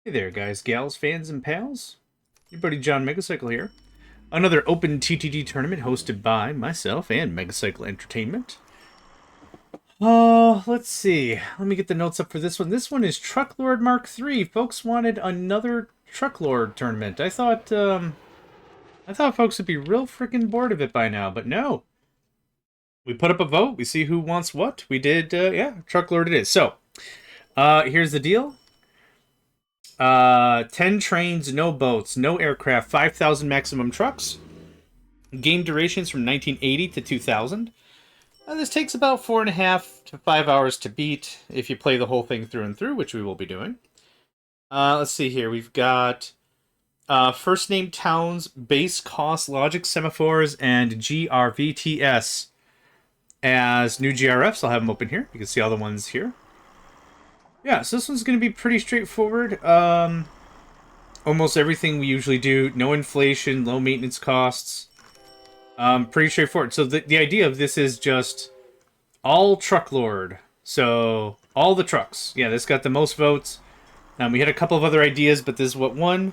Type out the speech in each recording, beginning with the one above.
Hey there, guys, gals, fans, and pals. Your buddy JohnMegacycle here. Another OpenTTD tournament hosted by myself and Megacycle Entertainment. Oh, let's see. Let me get the notes up for this one. This one is Trucklord Mark III. Folks wanted another Trucklord tournament. I thought folks would be real freaking bored of it by now, but no. We put up a vote. We see who wants what. We did, yeah, Trucklord it is. So, here's the deal. 10 trains, no boats, no aircraft, 5,000 maximum trucks. Game durations from 1980 to 2000. This takes about 4.5 to 5 hours to beat if you play the whole thing through and through, which we will be doing. Let's see here. We've got first name towns, base cost, logic semaphores, and GRVTS as new GRFs. I'll have them open here. You can see all the ones here. Yeah, so this one's going to be pretty straightforward. Almost everything we usually do. No inflation, low maintenance costs. Pretty straightforward. So the idea of this is just all Trucklord. So all the trucks. Yeah, this got the most votes. We had a couple of other ideas, but this is what won.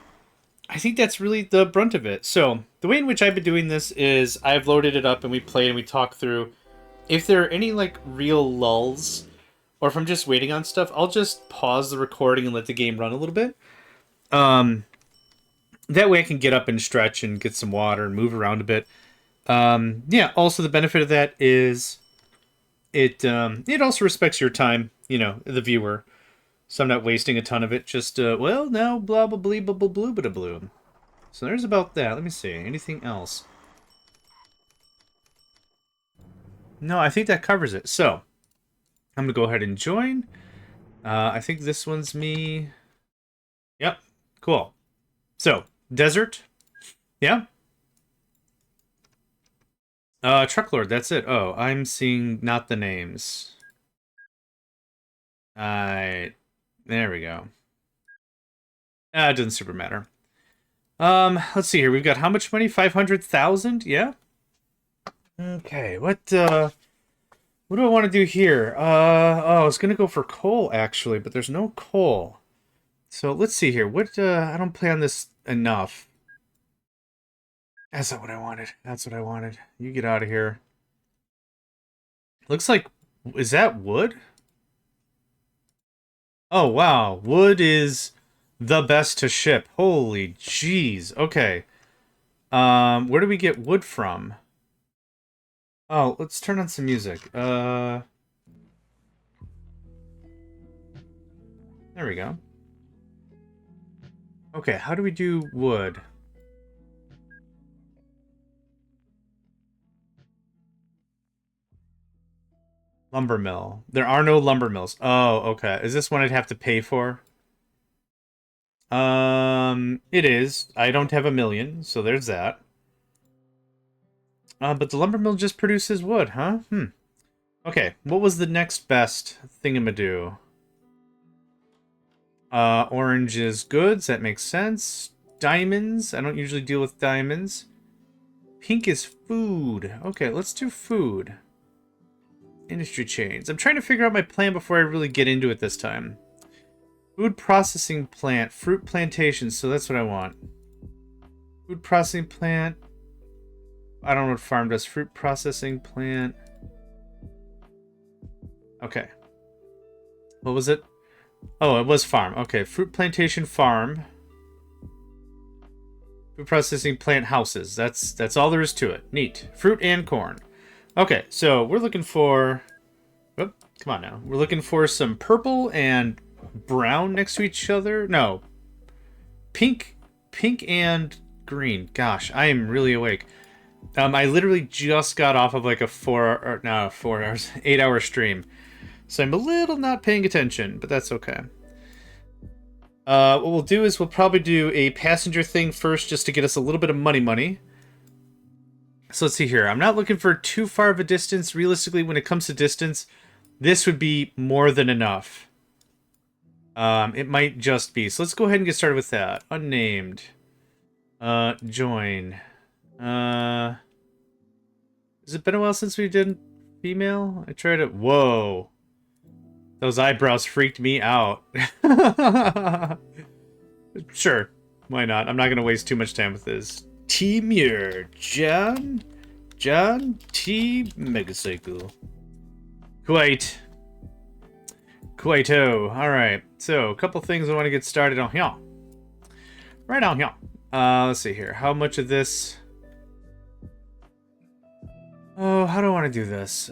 I think that's really the brunt of it. So the way in which I've been doing this is I've loaded it up and we played and we talked through. If there are any like real lulls, or if I'm just waiting on stuff, I'll just pause the recording and let the game run a little bit. That way I can get up and stretch and get some water and move around a bit. Yeah, also the benefit of that is it also respects your time, you know, the viewer. So I'm not wasting a ton of it. Just, well, now, blah, blah, blah, blah, blah, blah, blah, blah. So there's about that. Let me see. Anything else? No, I think that covers it. So I'm going to go ahead and join. I think this one's me. Yep. Cool. So, desert. Yeah. Trucklord, that's it. Oh, I'm seeing not the names. There we go. It doesn't super matter. Let's see here. We've got how much money? 500,000? Yeah? Okay, what do I want to do here? Oh, I was gonna go for coal, actually, but there's no coal. So, let's see here. What, I don't play on this enough. That's not what I wanted. That's what I wanted. You get out of here. Looks like... Is that wood? Oh, wow. Wood is the best to ship. Holy jeez. Okay. Where do we get wood from? Oh, let's turn on some music. There we go. Okay, how do we do wood? Lumber mill. There are no lumber mills. Oh, okay. Is this one I'd have to pay for? It is. I don't have 1,000,000, so there's that. But the lumber mill just produces wood, huh? Okay, what was the next best thingamadoo? Orange is goods. That makes sense. Diamonds. I don't usually deal with diamonds. Pink is food. Okay, let's do food. Industry chains. I'm trying to figure out my plan before I really get into it this time. Food processing plant. Fruit plantation. So that's what I want. Food processing plant. I don't know what farm does. Fruit processing plant. Okay. What was it? Oh, it was farm. Okay, fruit plantation farm. Food processing plant houses. That's all there is to it. Neat. Fruit and corn. Okay, so we're looking for... Oh, come on now. We're looking for some purple and brown next to each other. No. Pink and green. Gosh, I am really awake. I literally just got off of like a 8-hour stream. So I'm a little not paying attention, but that's okay. What we'll do is we'll probably do a passenger thing first just to get us a little bit of money. So let's see here. I'm not looking for too far of a distance. Realistically, when it comes to distance, this would be more than enough. It might just be. So let's go ahead and get started with that. Unnamed. Join. Has it been a while since we did female? I tried it. Whoa. Those eyebrows freaked me out. Sure. Why not? I'm not going to waste too much time with this. T-Muir. John T. Megacycle. Kuwait. Kuwaito. Alright. So, a couple things I want to get started on here. Right on here. Let's see here. How much of this... Oh, how do I want to do this?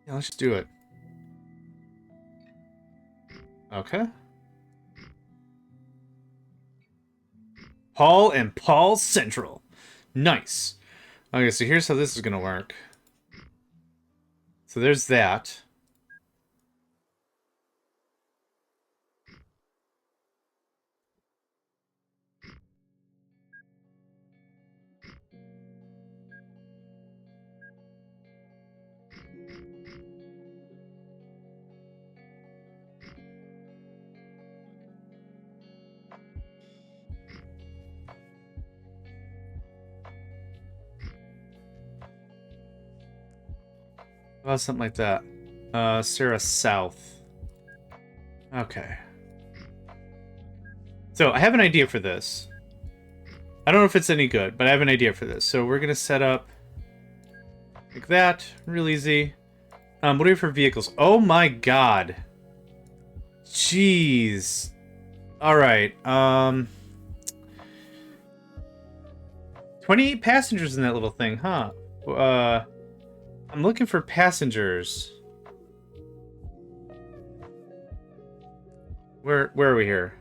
Yeah, let's just do it. Okay. Paul and Paul Central. Nice. Okay, so here's how this is gonna work. So there's that. About something like that. Sarah South. Okay. So I have an idea for this. I don't know if it's any good, but I have an idea for this. So we're gonna set up like that, real easy. What do we have for vehicles? Oh my god. Jeez. Alright, 28 passengers in that little thing, huh? I'm looking for passengers. Where are we here?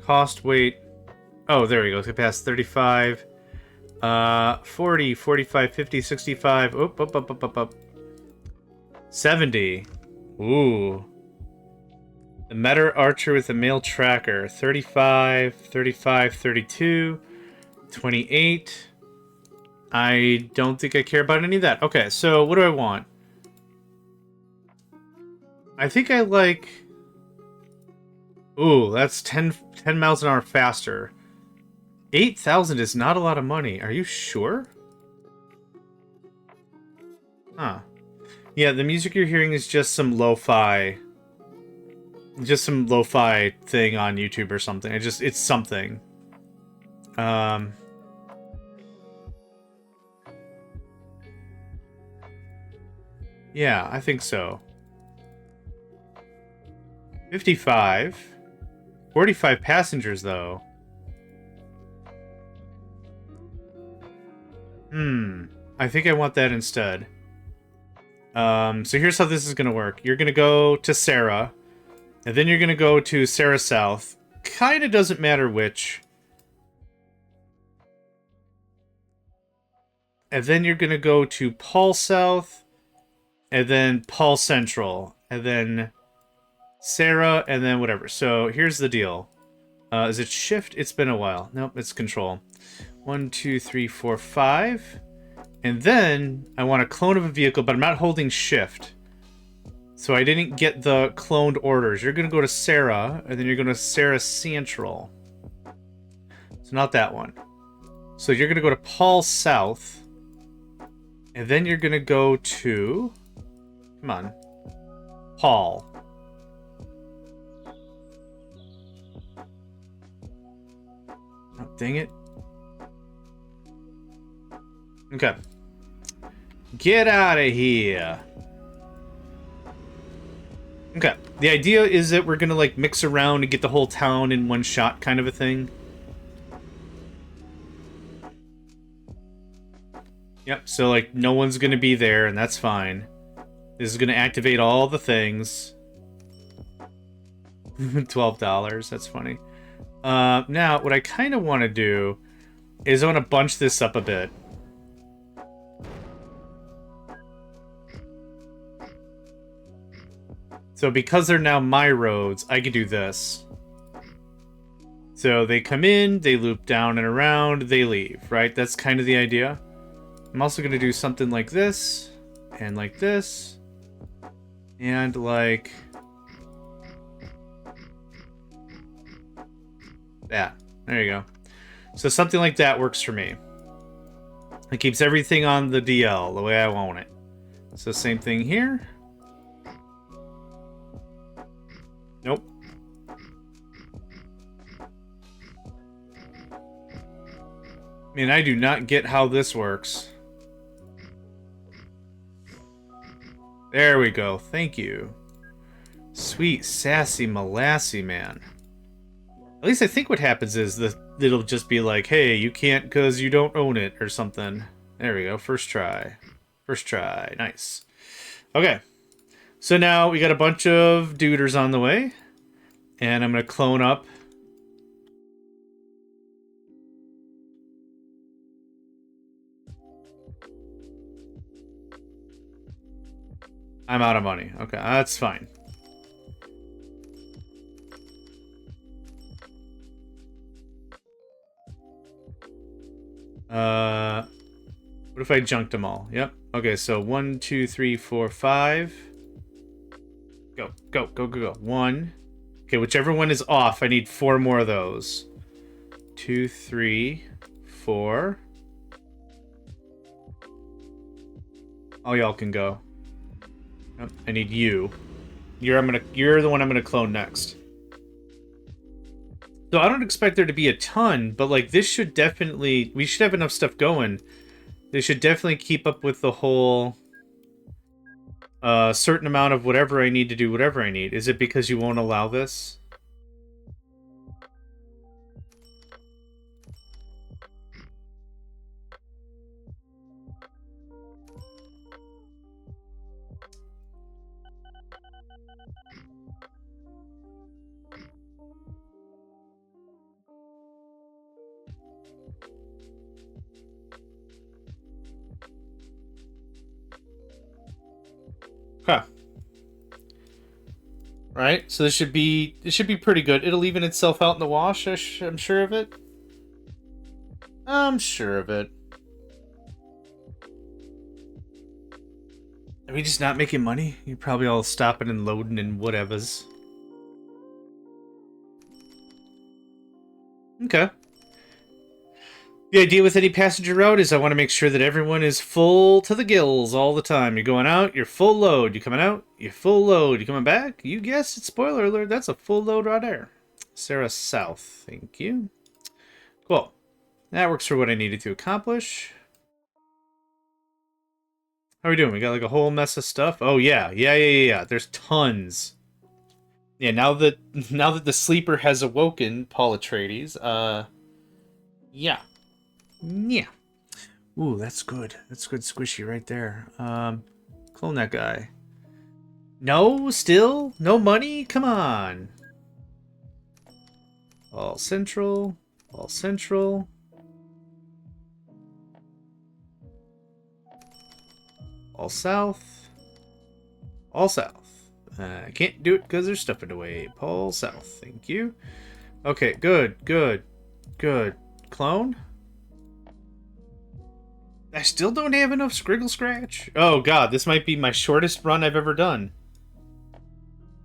Cost, weight. Oh, there we go. Let's pass 35. 40, 45, 50, 65. Up. 70. Ooh. The Meta Archer with a male tracker. 35, 35, 32, 28. I don't think I care about any of that. Okay, so what do I want? I think I like... Ooh, that's 10 miles an hour faster. 8,000 is not a lot of money. Are you sure? Huh. Yeah, the music you're hearing is just some lo-fi... Just some lo-fi thing on YouTube or something. It's something. Yeah, I think so. 55. 45 passengers, though. I think I want that instead. So here's how this is going to work. You're going to go to Sarah, and then you're going to go to Sarah South. Kind of doesn't matter which. And then you're going to go to Paul South, and then Paul Central, and then Sarah, and then whatever. So here's the deal. Is it shift? It's been a while. Nope, it's control. 1, 2, 3, 4, 5. And then I want a clone of a vehicle, but I'm not holding shift. So I didn't get the cloned orders. You're going to go to Sarah, and then you're going to Sarah Central. So not that one. So you're going to go to Paul South. And then you're going to go to... Come on. Paul. Oh, dang it. Okay. Get out of here. Okay. The idea is that we're gonna, like, mix around and get the whole town in one shot kind of a thing. Yep, so, like, no one's gonna be there, and that's fine. This is gonna activate all the things. $12, that's funny. Now, what I kind of want to do is I want to bunch this up a bit. So because they're now my roads, I can do this. So they come in, they loop down and around, they leave, right? That's kind of the idea. I'm also going to do something like this, and like this, and like that. There you go. So something like that works for me. It keeps everything on the DL the way I want it. So same thing here. Nope. I mean, I do not get how this works. There we go. Thank you. Sweet, sassy, molassy man. At least I think what happens is that it'll just be like, hey, you can't because you don't own it or something. There we go. First try. First try. Nice. Okay. So now we got a bunch of duders on the way. And I'm going to clone up. I'm out of money. Okay, that's fine. What if I junked them all? Yep. Okay, so 1, 2, 3, 4, 5. Go, go, go, go, go. 1. Okay, whichever one is off, I need 4 more of those. 2, 3, 4. All y'all can go. Yep, I need you. You're the one I'm gonna clone next. So I don't expect there to be a ton, but like this should definitely, we should have enough stuff going. They should definitely keep up with the whole certain amount of whatever I need to do whatever I need. Is it because you won't allow this? Huh. Right, so this should be pretty good. It'll even itself out in the wash. I'm sure of it. I'm sure of it. Are we just not making money? You're probably all stopping and loading and whatevers. Okay. The idea with any passenger route is I want to make sure that everyone is full to the gills all the time. You're going out, you're full load. You're coming out, you're full load. You're coming back, you guessed it, spoiler alert, that's a full load right there. Sarah South, thank you. Cool. That works for what I needed to accomplish. How are we doing? We got like a whole mess of stuff. Oh yeah, yeah. There's tons. Yeah, now that the sleeper has awoken, Paul Atreides, yeah. Yeah. Ooh, that's good. That's good squishy right there. Clone that guy. No, still? No money? Come on. All central. All central. All south. All south. I can't do it because there's stuff in the way. Paul south. Thank you. Okay, good. Clone? I still don't have enough Scriggle Scratch. Oh god, this might be my shortest run I've ever done.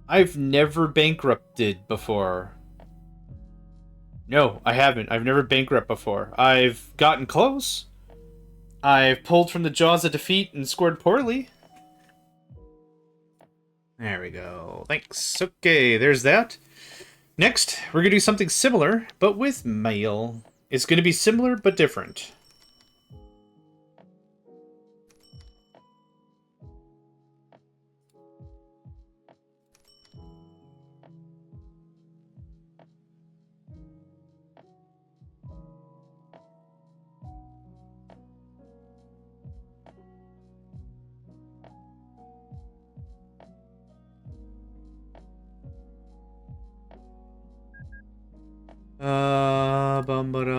I've never bankrupted before. No, I haven't. I've never bankrupted before. I've gotten close. I've pulled from the jaws of defeat and scored poorly. There we go. Thanks. Okay, there's that. Next, we're going to do something similar, but with mail. It's going to be similar, but different.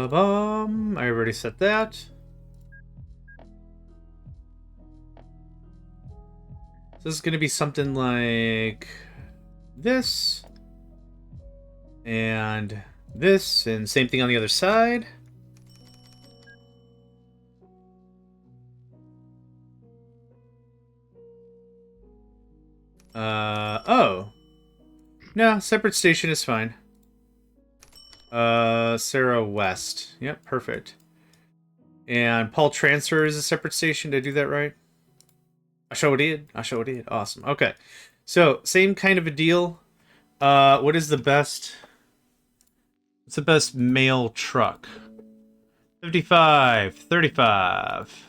Bum. I already said that. So this is going to be something like this. And this. And same thing on the other side. Oh. No, separate station is fine. Sarah West. Yep, perfect. And Paul Transfer is a separate station. Did I do that right? I sure did. I sure did. Awesome. Okay. So, same kind of a deal. What is the best... What's the best mail truck? 55, 35,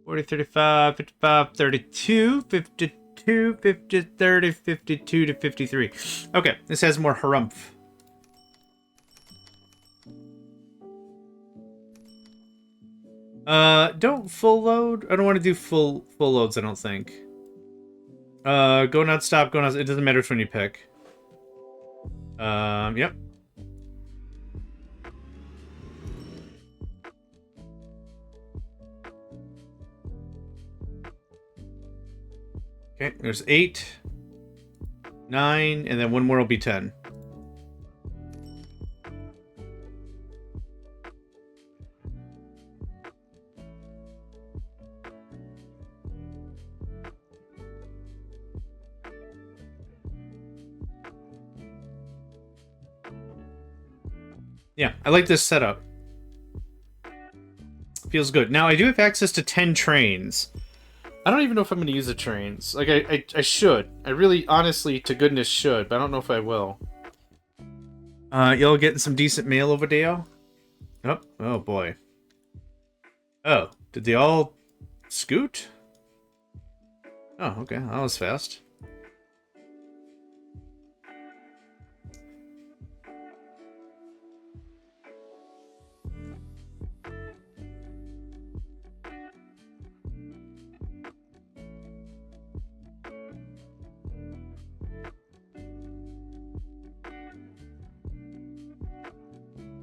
40, 35, 55, 32, 52, 50, 30, 52 to 53. Okay, this has more harumph. Don't full load. I don't want to do full loads, I don't think. Go not stop, go not... It doesn't matter which one you pick. Yep. Okay, there's 8, 9, and then one more will be 10. Yeah, I like this setup. Feels good. Now, I do have access to 10 trains. I don't even know if I'm going to use the trains. Like, I should. I really, honestly, to goodness should, but I don't know if I will. Y'all getting some decent mail over there? Oh boy. Oh, did they all scoot? Oh, okay. That was fast.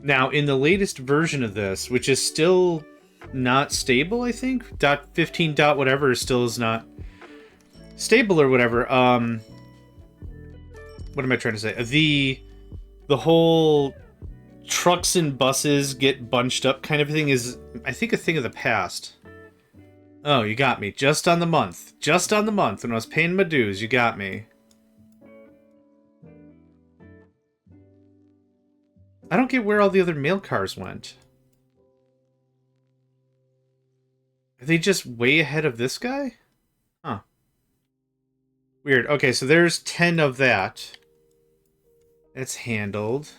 Now, in the latest version of this, which is still not stable, I think, .15 dot whatever still is not stable or whatever. What am I trying to say? The whole trucks and buses get bunched up kind of thing is, I think, a thing of the past. Oh, you got me. Just on the month. Just on the month when I was paying my dues, you got me. I don't get where all the other mail cars went. Are they just way ahead of this guy? Huh. Weird. Okay, so there's 10 of that. That's handled.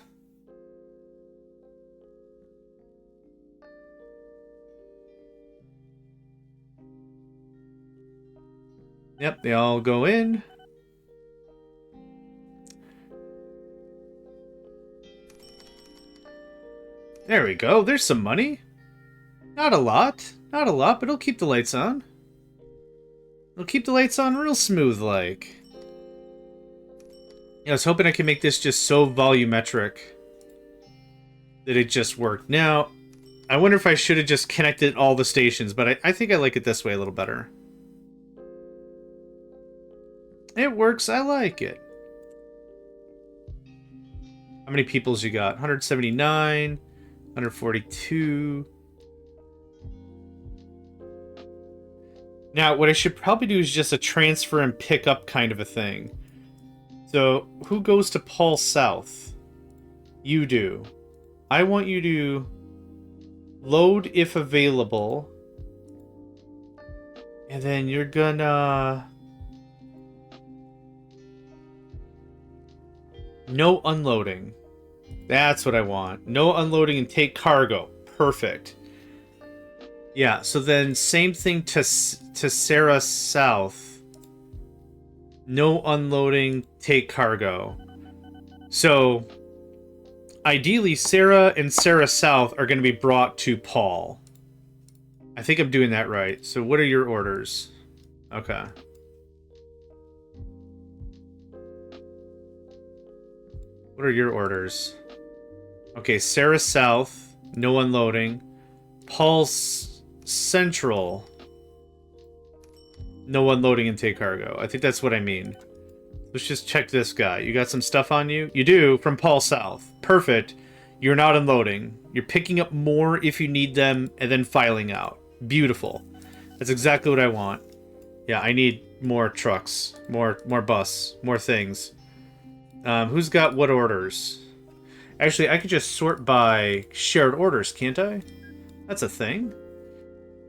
Yep, they all go in. There we go. There's some money. Not a lot. Not a lot, but it'll keep the lights on. It'll keep the lights on real smooth, like. Yeah, I was hoping I could make this just so volumetric that it just worked. Now, I wonder if I should have just connected all the stations, but I think I like it this way a little better. It works. I like it. How many peoples you got? 179, 142. Now, what I should probably do is just a transfer and pick up kind of a thing. So, who goes to Paul South? You do. I want you to load if available. And then you're gonna... No unloading. That's what I want. No unloading and take cargo. Perfect. Yeah, so then same thing to Sarah South. No unloading, take cargo. So, ideally, Sarah and Sarah South are going to be brought to Paul. I think I'm doing that right. So what are your orders? Okay. What are your orders? Okay, Sarah South, no unloading. Paul's Central, no unloading and take cargo. I think that's what I mean. Let's just check this guy. You got some stuff on you? You do, from Paul South. Perfect. You're not unloading. You're picking up more if you need them and then filing out. Beautiful. That's exactly what I want. Yeah, I need more trucks, more bus, more things. Who's got what orders? Actually, I could just sort by shared orders, can't I? That's a thing.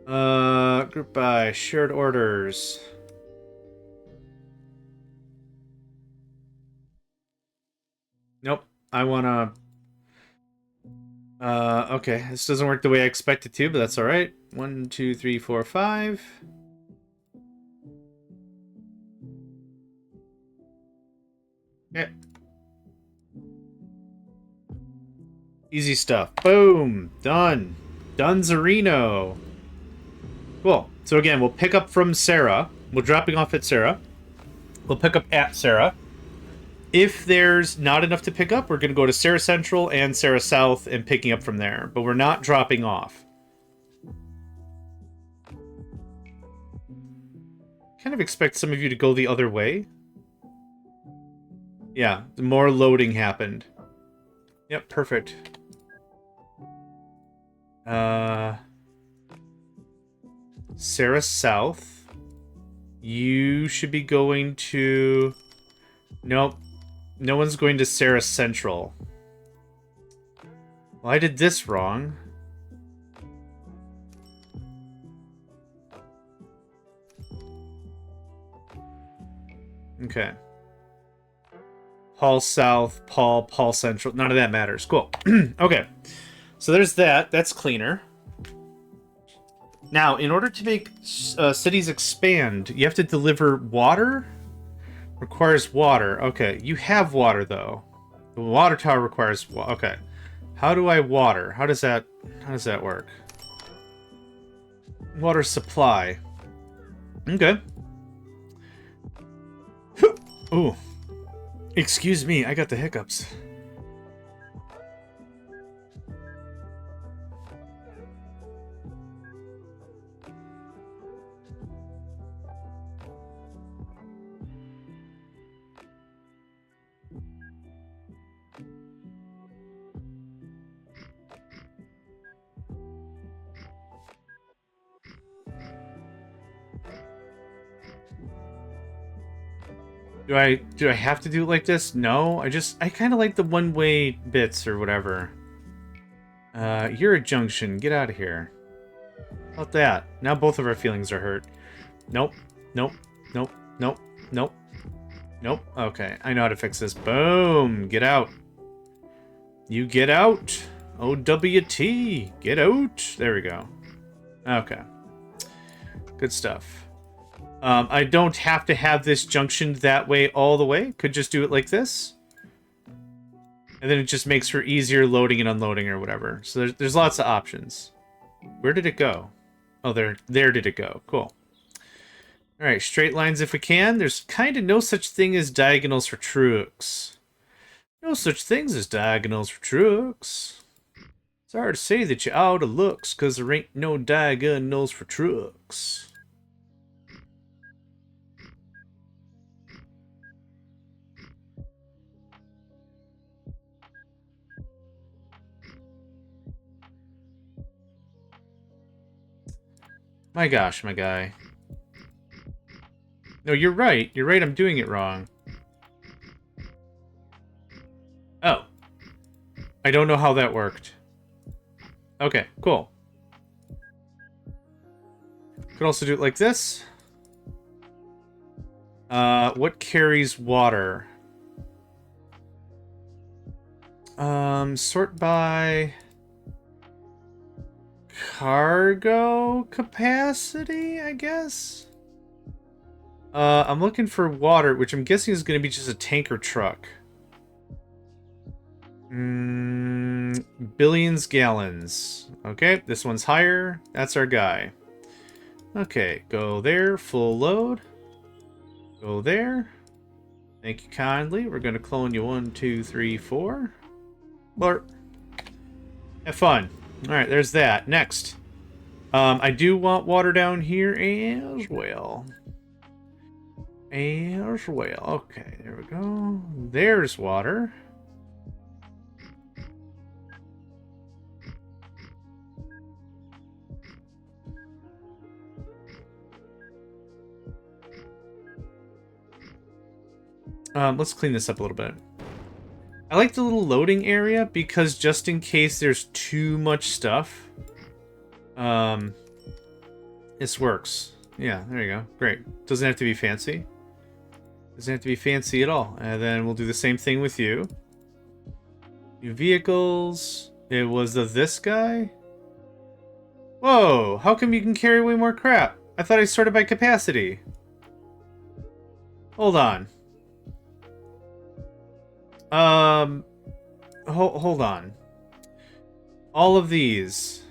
Group by shared orders. Nope. I wanna... okay. This doesn't work the way I expect it to, but that's alright. 1, 2, 3, 4, 5. Yeah. Easy stuff. Boom. Done. Dunzerino. Cool. So again, we'll pick up from Sarah. We're dropping off at Sarah. We'll pick up at Sarah. If there's not enough to pick up, we're going to go to Sarah Central and Sarah South and picking up from there. But we're not dropping off. Kind of expect some of you to go the other way. Yeah, more loading happened. Yep, perfect. Sarah South. You should be going to... Nope. No one's going to Sarah Central. Well, I did this wrong. Okay. Paul South, Paul Central. None of that matters. Cool. Okay. So there's that. That's cleaner. Now, in order to make cities expand, you have to deliver water. Requires water. Okay. You have water, though. The water tower requires water. Okay. How do I water? How does that work? Water supply. Okay. Ooh. Excuse me, I got the hiccups. Do I have to do it like this? No, I kind of like the one-way bits or whatever. You're a junction. Get out of here. How about that? Now both of our feelings are hurt. Nope. Nope. Nope. Nope. Nope. Nope. Okay, I know how to fix this. Boom. Get out. You get out. OWT. Get out. There we go. Okay. Good stuff. I don't have to have this junctioned that way all the way. Could just do it like this. And then it just makes for easier loading and unloading or whatever. So there's lots of options. Where did it go? Oh, there did it go. Cool. Alright, straight lines if we can. There's kind of no such thing as diagonals for trucks. No such things as diagonals for trucks. It's hard to say that you're out of looks, because there ain't no diagonals for trucks. My gosh, my guy. No, you're right. You're right, I'm doing it wrong. Oh. I don't know how that worked. Okay, cool. Could also do it like this. What carries water? Sort by... cargo capacity, I guess? I'm looking for water, which I'm guessing is going to be just a tanker truck. Billions gallons. Okay, this one's higher. That's our guy. Okay, go there, full load. Go there. Thank you kindly. We're going to clone you 1, 2, 3, 4. Blurt. Have fun. Alright, there's that. Next. I do want water down here as well. As well. Okay, there we go. There's water. Let's clean this up a little bit. I like the little loading area because just in case there's too much stuff, This works. Yeah, there you go. Great. Doesn't have to be fancy. Doesn't have to be fancy at all. And then we'll do the same thing with you. New vehicles. It was this guy? Whoa, how come you can carry way more crap? I thought I sorted by capacity. Hold on. Hold on. All of these.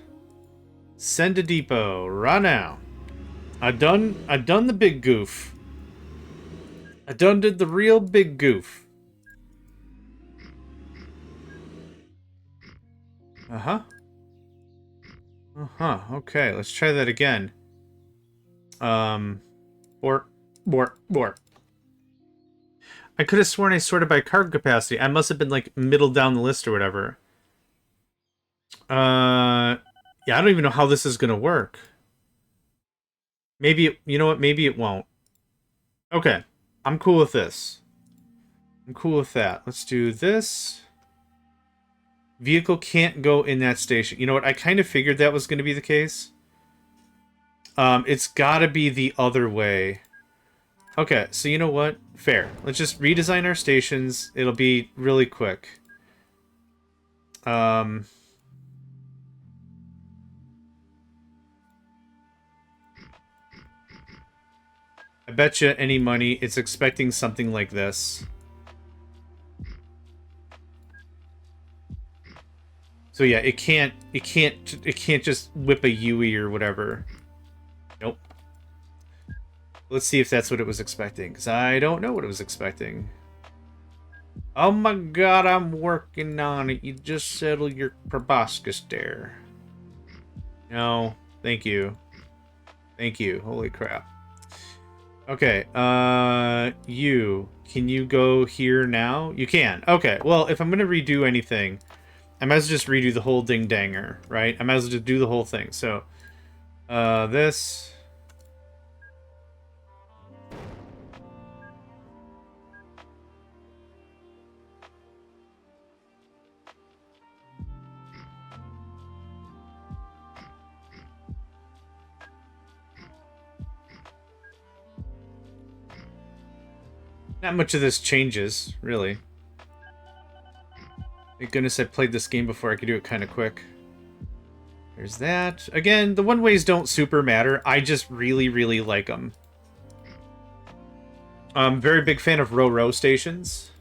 Send to depot right now. I done the big goof. I done did the real big goof. Uh-huh. Uh-huh. Okay, let's try that again. Bork. I could have sworn I sorted by cargo capacity. I must have been like middle down the list or whatever. Yeah, I don't even know how this is gonna work. Maybe you know what? Maybe it won't. Okay, I'm cool with this. I'm cool with that. Let's do this. Vehicle can't go in that station. You know what? I kind of figured that was going to be the case. It's got to be the other way. Okay, so you know what? Fair. Let's just redesign our stations. It'll be really quick. I bet you any money it's expecting something like this. So yeah, it can't just whip a Yui or whatever. Nope. Let's see if that's what it was expecting, because I don't know what it was expecting. Oh my god, I'm working on it. You just settle your proboscis there. No, thank you. Thank you. Holy crap. Okay, can you go here now? You can. Okay, well, if I'm gonna redo anything, I might as well just redo the whole ding-danger, right? I might as well just do the whole thing. So, this. Not much of this changes, really. Thank goodness I played this game before. I could do it kind of quick. There's that. Again, the one-ways don't super matter. I just really, really like them. I'm very big fan of row stations.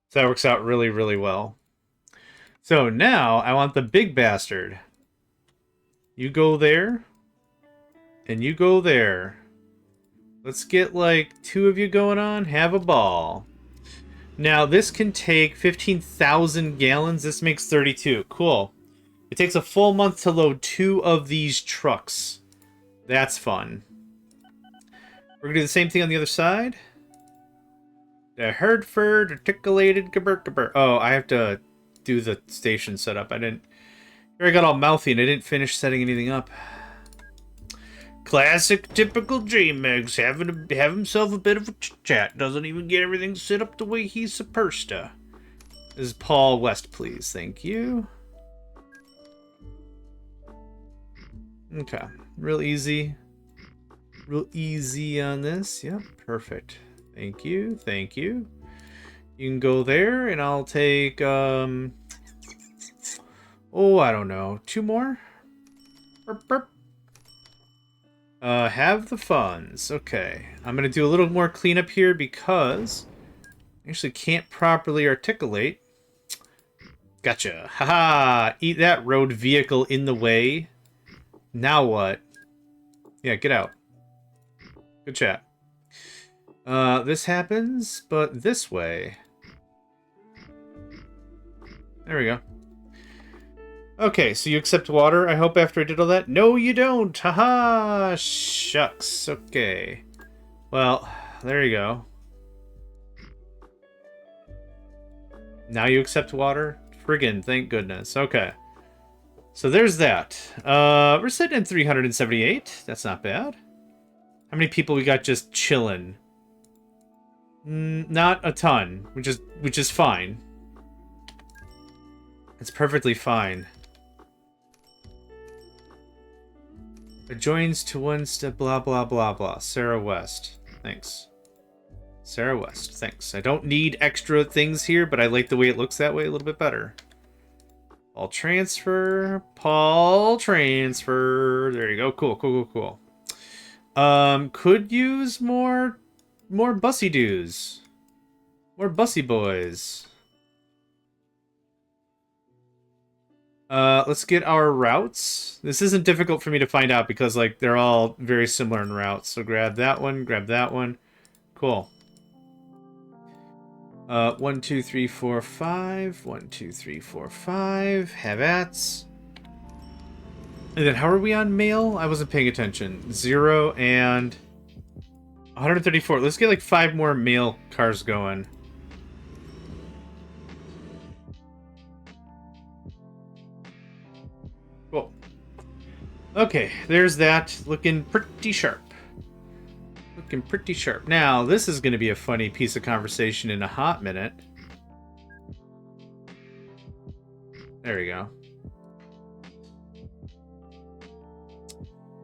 So that works out really, really well. So now I want the big bastard. You go there. And you go there. Let's get like 2 of you going on. Have a ball. Now this can take 15,000 gallons. This makes 32. Cool. It takes a full month to load 2 of these trucks. That's fun. We're going to do the same thing on the other side. The Hertford articulated caber. Oh, I have to do the station setup. Here I got all mouthy and I didn't finish setting anything up. Classic, typical JMegs having to have himself a bit of a chat. Doesn't even get everything set up the way he's supposed to. This is Paul West, please. Thank you. Okay. Real easy. Real easy on this. Yep, perfect. Thank you. Thank you. You can go there, and I'll take, oh, I don't know. 2 more? Burp, burp. Have the funds. Okay. I'm going to do a little more cleanup here because I actually can't properly articulate. Gotcha. Haha. Eat that, road vehicle in the way. Now what? Yeah, get out. Good chat. This happens, but this way. There we go. Okay, so you accept water, I hope, after I did all that? No, you don't! Haha! Shucks. Okay. Well, there you go. Now you accept water? Friggin', thank goodness. Okay. So there's that. We're sitting at 378. That's not bad. How many people we got just chilling? Not a ton, which is fine. It's perfectly fine. Adjoins to one step, blah, blah, blah, blah. Sarah West. Thanks. Sarah West, thanks. I don't need extra things here, but I like the way it looks that way a little bit better. Paul transfer. Paul transfer. There you go. Cool, cool, cool, cool. Could use more bussy dues. More bussy boys. Let's get our routes. This isn't difficult for me to find out because, like, they're all very similar in routes. So grab that one, grab that one. Cool. 1, 2, 3, 4, 5. 1, 2, 3, 4, 5. Have ats. And then how are we on mail? I wasn't paying attention. 0 and 134. Let's get like 5 more mail cars going. Cool. Okay, there's that. Looking pretty sharp. Looking pretty sharp. Now, this is going to be a funny piece of conversation in a hot minute. There we go.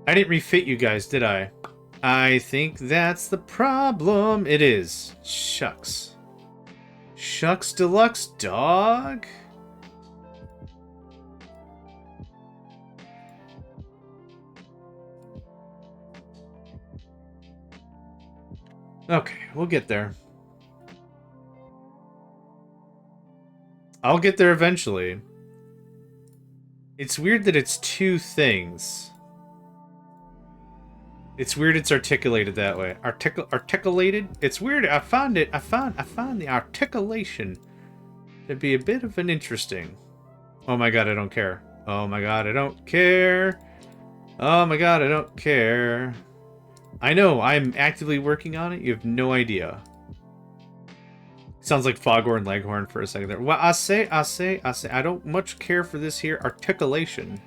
I didn't refit you guys, did I? I think that's the problem. It is. Shucks. Shucks deluxe, dog. Okay, we'll get there. I'll get there eventually. It's weird that it's 2 things. It's weird it's articulated that way. Articulated? It's weird. I found the articulation to be a bit of an interesting. Oh my god, I don't care. Oh my god, I don't care. Oh my god, I don't care. I know, I'm actively working on it. You have no idea. Sounds like Foghorn Leghorn for a second there. Well, I say, I don't much care for this here articulation.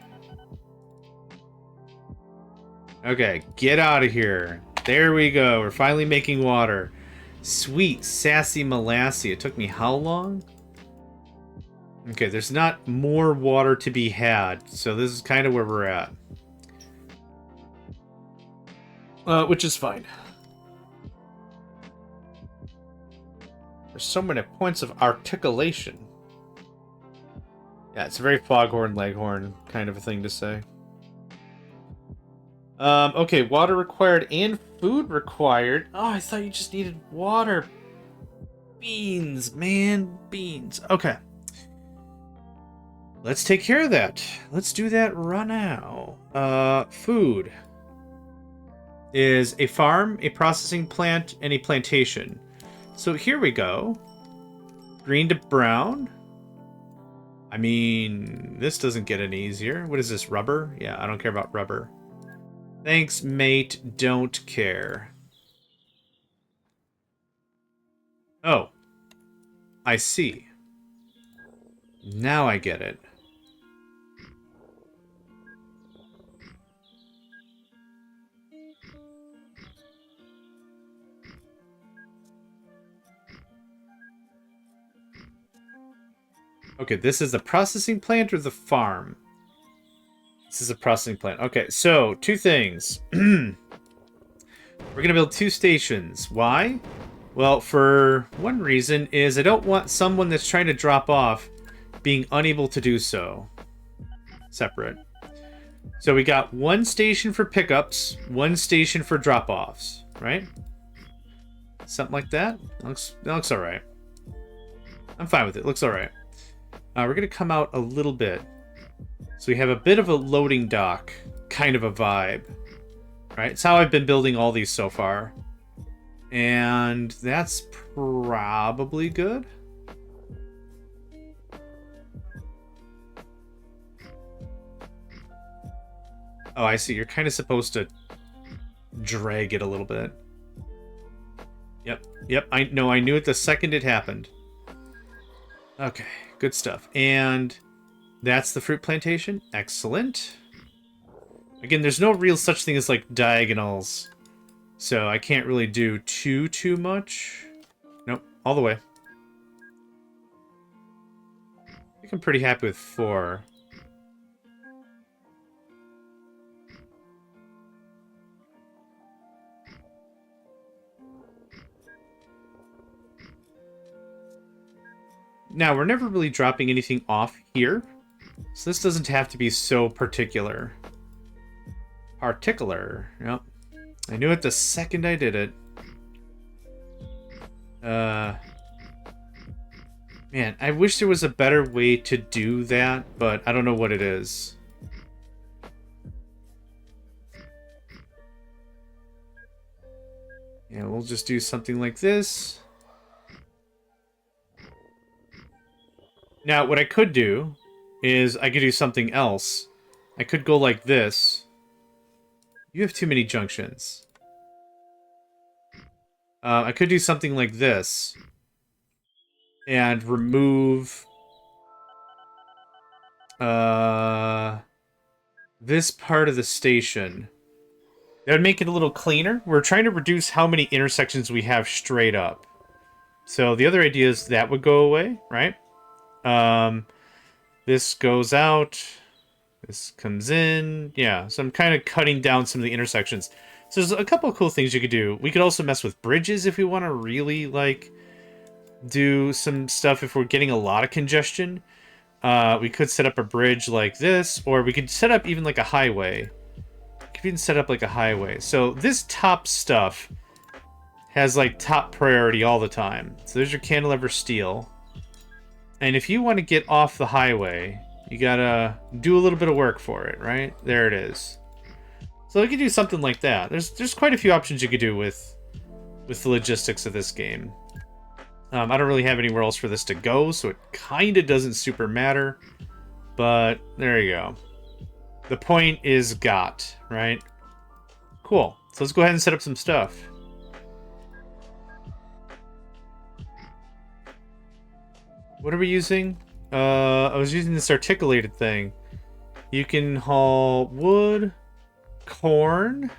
Okay, get out of here. There we go. We're finally making water. Sweet, sassy molassy. It took me how long? Okay, there's not more water to be had, so this is kind of where we're at. Which is fine. There's so many points of articulation. Yeah, it's a very Foghorn Leghorn kind of a thing to say. Okay, water required and food required. Oh, I thought you just needed water. Beans, man, beans. Okay. Let's take care of that. Let's do that right now. Food is a farm, a processing plant, and a plantation. So here we go. Green to brown. I mean, this doesn't get any easier. What is this, rubber? Yeah, I don't care about rubber. Thanks, mate. Don't care. Oh. I see. Now I get it. Okay, this is the processing plant or the farm? This is a processing plant. Okay, so 2 things. We're going to build 2 stations. Why? Well, for one reason is I don't want someone that's trying to drop off being unable to do so. Separate. So we got 1 station for pickups, 1 station for drop-offs, right? Something like that? That looks alright. I'm fine with it. Looks alright. We're going to come out a little bit. So we have a bit of a loading dock kind of a vibe. Right? It's how I've been building all these so far. And that's probably good. Oh, I see. You're kind of supposed to drag it a little bit. Yep. I knew it the second it happened. Okay, good stuff. And that's the fruit plantation. Excellent. Again, there's no real such thing as, like, diagonals. So I can't really do too much. Nope, all the way. I think I'm pretty happy with 4. Now, we're never really dropping anything off here, so this doesn't have to be so particular. Yep. I knew it the second I did it. Man, I wish there was a better way to do that, but I don't know what it is. Yeah, we'll just do something like this. Now, what I could do is I could do something else. I could go like this. You have too many junctions. I could do something like this. And remove... this part of the station. That would make it a little cleaner. We're trying to reduce how many intersections we have straight up. So the other idea is that would go away, right? This goes out. This comes in. Yeah, so I'm kind of cutting down some of the intersections. So there's a couple of cool things you could do. We could also mess with bridges if we want to really, like, do some stuff if we're getting a lot of congestion. We could set up a bridge like this, or we could set up even like a highway. We could even set up like a highway. So this top stuff has like top priority all the time. So there's your cantilever steel. And if you want to get off the highway, you gotta do a little bit of work for it, right? There it is. So we could do something like that. There's quite a few options you could do with the logistics of this game. I don't really have anywhere else for this to go, so it kind of doesn't super matter. But there you go. The point is got, right? Cool. So let's go ahead and set up some stuff. What are we using? I was using this articulated thing. You can haul wood, corn.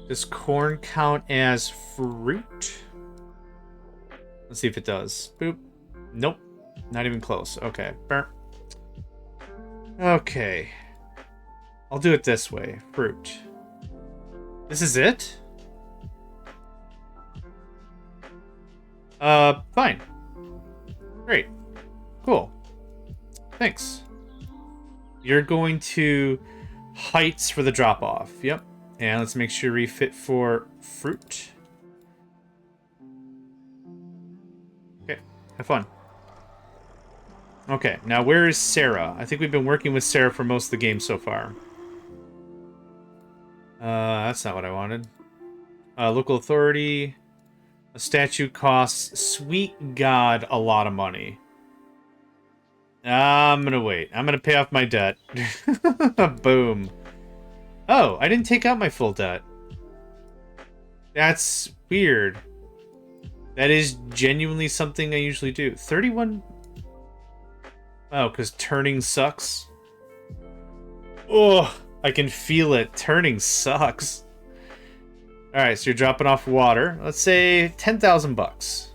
Does corn count as fruit? Let's see if it does. Boop. Nope. Not even close. Okay. Burp. Okay. I'll do it this way. Fruit. This is it? Fine. Great. Cool. Thanks. You're going to heights for the drop-off. Yep. And let's make sure refit for fruit. Okay. Have fun. Okay. Now, where is Sarah? I think we've been working with Sarah for most of the game so far. That's not what I wanted. Local authority. A statue costs, sweet God, a lot of money. I'm gonna wait. I'm gonna pay off my debt. Boom. Oh, I didn't take out my full debt. That's weird. That is genuinely something I usually do. 31... Oh, because turning sucks? Oh, I can feel it. Turning sucks. Alright, so you're dropping off water. Let's say 10,000 bucks.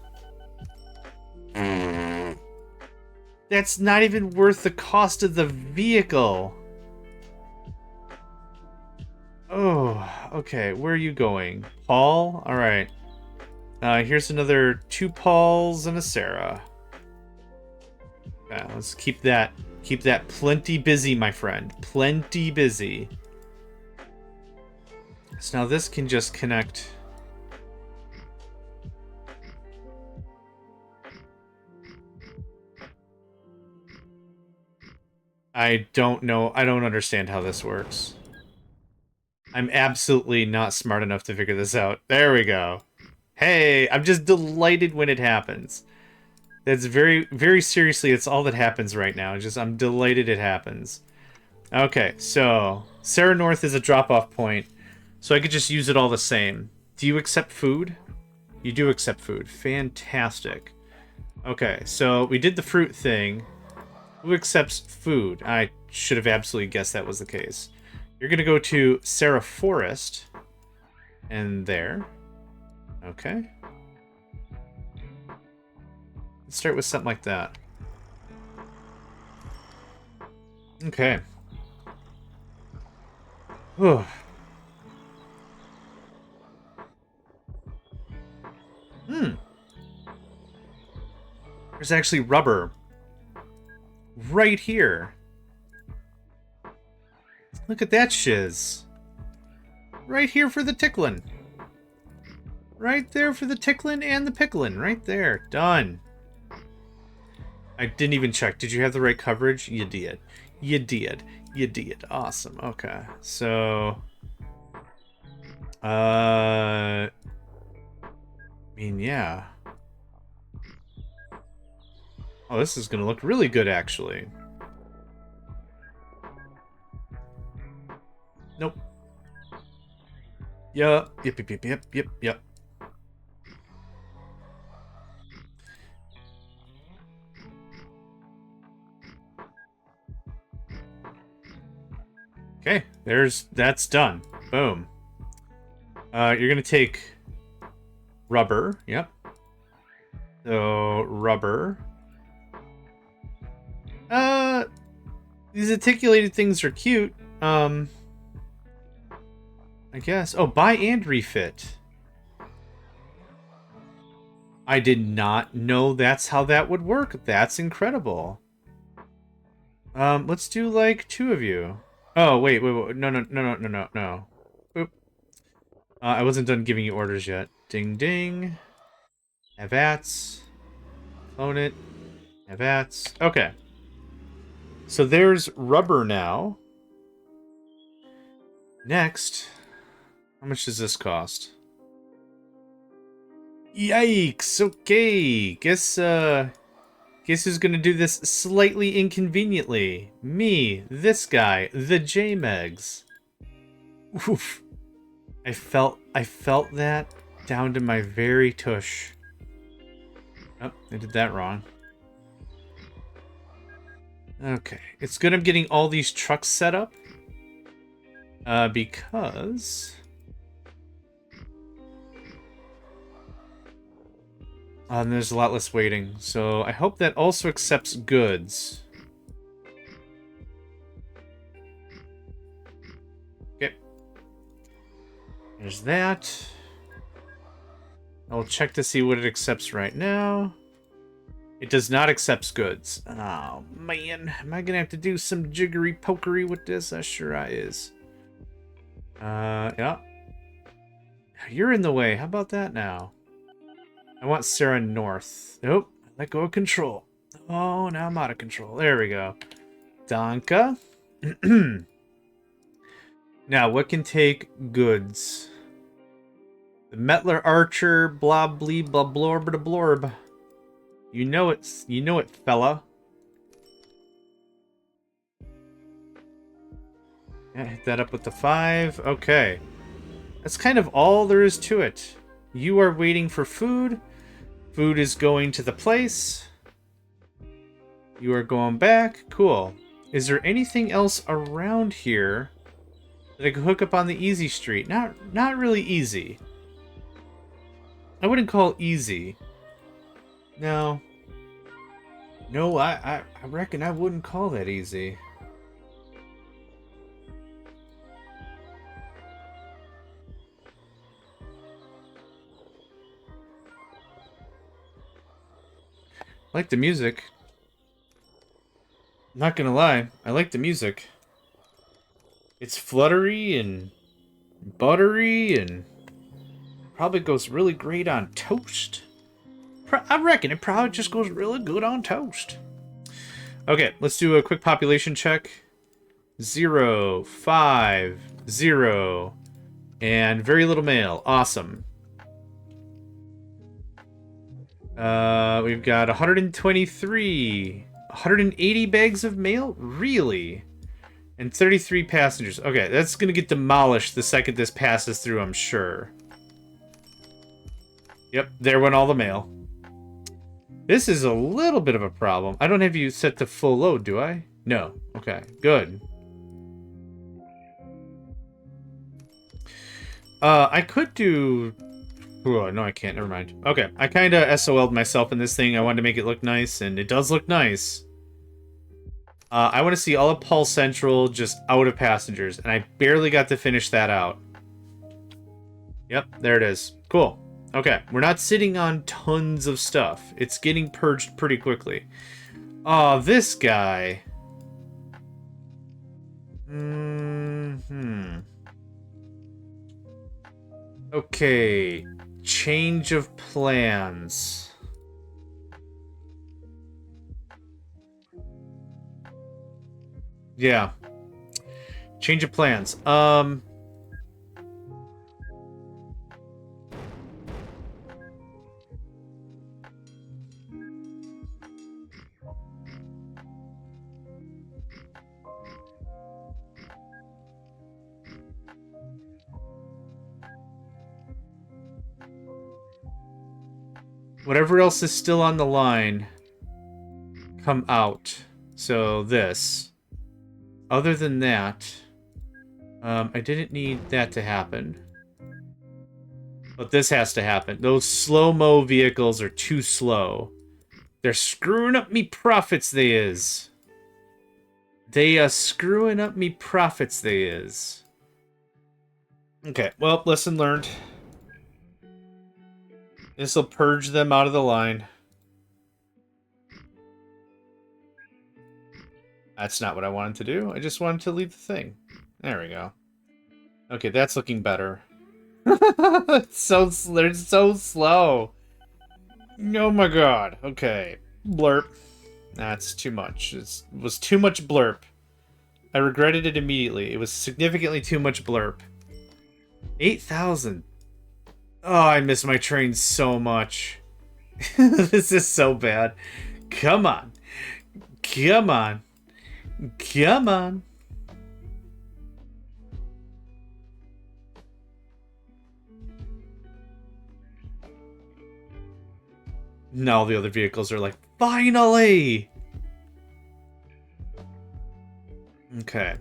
That's not even worth the cost of the vehicle. Oh, okay. Where are you going? Paul? Alright. Here's another 2 Pauls and a Sarah. Yeah, let's keep that plenty busy, my friend. Plenty busy. So now this can just connect. I don't know. I don't understand how this works. I'm absolutely not smart enough to figure this out. There we go. Hey, I'm just delighted when it happens. That's very, very seriously, it's all that happens right now. Just, I'm delighted it happens. Okay, so Sarah North is a drop-off point. So I could just use it all the same. Do you accept food? You do accept food. Fantastic. Okay, so we did the fruit thing. Who accepts food? I should have absolutely guessed that was the case. You're going to go to Sarah Forest. And there. Okay. Let's start with something like that. Okay. Whew. There's actually rubber right here. Look at that shiz. Right here for the ticklin'. Right there for the ticklin' and the picklin'. Right there. Done. I didn't even check. Did you have the right coverage? You did. You did. You did. Awesome. Okay. So... I mean, yeah. Oh, this is gonna look really good, actually. Nope. Yep. Yep. Okay, that's done. Boom. You're gonna take rubber. Yep. So rubber. These articulated things are cute. I guess. Oh, buy and refit. I did not know that's how that would work. That's incredible. Let's do like 2 of you. Oh, wait. No. Oop. I wasn't done giving you orders yet. Ding ding. Avats. Clone it. Avats. Okay. So there's rubber now. Next. How much does this cost? Yikes! Okay. Guess who's gonna do this slightly inconveniently? Me, this guy, the JMegs. Oof. I felt that down to my very tush. Oh, I did that wrong. Okay, it's good I'm getting all these trucks set up. Because... and there's a lot less waiting, so I hope that also accepts goods. Okay. There's that. I'll check to see what it accepts right now. It does not accept goods. Oh, man. Am I gonna have to do some jiggery-pokery with this? Sure I is. Yeah. You're in the way. How about that now? I want Sarah north. Nope. Let go of control. Oh, now I'm out of control. There we go. Donka. Now, what can take goods? The Metler Archer, blah blee blah blorb da blorb. You know it, fella. Yeah, hit that up with the 5. Okay. That's kind of all there is to it. You are waiting for food. Food is going to the place. You are going back. Cool. Is there anything else around here that I could hook up on the easy street? Not really easy. I wouldn't call it easy. No. No, I reckon I wouldn't call that easy. I like the music. I'm not gonna lie, I like the music. It's fluttery and buttery and probably goes really great on toast. I reckon it probably just goes really good on toast. Okay, let's do a quick population check. 0, 5, 0, and very little mail. Awesome. We've got 123, 180 bags of mail? Really? And 33 passengers. Okay, that's gonna get demolished the second this passes through, I'm sure. Yep, there went all the mail. This is a little bit of a problem. I don't have you set to full load, do I? No. Okay, good. I could do... Oh, no, I can't. Never mind. Okay, I kind of SOL'd myself in this thing. I wanted to make it look nice, and it does look nice. I want to see all of Paul Central just out of passengers, and I barely got to finish that out. Yep, there it is. Cool. Okay, we're not sitting on tons of stuff. It's getting purged pretty quickly. Oh, this guy. Okay. Change of plans. Yeah. Change of plans. Whatever else is still on the line, come out. So this. Other than that, I didn't need that to happen. But this has to happen. Those slow-mo vehicles are too slow. They're screwing up me profits, they is. They are screwing up me profits, they is. Okay, well, lesson learned. This'll purge them out of the line. That's not what I wanted to do. I just wanted to leave the thing. There we go. Okay, that's looking better. They're so slow. Oh my god. Okay. Blurp. That's too much. It was too much blurp. I regretted it immediately. It was significantly too much blurp. 8,000. Oh, I miss my train so much. This is so bad. Come on. Come on. Come on. Now the other vehicles are like, finally! Okay.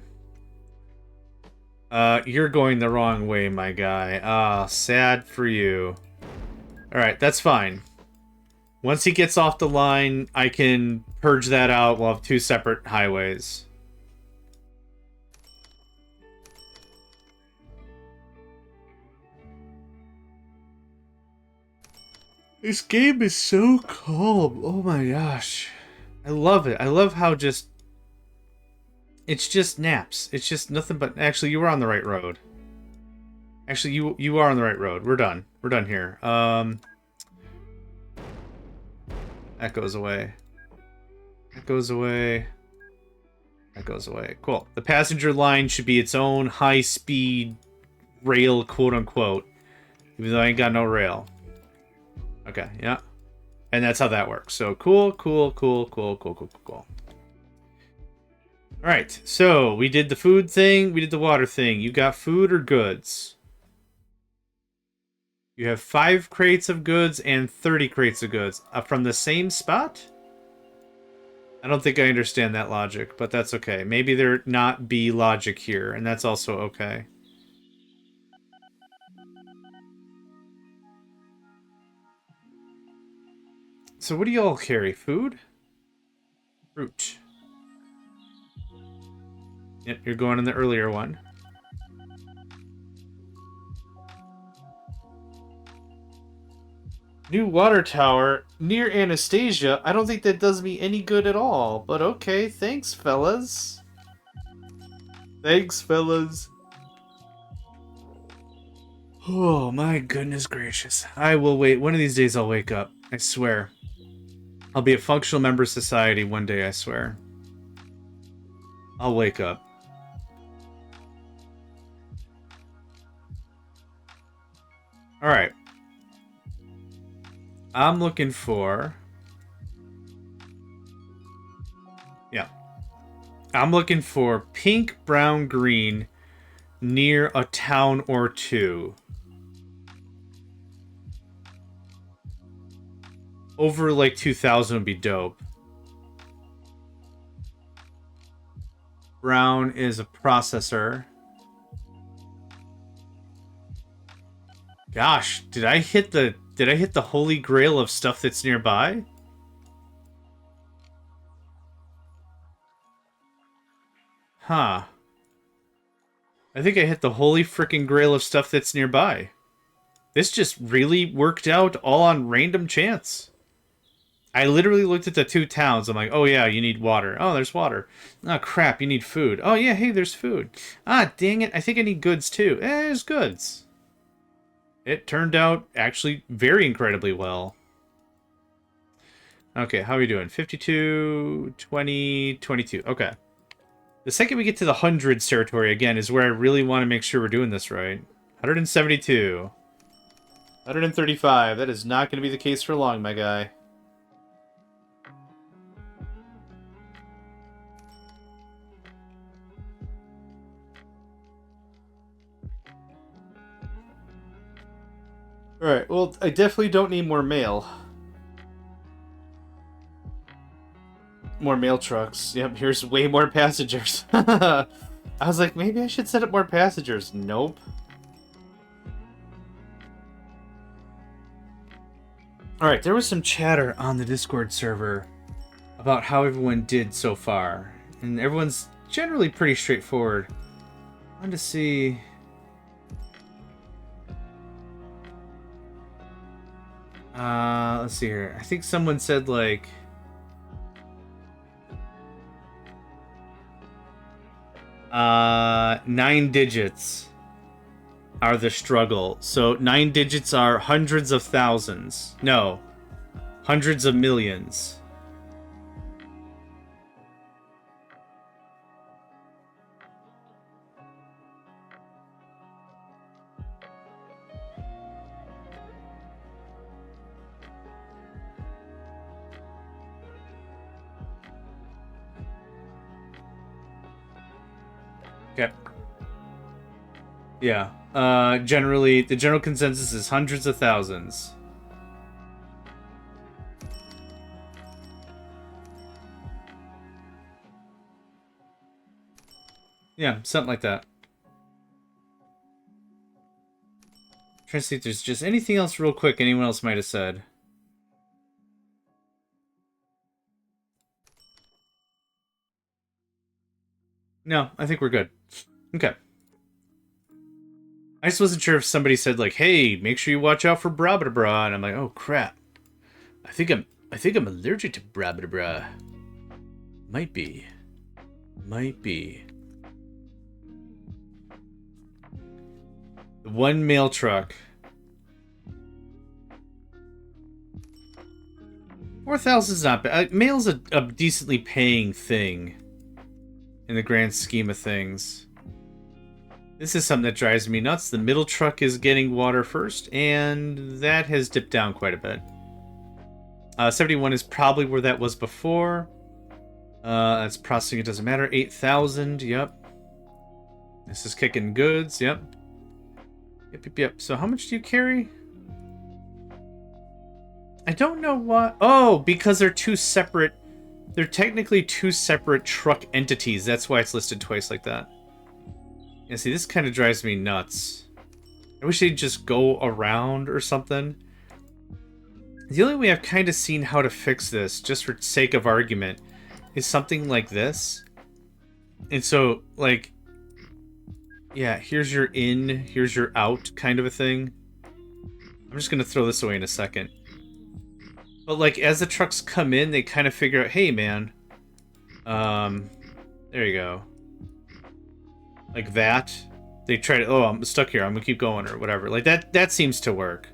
You're going the wrong way, my guy. Ah, sad for you. Alright, that's fine. Once he gets off the line, I can purge that out. We'll have two separate highways. This game is so calm. Oh my gosh. I love it. I love how just... It's just naps. It's just nothing but... Actually, you were on the right road. Actually, you are on the right road. We're done. We're done here. That goes away. That goes away. That goes away. Cool. The passenger line should be its own high-speed rail, quote-unquote. Even though I ain't got no rail. Okay, yeah. And that's how that works. So, cool. Alright, so we did the food thing, we did the water thing. You got food or goods? You have 5 crates of goods and 30 crates of goods. From the same spot? I don't think I understand that logic, but that's okay. Maybe there not be logic here, and that's also okay. So what do you all carry? Food? Fruit. Yep, you're going in the earlier one. New water tower near Anastasia. I don't think that does me any good at all. But okay, thanks, fellas. Thanks, fellas. Oh, my goodness gracious. I will wait. One of these days I'll wake up. I swear. I'll be a functional member of society one day, I swear. I'll wake up. Alright. I'm looking for... Yeah. I'm looking for pink, brown, green near a town or two. Over like 2,000 would be dope. Brown is a processor. Gosh, did I hit the holy grail of stuff that's nearby? Huh. I think I hit the holy freaking grail of stuff that's nearby. This just really worked out all on random chance. I literally looked at the two towns. I'm like, oh yeah, you need water. Oh, there's water. Oh crap, you need food. Oh yeah, hey, there's food. Ah, dang it, I think I need goods too. There's goods. It turned out actually very incredibly well. Okay, how are we doing? 52, 20, 22. Okay. The second we get to the hundreds territory again is where I really want to make sure we're doing this right. 172. 135. That is not going to be the case for long, my guy. Alright, well, I definitely don't need more mail. More mail trucks. Yep, here's way more passengers. I was like, maybe I should set up more passengers. Nope. Alright, there was some chatter on the Discord server about how everyone did so far. And everyone's generally pretty straightforward. I wanted to see... let's see here. I think someone said, like... 9 digits are the struggle. So 9 digits are hundreds of thousands. No. Hundreds of millions. Okay. Yeah. Generally, the general consensus is hundreds of thousands. Yeah, something like that. Trying to see if there's just anything else real quick anyone else might have said. No, I think we're good. Okay. I just wasn't sure if somebody said like, "Hey, make sure you watch out for bra bra bra," and I'm like, "Oh crap, I think I'm allergic to bra bra bra." Might be. The one mail truck. 4,000 is not bad. Mail's a decently paying thing in the grand scheme of things. This is something that drives me nuts. The middle truck is getting water first, and that has dipped down quite a bit. 71 is probably where that was before. That's processing, it doesn't matter. 8,000, yep. This is kicking goods, yep. Yep. So how much do you carry? I don't know what... Oh, because they're two separate... They're technically two separate truck entities. That's why it's listed twice like that. Yeah, see, this kind of drives me nuts. I wish they'd just go around or something. The only way I've kind of seen how to fix this, just for sake of argument, is something like this. And so, like... Yeah, here's your in, here's your out kind of a thing. I'm just going to throw this away in a second. But, like, as the trucks come in, they kind of figure out, hey, man. There you go. Like that. They try to, oh, I'm stuck here, I'm going to keep going, or whatever. Like, that seems to work.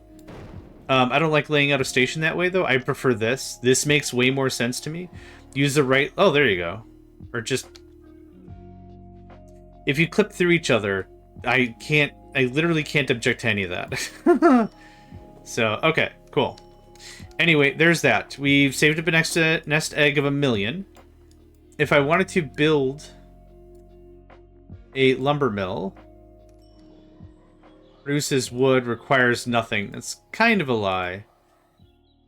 I don't like laying out a station that way, though. I prefer this. This makes way more sense to me. Use the right, oh, there you go. Or just... If you clip through each other, I literally can't object to any of that. So, okay, cool. Anyway, there's that. We've saved up a nest egg of 1 million. If I wanted to build a lumber mill, produces wood, requires nothing. That's kind of a lie.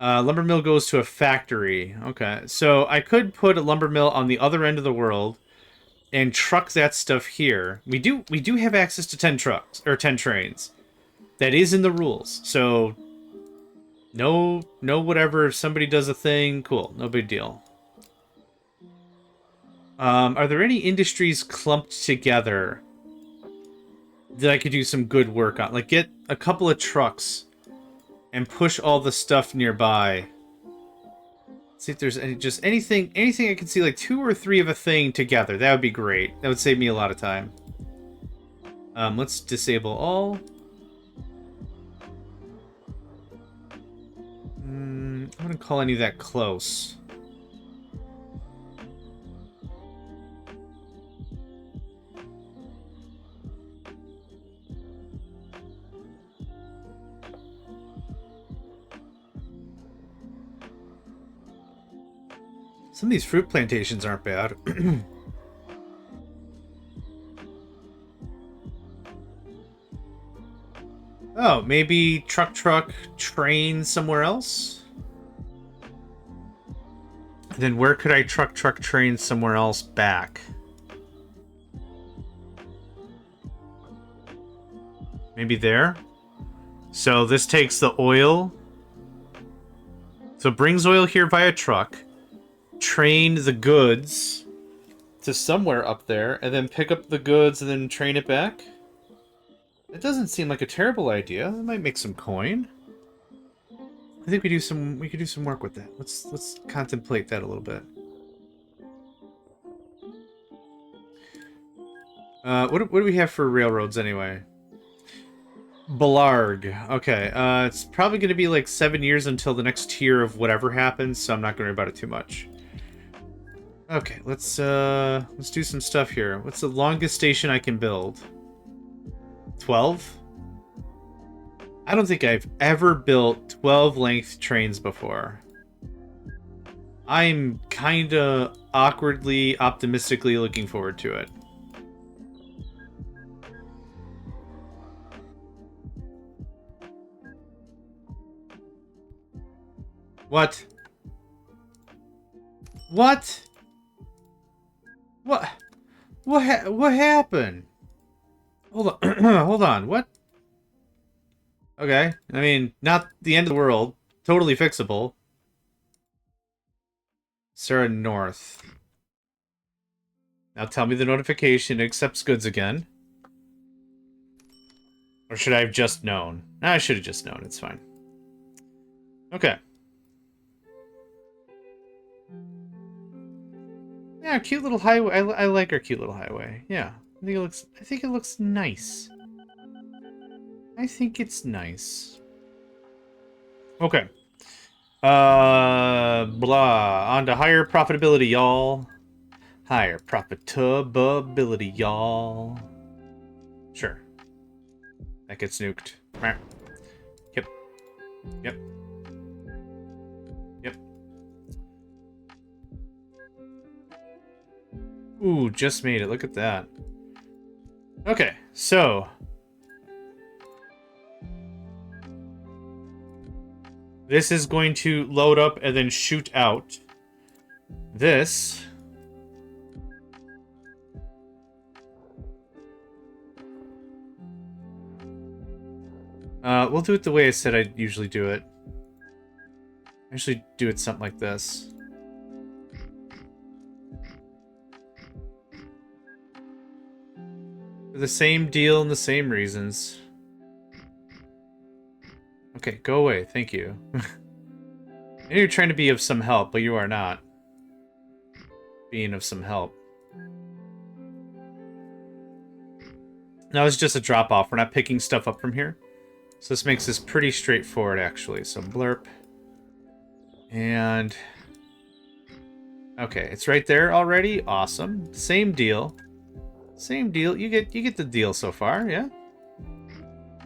Lumber mill goes to a factory. Okay, so I could put a lumber mill on the other end of the world and truck that stuff here. We do have access to 10 trucks, or 10 trains. That is in the rules. So, no whatever. If somebody does a thing, cool. No big deal. Are there any industries clumped together that I could do some good work on? Like, get a couple of trucks and push all the stuff nearby. See if there's anything I can see, like 2 or 3 of a thing together. That would be great. That would save me a lot of time. Let's disable all. I wouldn't call any of that close. Some of these fruit plantations aren't bad. Oh, maybe truck, train somewhere else? Then where could I truck, train somewhere else back? Maybe there? So this takes the oil. So it brings oil here via truck. Train the goods to somewhere up there, and then pick up the goods and then train it back? It doesn't seem like a terrible idea. That might make some coin. I think we could do some work with that. Let's contemplate that a little bit. What do we have for railroads anyway? Ballarg. Okay. It's probably going to be like 7 years until the next tier of whatever happens, so I'm not going to worry about it too much. Okay, let's do some stuff here. What's the longest station I can build? 12? I don't think I've ever built 12 length trains before. I'm kinda awkwardly, optimistically looking forward to it. What? What? What happened? Hold on. Hold on. What? Okay. I mean, not the end of the world. Totally fixable. Sarah North. Now tell me the notification accepts goods again. Or should I have just known? I should have just known. It's fine. Okay. Yeah, cute little highway. I like our cute little highway. Yeah. I think it looks nice. I think it's nice. Okay. Blah. On to higher profitability, y'all. Higher profitability, y'all. Sure. That gets nuked. Yep. Yep. Yep. Ooh, just made it. Look at that. Okay, so this is going to load up and then shoot out. This we'll do it the way I said I'd usually do it. I usually do it something like this. For the same deal and the same reasons. Okay, go away. Thank you. I know you're trying to be of some help, but you are not being of some help. Now it's just a drop-off. We're not picking stuff up from here. So this makes this pretty straightforward, actually. So blurp. And... okay, it's right there already. Awesome. Same deal. Same deal. You get the deal so far, yeah?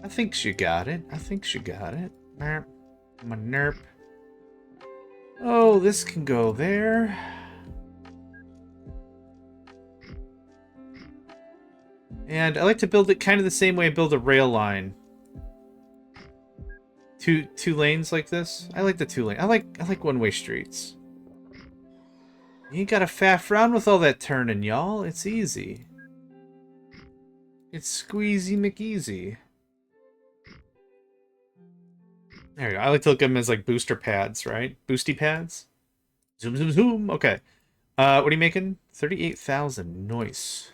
I think she got it. I think she got it. Nerp. I'm a nerp. Oh, this can go there. And I like to build it kind of the same way I build a rail line. Two lanes like this. I like the 2 lane. I like one-way streets. You ain't gotta faff around with all that turning, y'all. It's easy. It's squeezy McEasy. There you go. I like to look at them as like booster pads, right? Boosty pads. Zoom, zoom, zoom. Okay. What are you making? 38,000. Nice.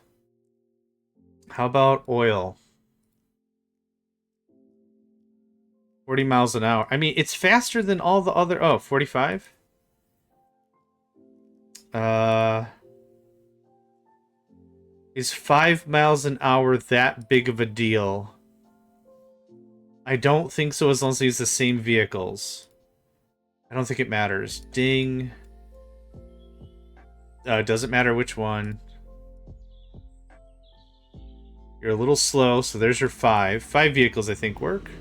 How about oil? 40 miles an hour. I mean, it's faster than all the other... Oh, 45? Is 5 miles an hour that big of a deal? I don't think so, as long as they use the same vehicles. I don't think it matters. Ding. Doesn't matter which one. You're a little slow, so there's your 5. 5 vehicles, I think, work.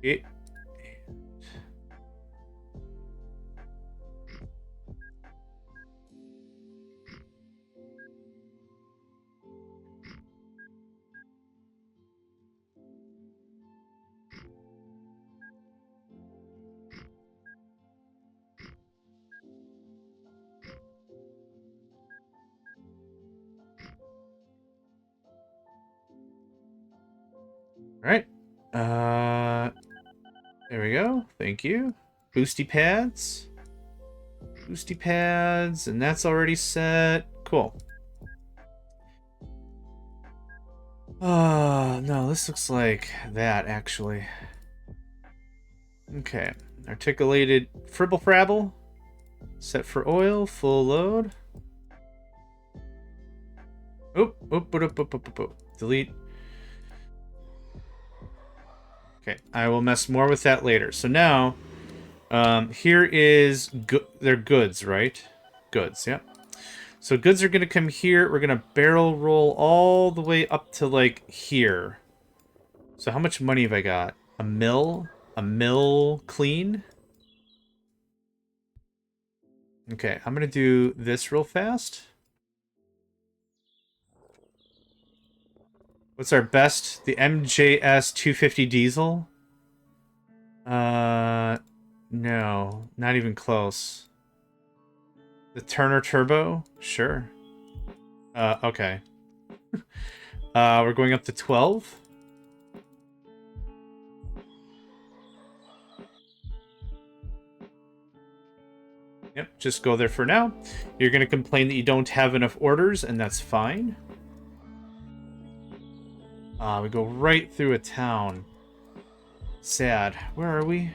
It... Alright. There we go. Thank you. Boosty pads. Boosty pads, and that's already set. Cool. No, this looks like that, actually. Okay. Articulated fribble frabble. Set for oil, full load. Oop, oop, oop, oop, oop, oop, oop. Delete. Okay, I will mess more with that later. So now, here is their goods, right? Goods, yep. So goods are going to come here. We're going to barrel roll all the way up to, like, here. So how much money have I got? A mill? A mill clean? Okay, I'm going to do this real fast. What's our best? The MJS 250 diesel? No, not even close. The Turner Turbo? Sure. Okay. We're going up to 12. Yep, just go there for now. You're going to complain that you don't have enough orders, and that's fine. We go right through a town. Sad. Where are we?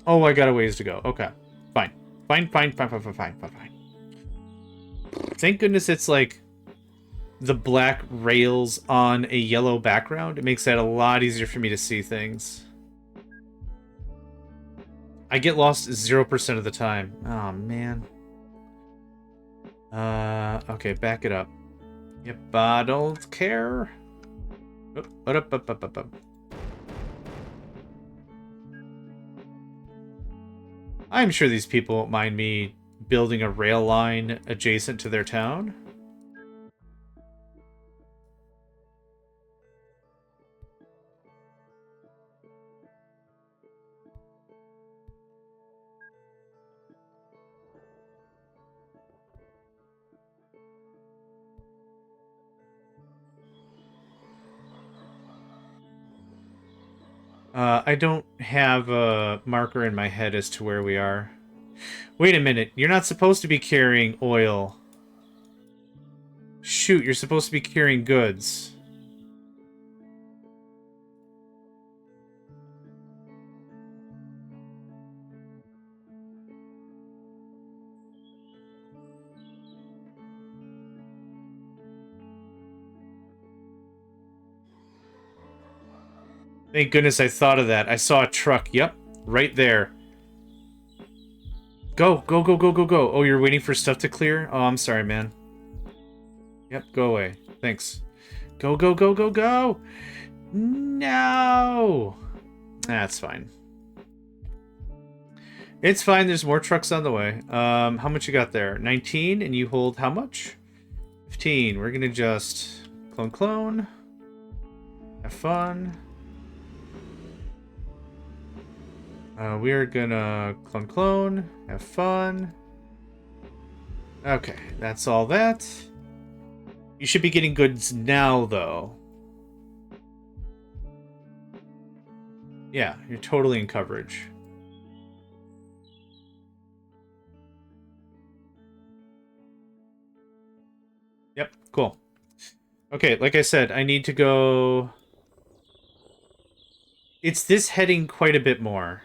Oh, I got a ways to go. Okay. Fine. Fine. Thank goodness it's like the black rails on a yellow background. It makes that a lot easier for me to see things. I get lost 0% of the time. Oh, man. Okay, back it up. Yep, I don't care. Up. I'm sure these people won't mind me building a rail line adjacent to their town. I don't have a marker in my head as to where we are. Wait a minute, you're not supposed to be carrying oil. Shoot, you're supposed to be carrying goods. Thank goodness I thought of that. I saw a truck. Yep, right there. Go. Oh, you're waiting for stuff to clear? Oh, I'm sorry, man. Yep, go away. Thanks. Go. No! That's fine. It's fine, there's more trucks on the way. How much you got there? 19, and you hold how much? 15. We're gonna just clone. Have fun. We're gonna clone, have fun. Okay, that's all that. You should be getting goods now, though. Yeah, you're totally in coverage. Yep, cool. Okay, like I said, I need to go... It's this heading quite a bit more.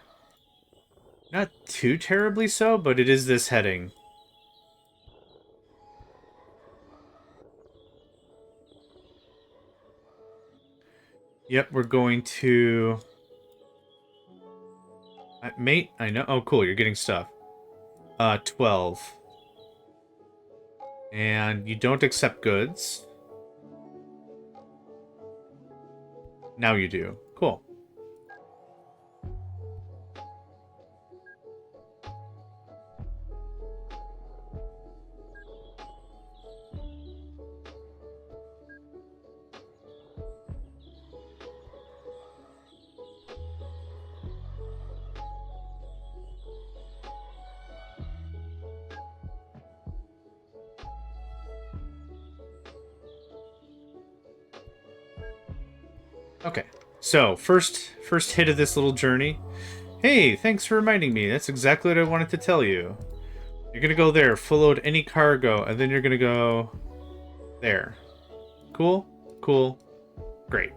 Not too terribly so, but it is this heading. Yep, we're going to... mate, I know. Oh, cool, you're getting stuff. 12. And you don't accept goods. Now you do. Cool. Okay, so first hit of this little journey. Hey, thanks for reminding me. That's exactly what I wanted to tell you. You're gonna go there, full load any cargo, and then you're gonna go there. Cool? Cool. Great.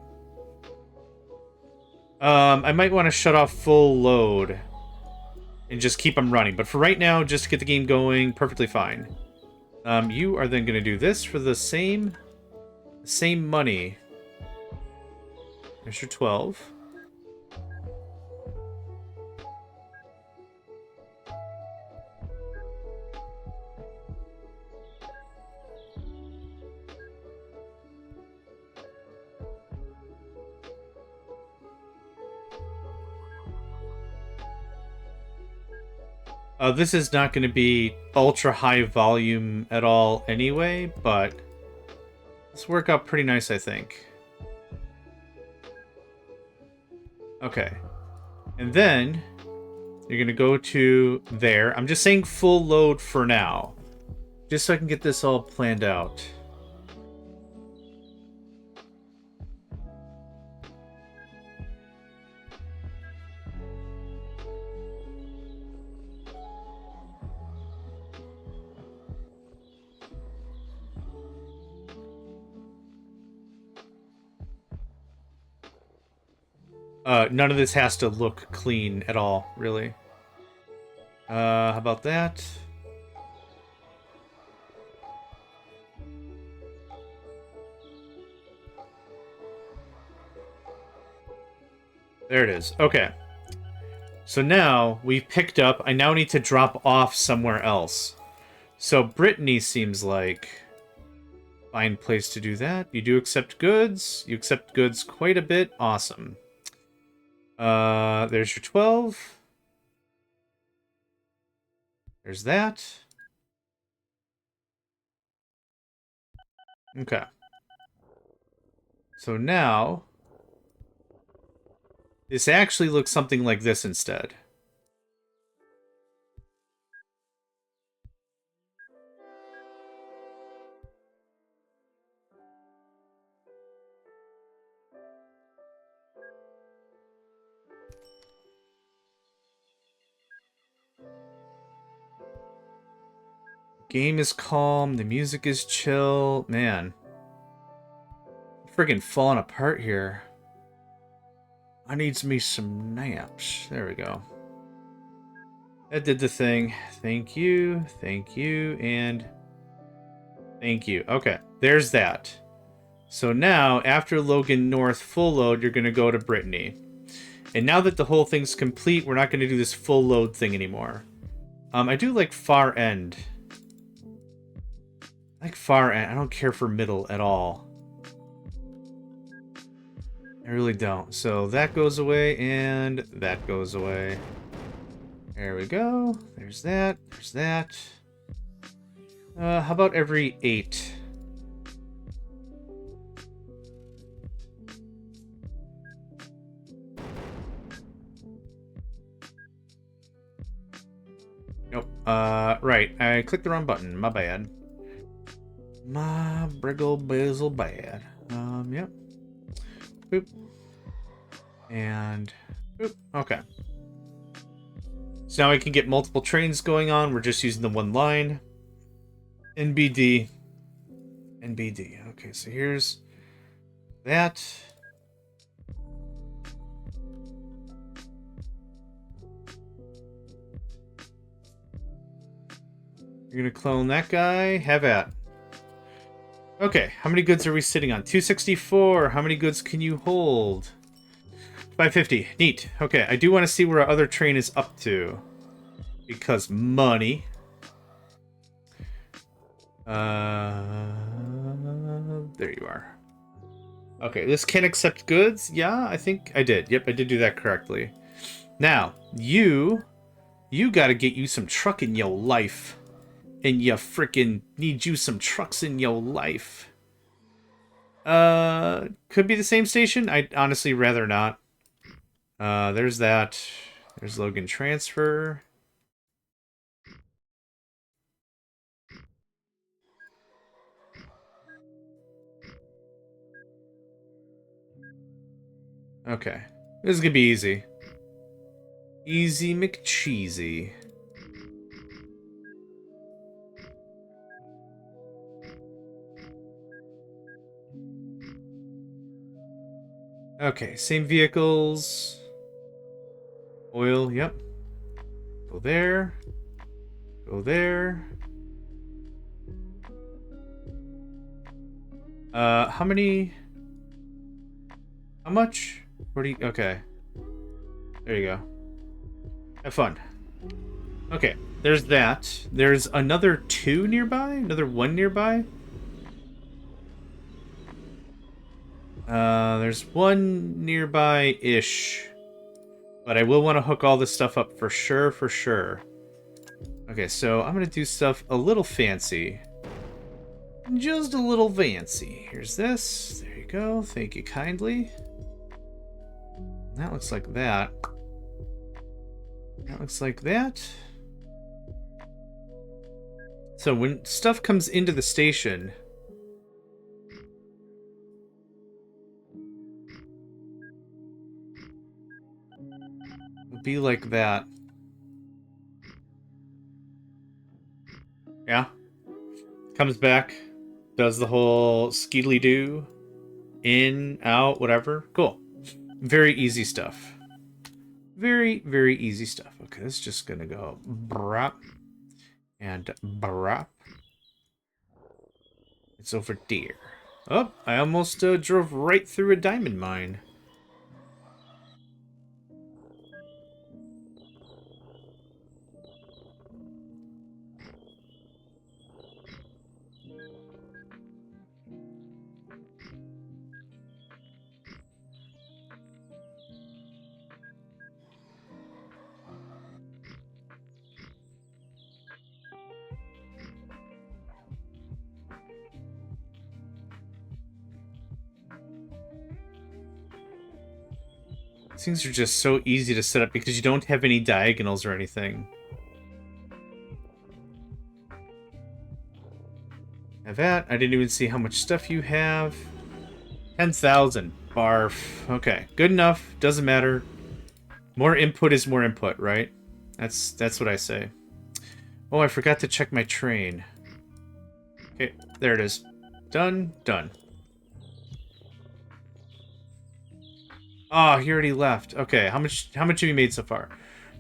I might want to shut off full load and just keep them running, but for right now, just to get the game going, perfectly fine. You are then gonna do this for the same money. There's your 12. This is not going to be ultra high volume at all anyway, but this work out pretty nice, I think. Okay. And then you're going to go to there. I'm just saying full load for now, just so I can get this all planned out. None of this has to look clean at all, really. How about that? There it is. Okay. So now we've picked up. I now need to drop off somewhere else. So Brittany seems like fine place to do that. You do accept goods. You accept goods quite a bit. Awesome. There's your 12. There's that. Okay. So now, this actually looks something like this instead. Game is calm, the music is chill. Man. Friggin' falling apart here. I needs me some naps. There we go. That did the thing. Thank you, and thank you. Okay, there's that. So now, after Logan North full load, you're going to go to Brittany. And now that the whole thing's complete, we're not going to do this full load thing anymore. I do like far end. I like far end. I don't care for middle at all. I really don't. So that goes away, and that goes away. There we go. There's that. There's that. How about every 8? Nope. Right. I clicked the wrong button. My bad. My briggle bizzle bad. Yep. Boop. And boop. Okay. So now I can get multiple trains going on. We're just using the one line. NBD. NBD. Okay, so here's that. You're gonna clone that guy. Have at. Okay, how many goods are we sitting on? 264. How many goods can you hold? 550. Neat. Okay, I do want to see where our other train is up to. Because money. There you are. Okay, this can accept goods. Yeah, I think I did. Yep, I did do that correctly. Now, you gotta get you some truck in your life. And you frickin' need you some trucks in your life. Could be the same station. I'd honestly rather not. There's that. There's Logan Transfer. Okay. This is gonna be easy. Easy McCheesy. Okay, same vehicles. Oil, yep. Go there. Go there. How many? How much? 40. Okay. There you go. Have fun. Okay, there's that. There's another 2 nearby? Another 1 nearby? There's 1 nearby-ish. But I will want to hook all this stuff up for sure, for sure. Okay, so I'm going to do stuff a little fancy. Just a little fancy. Here's this. There you go. Thank you kindly. That looks like that. That looks like that. So when stuff comes into the station... it'll be like that. Yeah. Comes back. Does the whole skeedly-doo. In, out, whatever. Cool. Very easy stuff. Very, very easy stuff. Okay, this is just gonna go brop and brop. It's over there. Oh, I almost drove right through a diamond mine. Things are just so easy to set up because you don't have any diagonals or anything. Have that. I didn't even see how much stuff you have. 10,000. Barf. Okay, good enough. Doesn't matter. More input is more input, right? That's what I say. Oh, I forgot to check my train. Okay, there it is. Done. Done. Oh, he already left. Okay, how much have you made so far?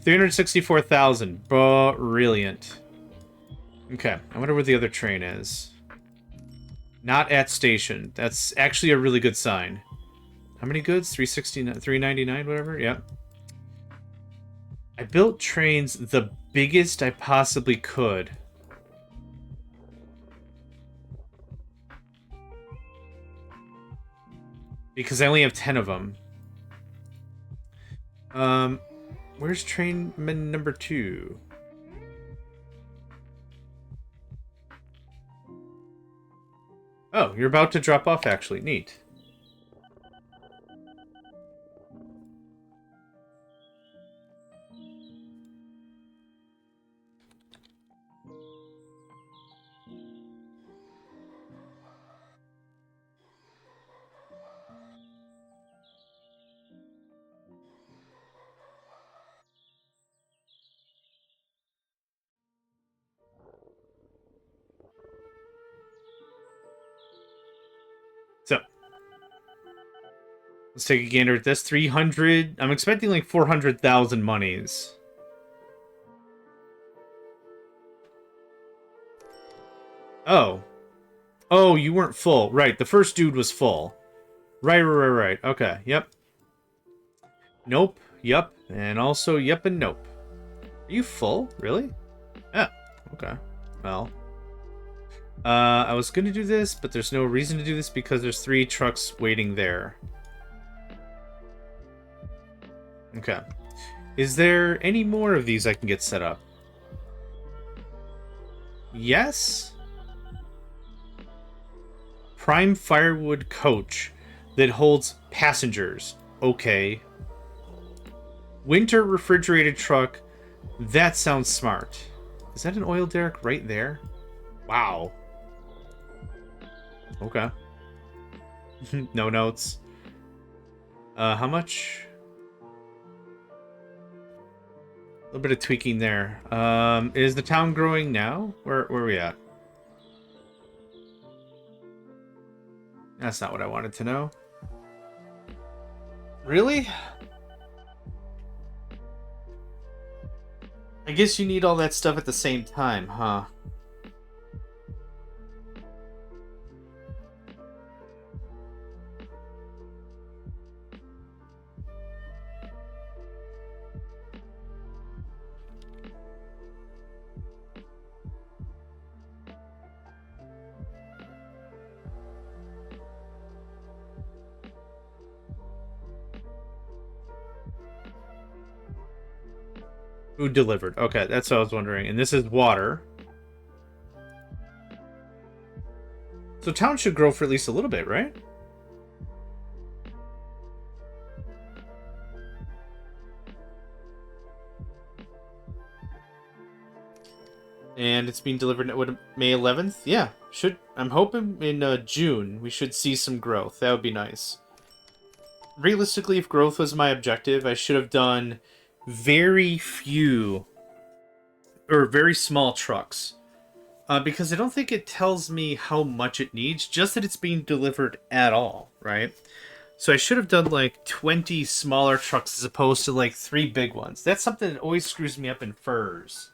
364,000. Brilliant. Okay, I wonder where the other train is. Not at station. That's actually a really good sign. How many goods? 369, 399, whatever? Yep. I built trains the biggest I possibly could. Because I only have 10 of them. Where's train number 2? Oh, you're about to drop off, actually. Neat. Let's take a gander at this. 300. I'm expecting like 400,000 monies. Oh. Oh, you weren't full. Right, the first dude was full. Right. Okay, yep. Nope, yep, and also yep and nope. Are you full? Really? Yeah, okay. Well. I was gonna do this, but there's no reason to do this because there's 3 trucks waiting there. Okay. Is there any more of these I can get set up? Yes? Prime firewood coach that holds passengers. Okay. Winter refrigerated truck. That sounds smart. Is that an oil derrick right there? Wow. Okay. No notes. How much? A little bit of tweaking there. Is the town growing now? Where are we at? That's not what I wanted to know. Really? I guess you need all that stuff at the same time, huh? Food delivered. Okay, that's what I was wondering. And this is water. So town should grow for at least a little bit, right? And it's being delivered at May 11th? Yeah, should. I'm hoping in June we should see some growth. That would be nice. Realistically, if growth was my objective, I should have done very few or very small trucks. Because I don't think it tells me how much it needs, just that it's being delivered at all, right? So I should have done like 20 smaller trucks as opposed to like 3 big ones. That's something that always screws me up in furs.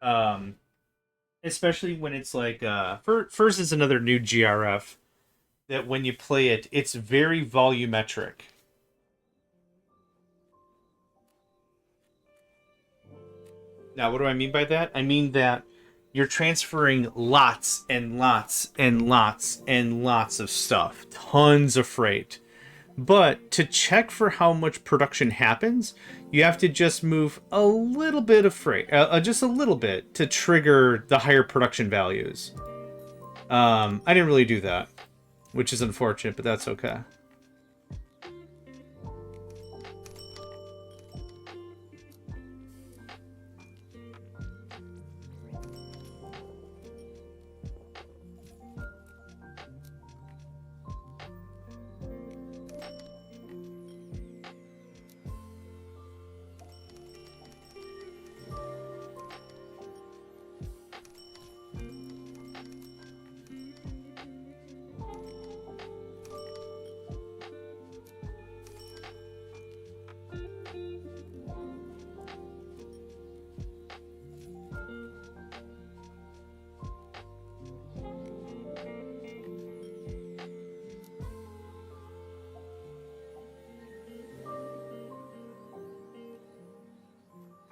Um, Especially when it's like furs is another new GRF that when you play it, it's very volumetric. Now, what do I mean by that? I mean that you're transferring lots and lots and lots and lots of stuff, tons of freight. But to check for how much production happens, you have to just move a little bit of freight, just a little bit, to trigger the higher production values. I didn't really do that, which is unfortunate, but that's okay.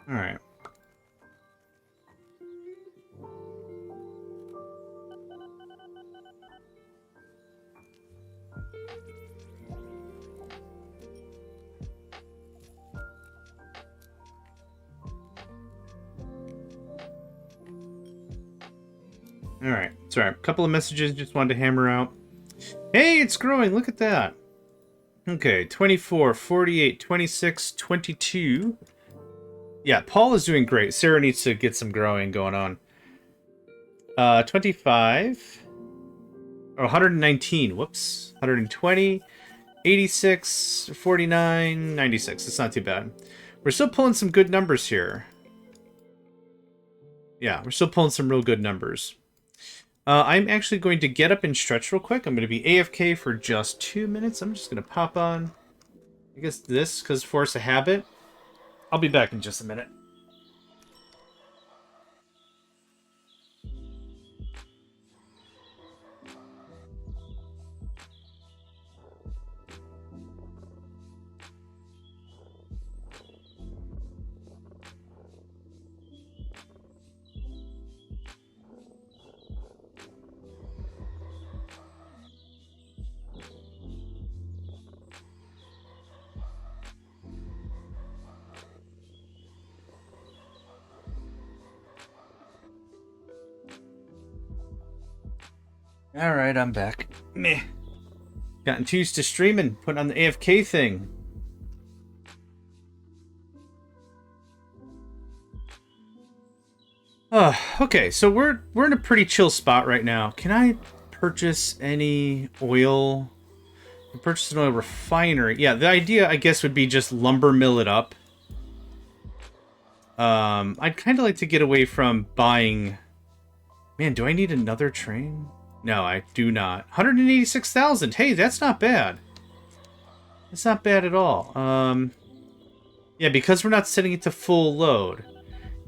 All right. All right. Sorry, a couple of messages just wanted to hammer out. Hey, it's growing. Look at that. Okay, 24, 48, 26, 22. Yeah, Paul is doing great. Sarah needs to get some growing going on. 25. Oh, 119. Whoops. 120. 86. 49. 96. It's not too bad. We're still pulling some good numbers here. Yeah, we're still pulling some real good numbers. I'm actually going to get up and stretch real quick. I'm going to be AFK for just 2 minutes. I'm just going to pop on, I guess, this, because force a habit. I'll be back in just a minute. Alright, I'm back. Meh. Gotten too used to streaming, putting on the AFK thing. Okay, so we're in a pretty chill spot right now. Can I purchase any oil? Purchase an oil refinery. Yeah, the idea, I guess, would be just lumber mill it up. I'd kind of like to get away from buying... Man, do I need another train? No, I do not. 186,000. Hey, that's not bad. That's not bad at all. Yeah, because we're not setting it to full load.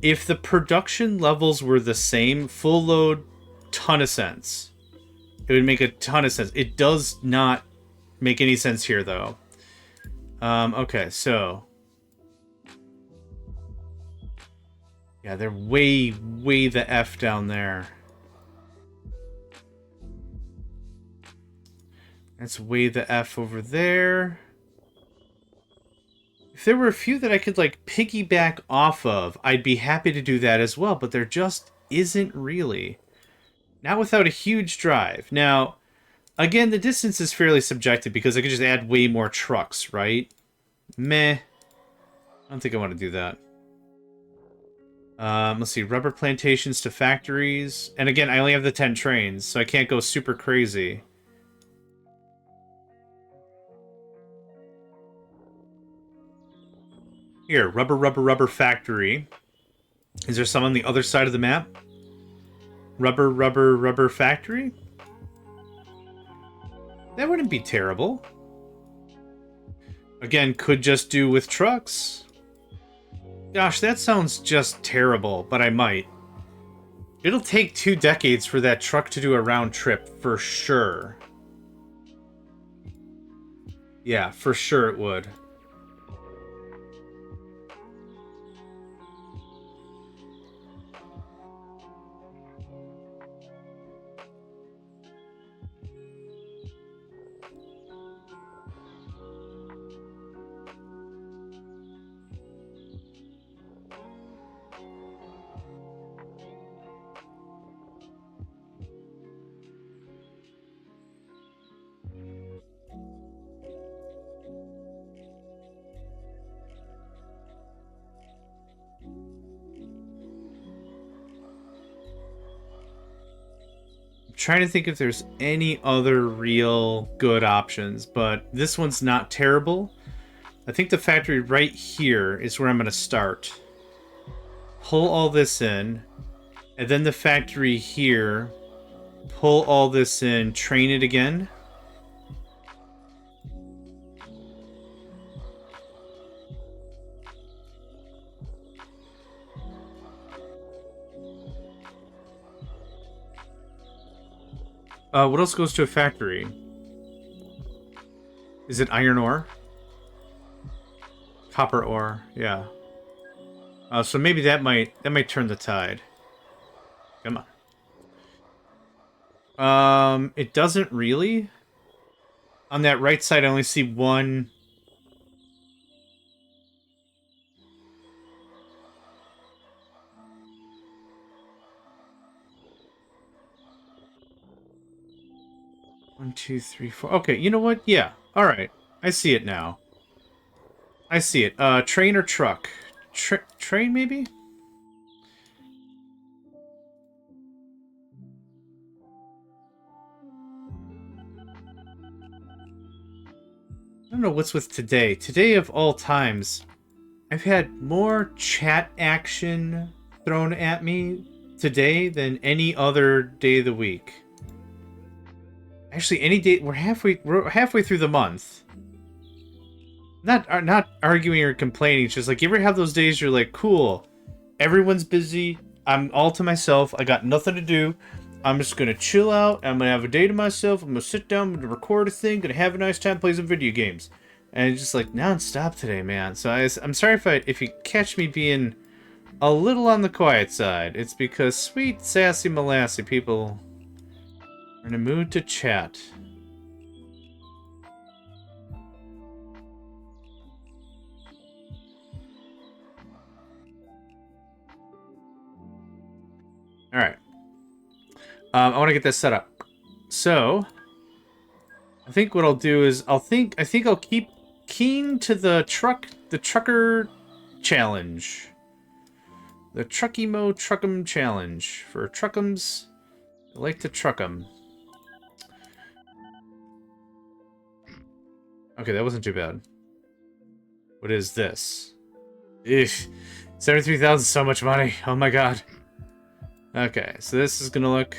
If the production levels were the same, full load, ton of sense. It would make a ton of sense. It does not make any sense here, though. Okay, so... Yeah, they're way the F down there. That's way the F over there. If there were a few that I could, like, piggyback off of, I'd be happy to do that as well, but there just isn't really. Not without a huge drive. Now, again, the distance is fairly subjective because I could just add way more trucks, right? Meh. I don't think I want to do that. Let's see, rubber plantations to factories. And again, I only have the 10 trains, so I can't go super crazy. Here, rubber factory. Is there some on the other side of the map? Rubber factory? That wouldn't be terrible. Again, could just do with trucks. Gosh, that sounds just terrible, but I might. It'll take 2 decades for that truck to do a round trip, for sure. Yeah, for sure it would. Trying to think if there's any other real good options, but this one's not terrible. I think the factory right here is where I'm going to start. Pull all this in, and then the factory here. Pull all this in, train it again. What else goes to a factory? Is it iron ore? Copper ore, yeah. So maybe that might turn the tide. Come on. It doesn't really. On that right side, I only see one. One, two, three, four. Okay, you know what? Yeah. All right. I see it now. I see it. Train or truck? Train, maybe? I don't know what's with today. Today of all times, I've had more chat action thrown at me today than any other day of the week. Actually, any day. We're halfway through the month. Not arguing or complaining. It's just like, you ever have those days you're like, cool, everyone's busy. I'm all to myself. I got nothing to do. I'm just gonna chill out. I'm gonna have a day to myself. I'm gonna sit down. I'm gonna record a thing. Gonna have a nice time, play some video games. And it's just like non-stop today, man. So I'm sorry if you catch me being a little on the quiet side. It's because sweet sassy molassy people are in a mood to chat. All right. I want to get this set up. So, I think what I'll do is I think I'll keep keen to the trucker challenge. The Truck'em challenge. For Truck'ems, I like to truck 'em. Okay, that wasn't too bad. What is this? Ugh. 73,000, so much money. Oh my god. Okay, so this is gonna look...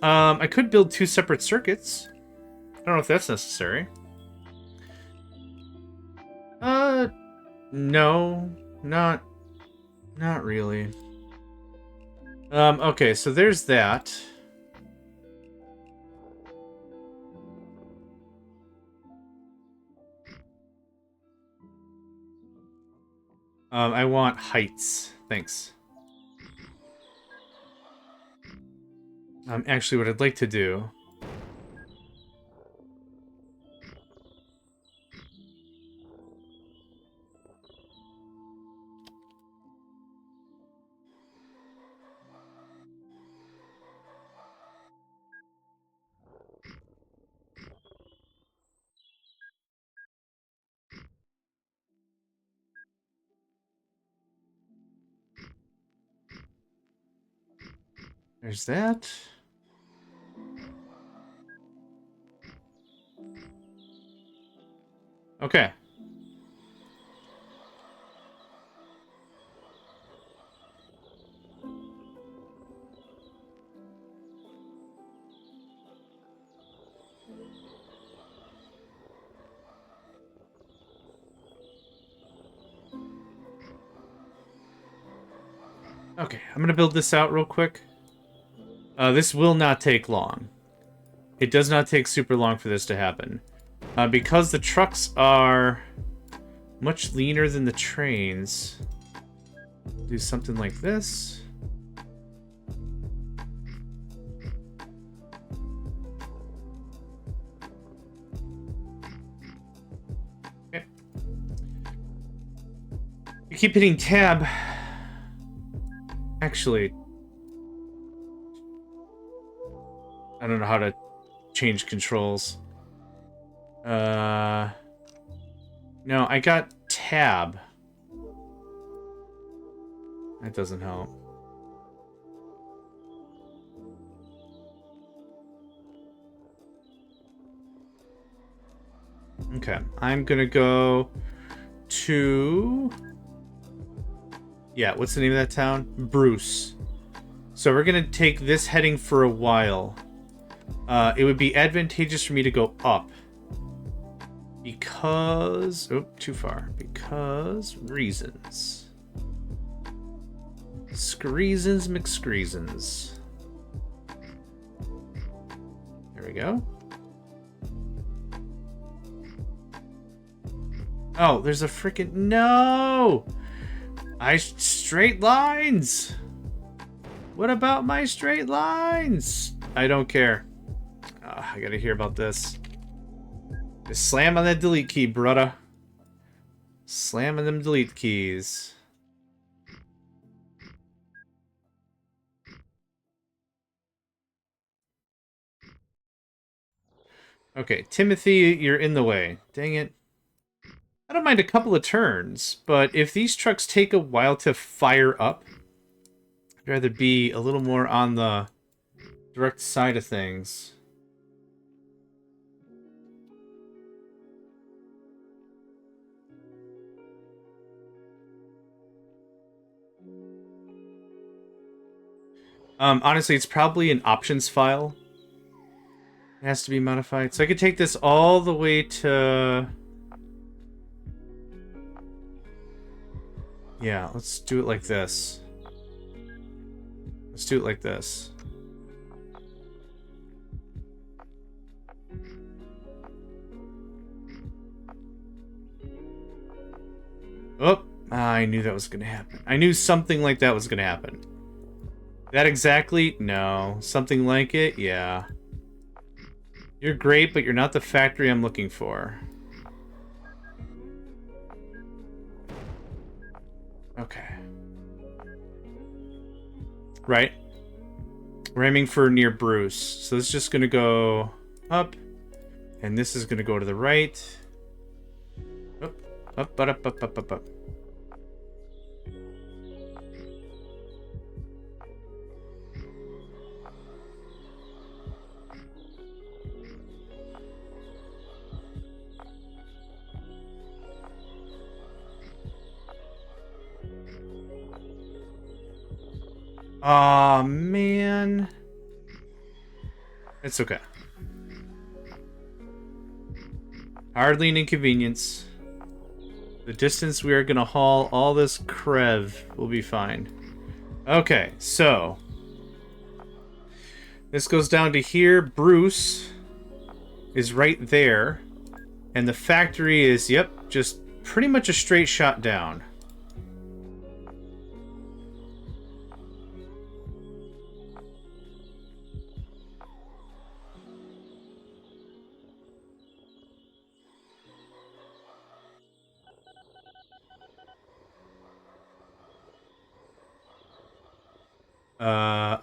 I could build 2 separate circuits. I don't know if that's necessary. No. Not really. Okay, so there's that. I want heights. Thanks. Actually, what I'd like to do... There's that. Okay. Okay, I'm gonna build this out real quick. This will not take long. It does not take super long for this to happen. Because the trucks are much leaner than the trains, do something like this. Okay. You keep hitting tab. Actually, I don't know how to change controls. No, I got tab. That doesn't help. Okay, I'm gonna go to... Yeah, what's the name of that town? Bruce. So we're gonna take this heading for a while. It would be advantageous for me to go up. Because... Oh, too far. Because... reasons. Screasons McScreasons. There we go. Oh, there's a freaking... No! Straight lines! What about my straight lines? I don't care. I gotta hear about this. Just slam on that delete key, brudda. Slam on them delete keys. Okay, Timothy, you're in the way. Dang it. I don't mind a couple of turns, but if these trucks take a while to fire up, I'd rather be a little more on the direct side of things. Honestly, it's probably an options file. It has to be modified. So I could take this all the way to... Yeah, let's do it like this. Let's do it like this. Oh, I knew that was going to happen. I knew something like that was going to happen. That exactly? No. Something like it? Yeah. You're great, but you're not the factory I'm looking for. Okay. Right. We're aiming for near Bruce. So this is just going to go up. And this is going to go to the right. Up, up, up, up, up, up, up. Aw, man. It's okay. Hardly an inconvenience. The distance we are going to haul all this crev will be fine. Okay, so... this goes down to here. Bruce is right there. And the factory is, yep, just pretty much a straight shot down.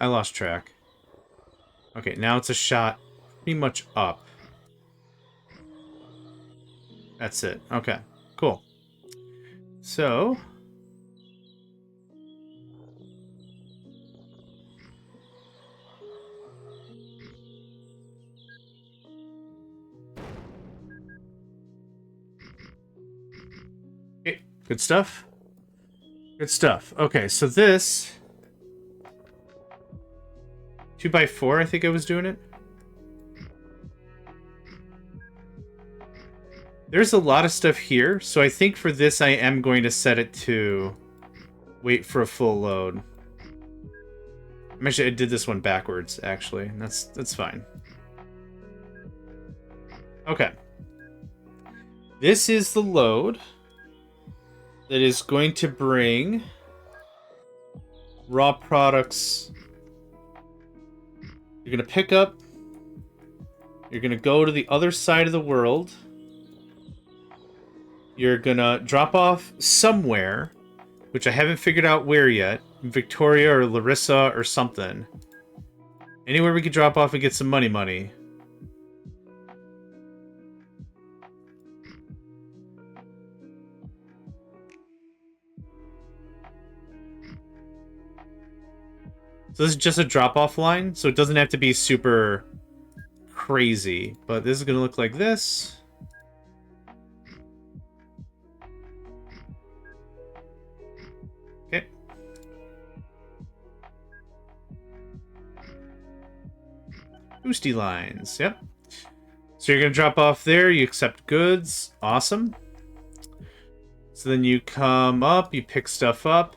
I lost track. Okay, now it's a shot pretty much up. That's it. Okay, cool. So... okay, good stuff. Good stuff. Okay, so this... 2x4, I think I was doing it. There's a lot of stuff here, so I think for this I am going to set it to wait for a full load. Actually, I did this one backwards, actually. That's fine. Okay. This is the load that is going to bring raw products. You're going to pick up. You're going to go to the other side of the world. You're going to drop off somewhere, which I haven't figured out where yet. Victoria or Larissa or something. Anywhere we could drop off and get some money. So this is just a drop-off line, so it doesn't have to be super crazy. But this is going to look like this. Okay. Boosty lines, yep. So you're going to drop off there, you accept goods. Awesome. So then you come up, you pick stuff up.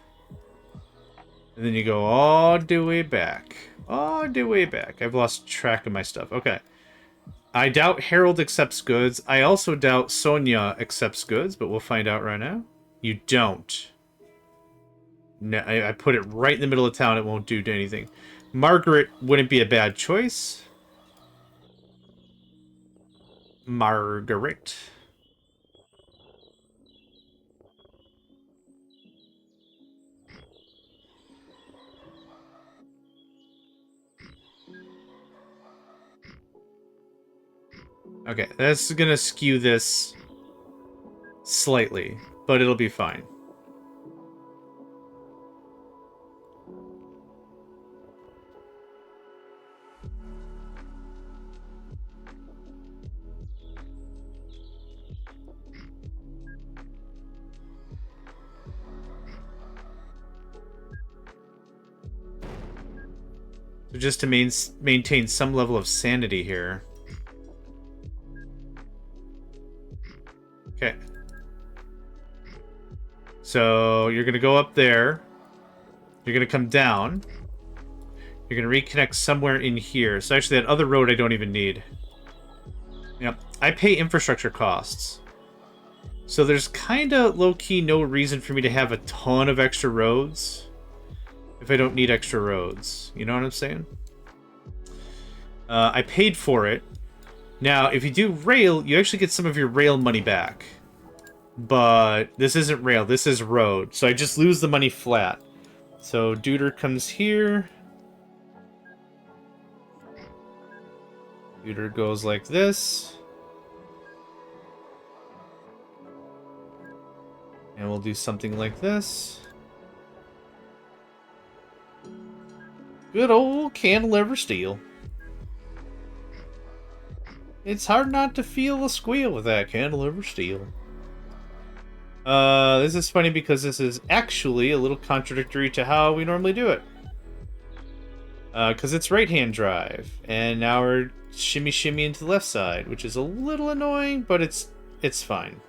And then you go all the way back. All the way back. I've lost track of my stuff. Okay. I doubt Harold accepts goods. I also doubt Sonia accepts goods, but we'll find out right now. You don't. No, I put it right in the middle of town. It won't do anything. Margaret wouldn't be a bad choice. Margaret. Okay, that's gonna skew this slightly, but it'll be fine. So just to maintain some level of sanity here. Okay. So you're going to go up there. You're going to come down. You're going to reconnect somewhere in here. So actually that other road I don't even need. Yep. I pay infrastructure costs. So there's kind of low-key no reason for me to have a ton of extra roads if I don't need extra roads. You know what I'm saying? I paid for it. Now, if you do rail, you actually get some of your rail money back. But this isn't rail, this is road. So I just lose the money flat. So Duder comes here. Duder goes like this. And we'll do something like this. Good old cantilever steel. It's hard not to feel a squeal with that cantilever steel. This is funny because this is actually a little contradictory to how we normally do it. Because it's right-hand drive, and now we're shimmy into the left side, which is a little annoying, but it's fine.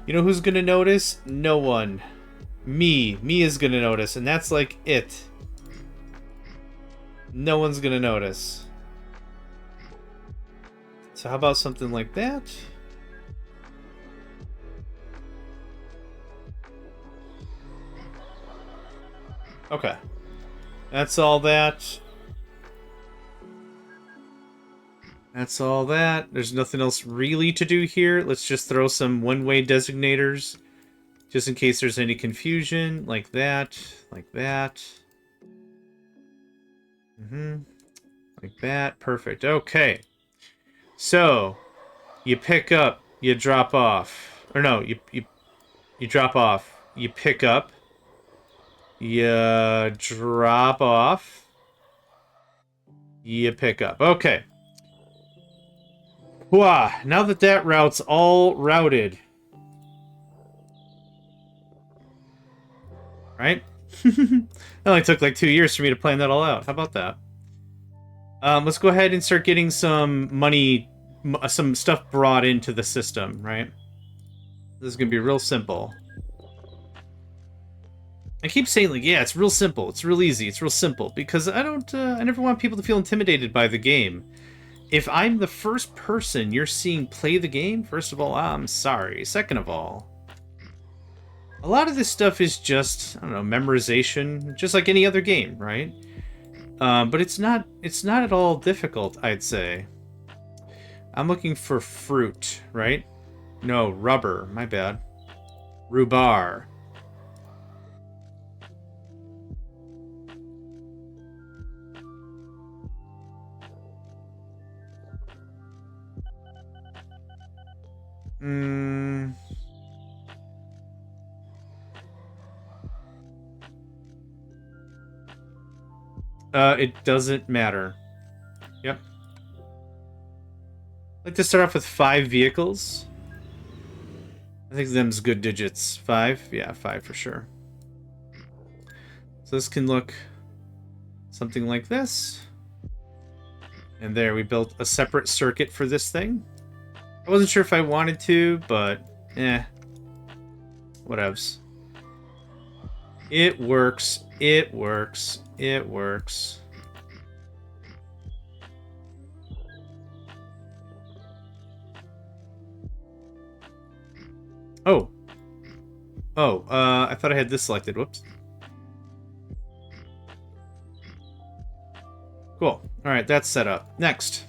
You know who's gonna notice? No one. Me is gonna notice, and that's like it. No one's gonna notice. So how about something like that? Okay. That's all that. That's all that. There's nothing else really to do here. Let's just throw some one-way designators. Just in case there's any confusion. Like that. Like that. Like that. Perfect. Okay. So, you pick up. You drop off. Or no, you drop off. You pick up. You drop off. You pick up. Okay. Wah, now that route's all routed. Right? It only took like 2 years for me to plan that all out. How about that? Let's go ahead and start getting some money, some stuff brought into the system, right? This is going to be real simple. I keep saying, like, yeah, it's real simple. It's real easy. It's real simple. Because I never want people to feel intimidated by the game. If I'm the first person you're seeing play the game, first of all, I'm sorry. Second of all, a lot of this stuff is just, I don't know, memorization, just like any other game, right? But it's not at all difficult, I'd say. I'm looking for fruit, right? No, rubber, my bad. Rhubarb. It doesn't matter. Yep. I'd like to start off with 5 vehicles. I think them's good digits. 5? Yeah, 5 for sure. So this can look something like this. And there, we built a separate circuit for this thing. I wasn't sure if I wanted to, but whatevs. It works. It works. It works. Oh. Oh, I thought I had this selected. Whoops. Cool. Alright, that's set up. Next.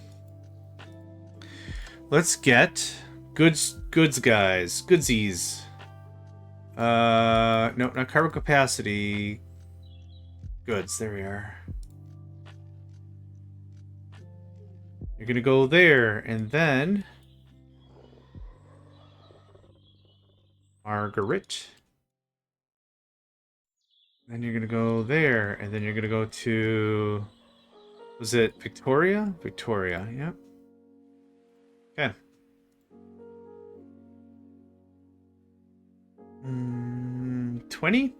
Let's get goods guys. Goodsies. No, not cargo capacity. Goods, there we are. You're gonna go there, and then Margaret. Then you're gonna go there, and then you're gonna go to, was it Victoria? Victoria, yep. Okay. 20?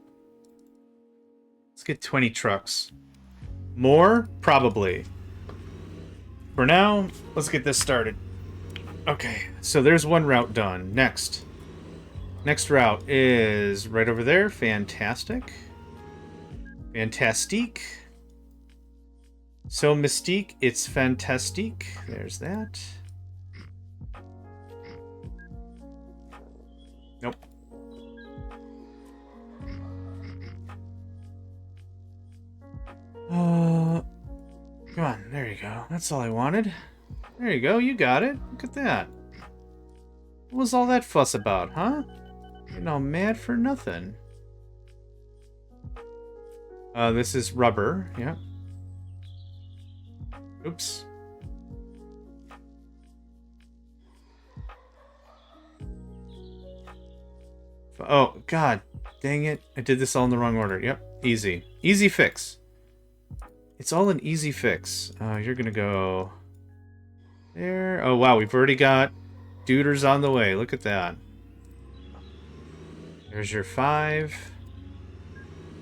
Let's get 20 trucks. More? Probably. For now, let's get this started. Okay, so there's one route done. Next. Next route is right over there. Fantastic. Fantastique. So Mystique, it's fantastique. There's that. Nope. Come on, there you go. That's all I wanted. There you go, you got it. Look at that. What was all that fuss about, huh? Getting all mad for nothing. This is rubber, yeah. Oops. Oh, God. Dang it. I did this all in the wrong order. Yep. Easy. Easy fix. It's all an easy fix. You're gonna go... there. Oh, wow. We've already got duders on the way. Look at that. There's your 5.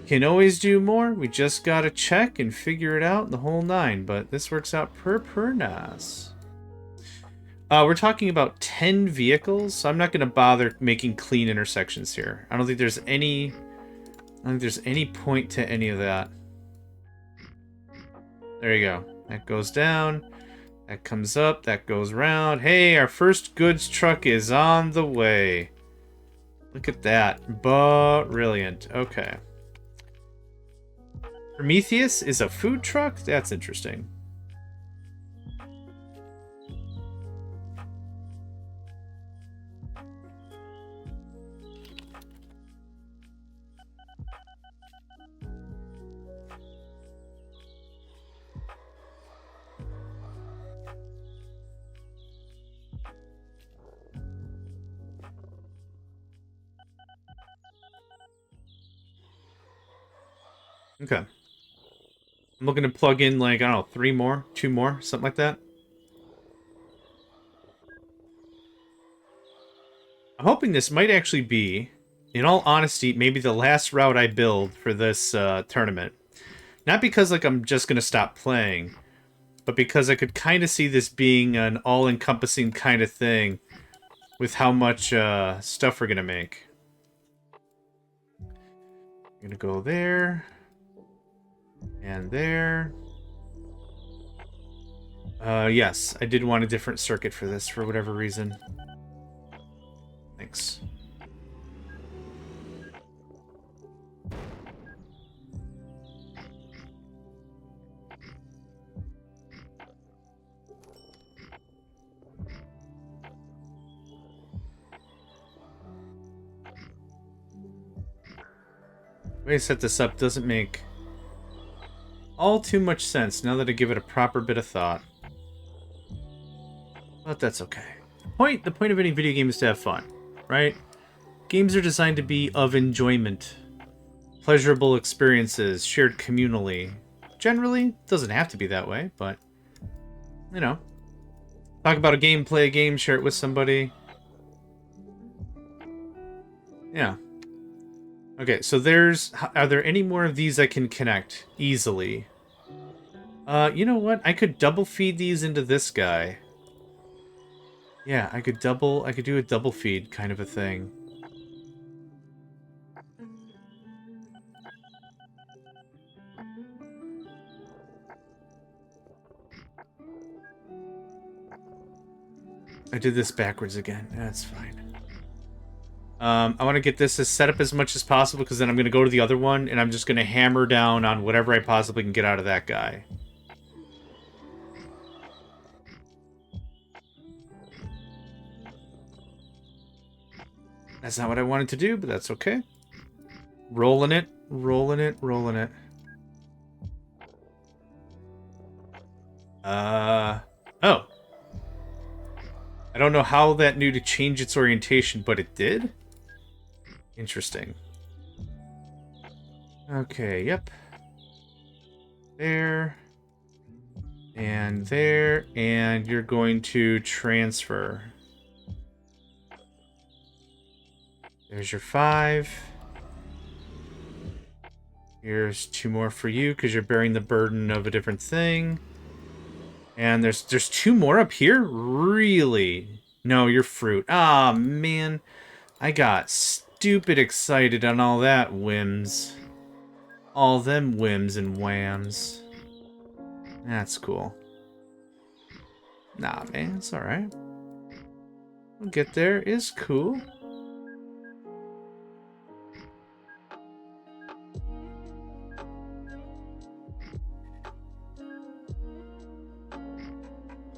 Can always do more. We just gotta check and figure it out the whole 9. But this works out per nice. We're talking about 10 vehicles, so I'm not going to bother making clean intersections here. I don't think there's any point to any of that. There you go. That goes down. That comes up. That goes round. Hey, our first goods truck is on the way. Look at that. Brilliant. Okay. Prometheus is a food truck? That's interesting. Okay. I'm looking to plug in, like, I don't know, 3 more? 2 more? Something like that? I'm hoping this might actually be, in all honesty, maybe the last route I build for this tournament. Not because, like, I'm just going to stop playing, but because I could kind of see this being an all-encompassing kind of thing with how much stuff we're going to make. I'm going to go there. And there. Yes, I did want a different circuit for this for whatever reason. Thanks. The way I set this up doesn't make all too much sense now that I give it a proper bit of thought. But that's okay. The point of any video game is to have fun, right? Games are designed to be of enjoyment. Pleasurable experiences, shared communally. Generally, doesn't have to be that way, but, you know. Talk about a game, play a game, share it with somebody. Yeah. Okay, so are there any more of these I can connect easily? You know what? I could double feed these into this guy. Yeah, I could do a double feed kind of a thing. I did this backwards again. That's fine. I want to get this as set up as much as possible because then I'm going to go to the other one and I'm just going to hammer down on whatever I possibly can get out of that guy. That's not what I wanted to do, but that's okay. Rolling it, rolling it, rolling it. Oh. I don't know how that knew to change its orientation, but it did? Interesting. Okay, yep. There. And there. And you're going to transfer. There's your 5. Here's 2 more for you because you're bearing the burden of a different thing. And there's 2 more up here? Really? No, you're fruit. Ah, man. I got stupid excited on all that whims. All them whims and whams. That's cool. Nah, man, it's alright. We'll get there. It's cool.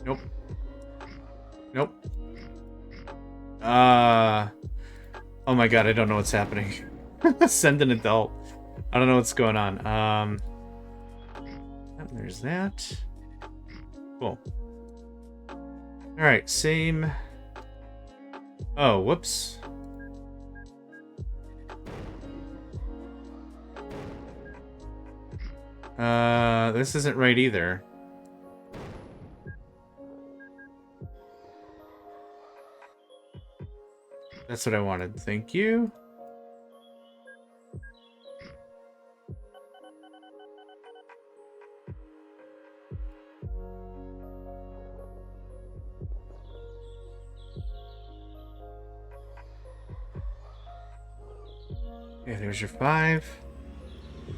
Nope. Nope. Oh my god, I don't know what's happening. Send an adult. I don't know what's going on. There's that. Cool. Alright, same. Oh, whoops. This isn't right either. That's what I wanted. Thank you. Okay, there's your 5.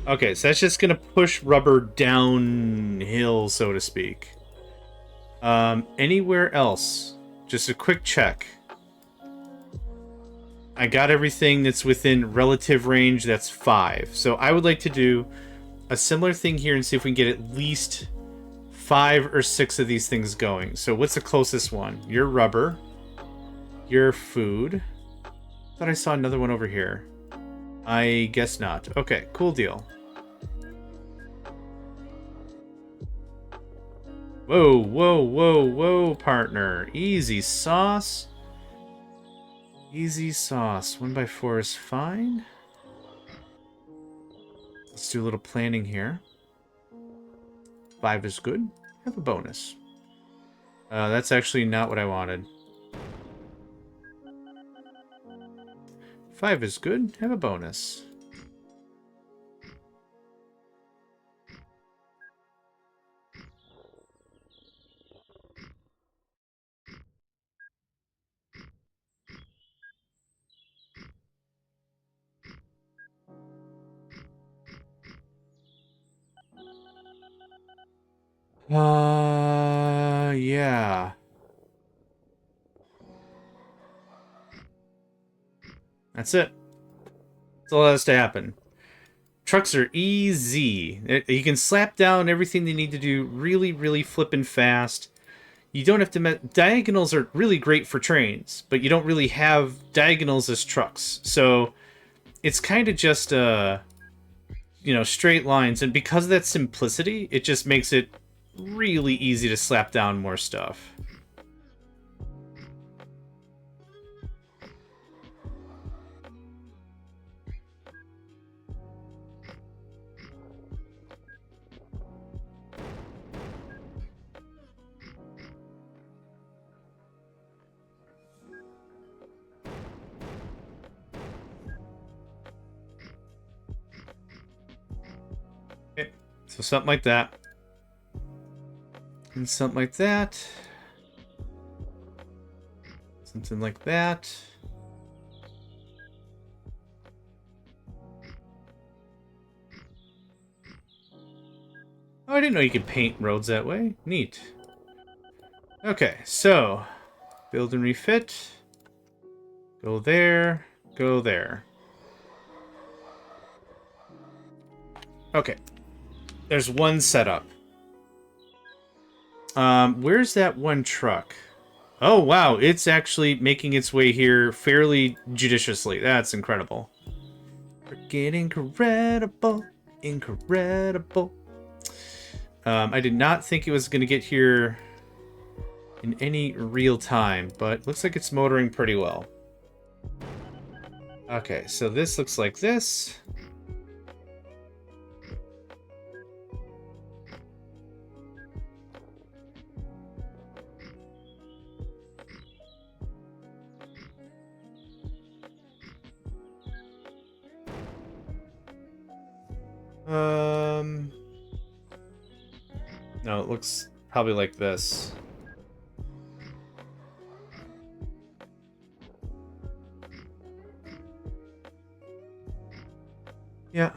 Okay, so that's just gonna push rubber downhill, so to speak. Anywhere else? Just a quick check. I got everything that's within relative range, that's 5. So I would like to do a similar thing here and see if we can get at least 5 or 6 of these things going. So what's the closest one? Your rubber. Your food. I thought I saw another one over here. I guess not. Okay, cool deal. Whoa, whoa, whoa, whoa, partner. Easy sauce. Easy sauce. 1x4 is fine. Let's do a little planning here. 5 is good. Have a bonus. That's actually not what I wanted. 5 is good. Have a bonus. Yeah. That's it. That's all that has to happen. Trucks are easy. You can slap down everything they need to do really, really flippin' fast. You don't have to... Diagonals are really great for trains, but you don't really have diagonals as trucks. So it's kind of just, straight lines. And because of that simplicity, it just makes it really easy to slap down more stuff. Okay, so something like that. And something like that. Something like that. Oh, I didn't know you could paint roads that way. Neat. Okay, so build and refit. Go there. Go there. Okay. There's one setup. Where's that one truck? Oh, wow. It's actually making its way here fairly judiciously. That's incredible. Freaking incredible. Incredible. I did not think it was going to get here in any real time, but looks like it's motoring pretty well. Okay, so this looks like this. No, it looks probably like this. Yeah.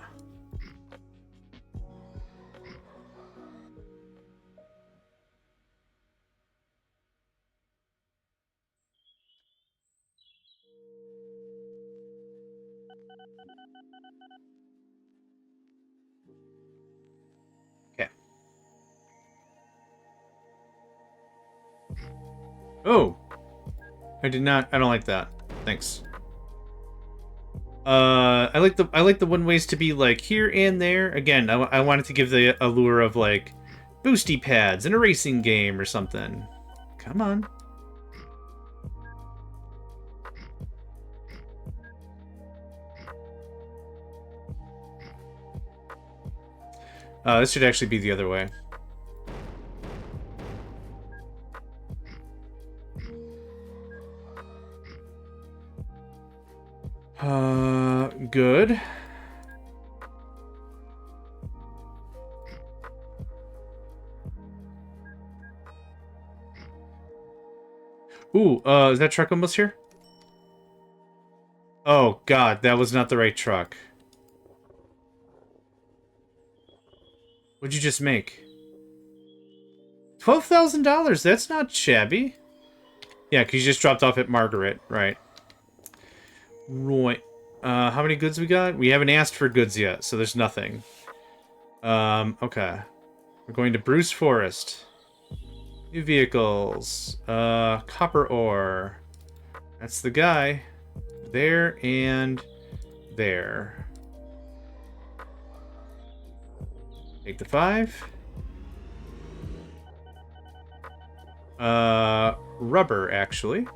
Okay. Oh! I don't like that. Thanks. I like the one ways to be like here and there. Again, I wanted to give the allure of like boosty pads in a racing game or something. Come on. This should actually be the other way. Good. Ooh, is that truck almost here? Oh, God, that was not the right truck. What'd you just make? $12,000, that's not shabby. Yeah, because you just dropped off at Margaret, right. Right. How many goods we got? We haven't asked for goods yet, so there's nothing. Okay. We're going to Bruce Forest. New vehicles. Copper ore. That's the guy. There and there. Take the 5. Rubber, actually.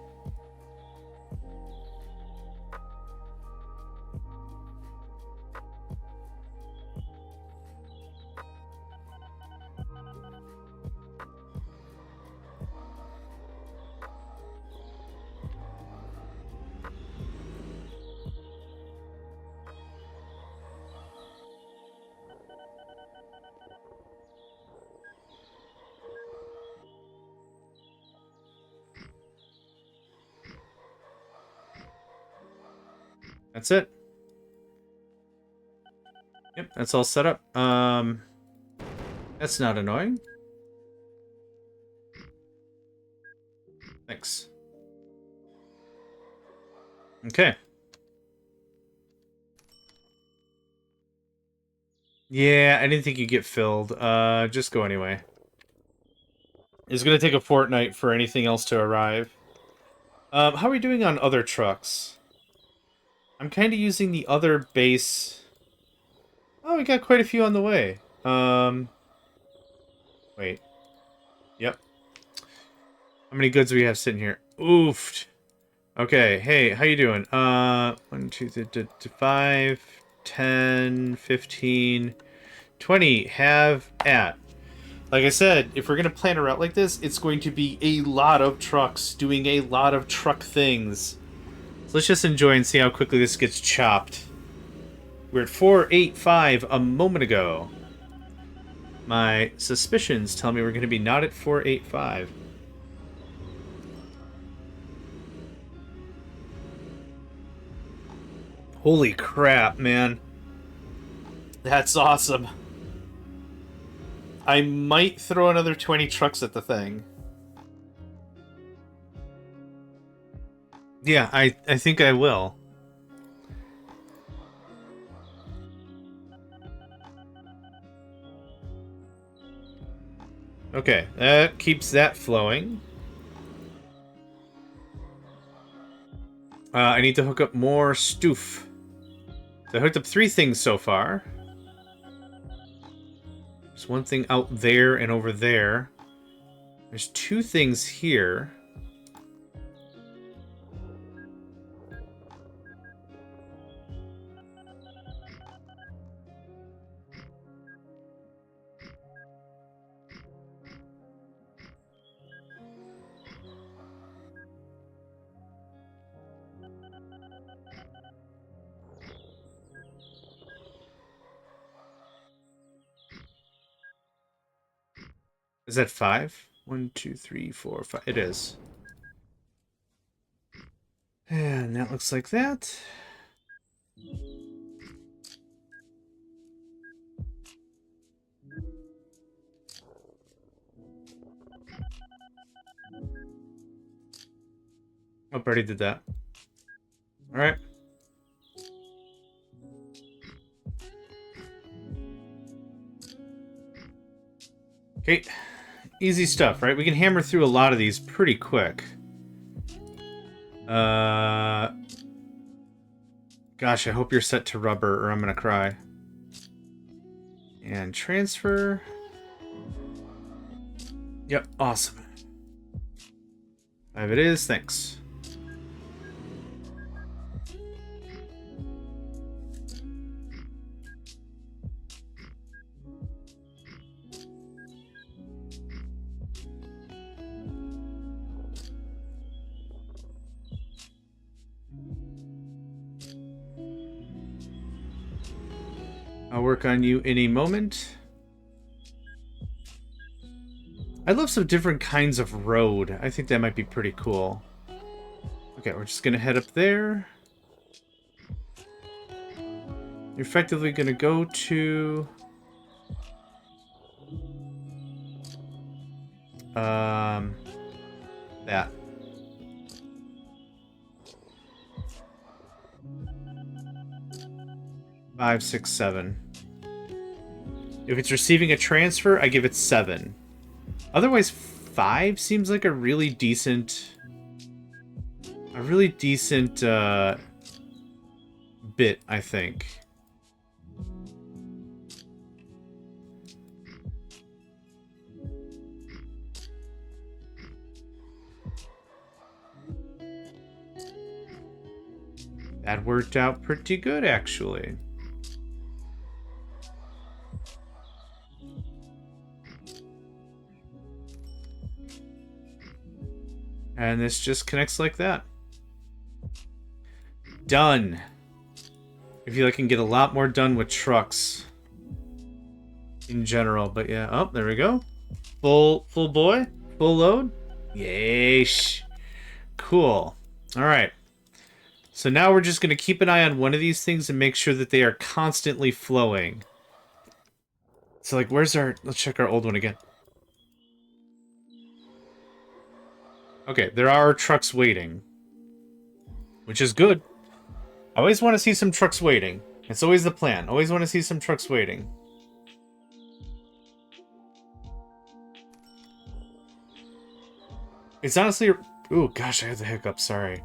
That's it. Yep, that's all set up. That's not annoying. Thanks. Okay. Yeah, I didn't think you'd get filled. Just go anyway. It's gonna take a fortnight for anything else to arrive. How are we doing on other trucks? I'm kind of using the other base. Oh, we got quite a few on the way. Wait. Yep. How many goods do we have sitting here? Oofed. Okay, hey, how you doing? 1, 2, 3, 5, 10, 15, 20. Have at. Like I said, if we're going to plan a route like this, it's going to be a lot of trucks doing a lot of truck things. So let's just enjoy and see how quickly this gets chopped. We're at 485 a moment ago. My suspicions tell me we're going to be not at 485. Holy crap, man. That's awesome. I might throw another 20 trucks at the thing. Yeah, I think I will. Okay, that keeps that flowing. I need to hook up more stoof. So I hooked up 3 things so far. There's one thing out there and over there. There's 2 things here. Is that 5? 1, 2, 3, 4, 5. It is. And that looks like that. Oh, already did that. All right. Okay. Easy stuff, right? We can hammer through a lot of these pretty quick. Gosh, I hope you're set to rubber or I'm gonna cry. And transfer. Yep, awesome. 5 it is, thanks. I'll work on you in a moment. I'd love some different kinds of road. I think that might be pretty cool. Okay, we're just gonna head up there. You're effectively gonna go to... that. Five, 6, 7. If it's receiving a transfer, I give it 7. Otherwise, 5 seems like a really decent... bit, I think. That worked out pretty good, actually. And this just connects like that. Done. I feel like I can get a lot more done with trucks in general, but yeah. Oh, there we go. Full boy, full load. Yeesh. Cool. All right. So now we're just going to keep an eye on one of these things and make sure that they are constantly flowing. So like, where's our... Let's check our old one again. Okay, there are trucks waiting. Which is good. I always want to see some trucks waiting. It's always the plan. Always want to see some trucks waiting. It's honestly... Ooh, gosh, I had the hiccup. Sorry.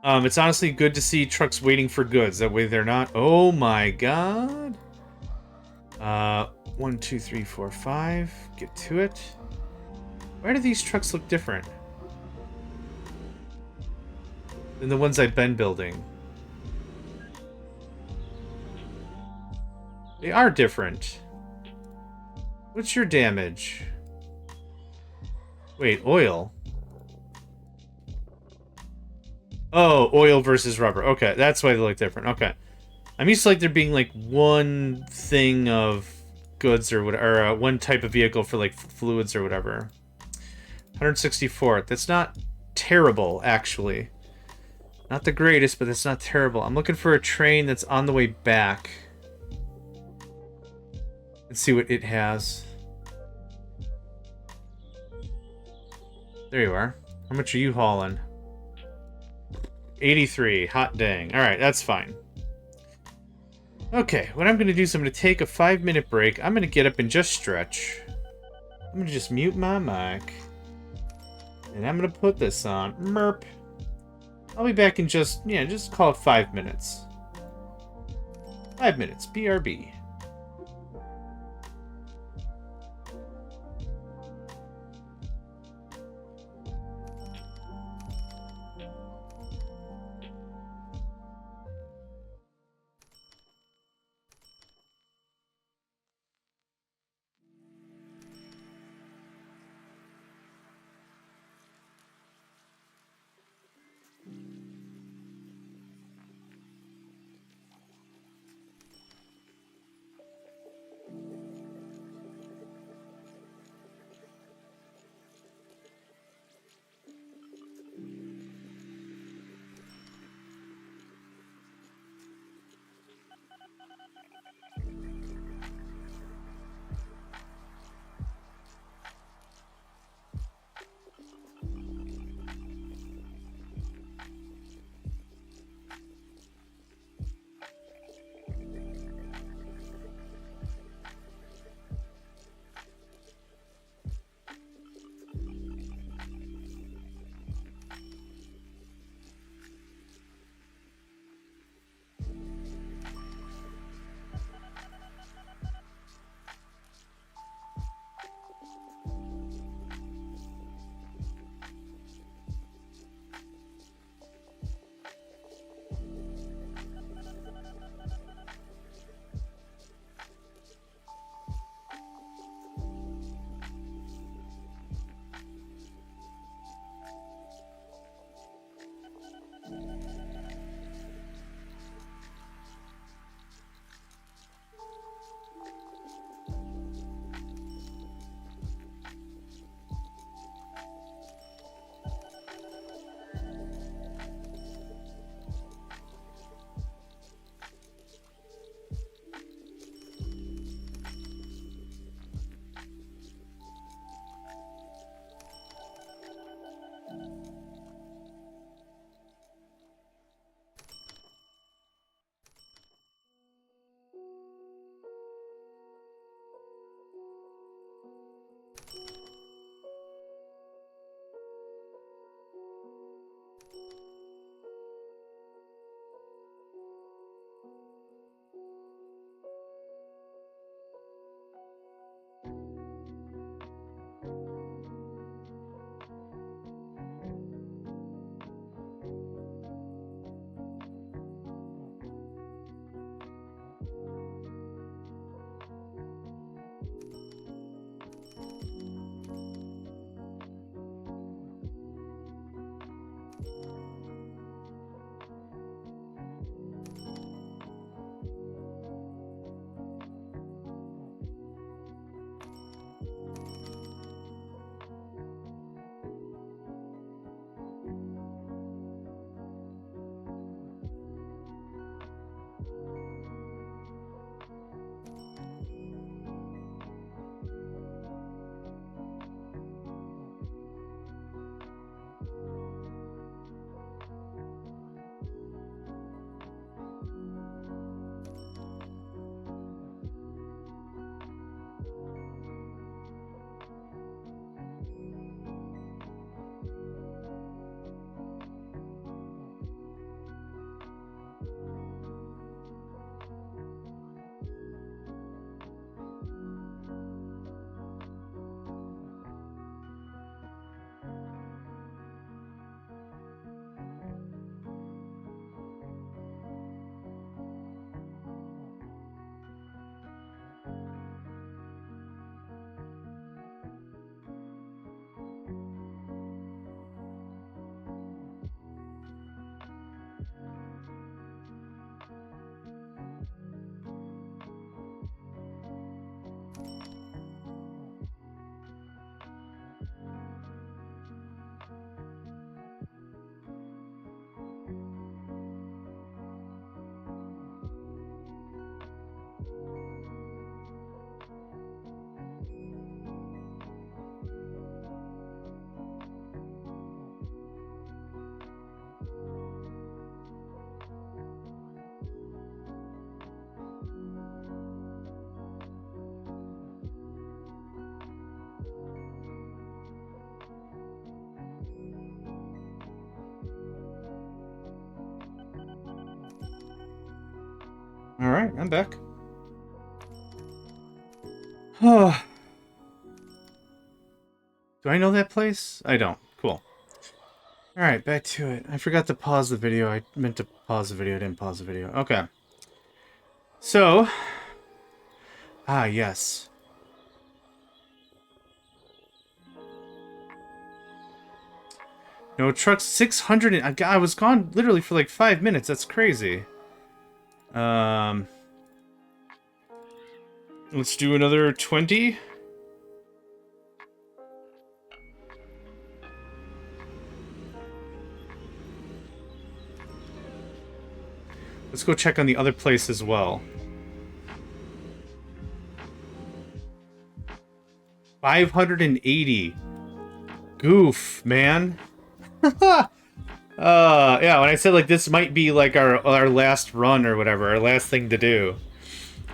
It's honestly good to see trucks waiting for goods. That way they're not... Oh my god. 1, 2, 3, 4, 5. Get to it. Why do these trucks look different than the ones I've been building? They are different. What's your damage? Wait, oil. Oh, oil versus rubber. Okay, that's why they look different. Okay. I'm used to like there being like one thing of goods or whatever, or one type of vehicle for like fluids or whatever. 164. That's not terrible, actually. Not the greatest, but that's not terrible. I'm looking for a train that's on the way back. Let's see what it has. There you are. How much are you hauling? 83. Hot dang. Alright, that's fine. Okay, what I'm going to do is I'm going to take a 5-minute break. I'm going to get up and just stretch. I'm going to just mute my mic. And I'm going to put this on. Merp. I'll be back in just call it 5 minutes. 5 minutes. BRB. Alright, I'm back. Do I know that place? I don't. Cool. Alright, back to it. I forgot to pause the video. I meant to pause the video. I didn't pause the video. Okay. So. Ah, yes. No trucks. 600. I was gone literally for like 5 minutes. That's crazy. Let's do another 20. Let's go check on the other place as well. 580. Goof, man. Yeah, when I said like this might be like our last run or whatever, our last thing to do,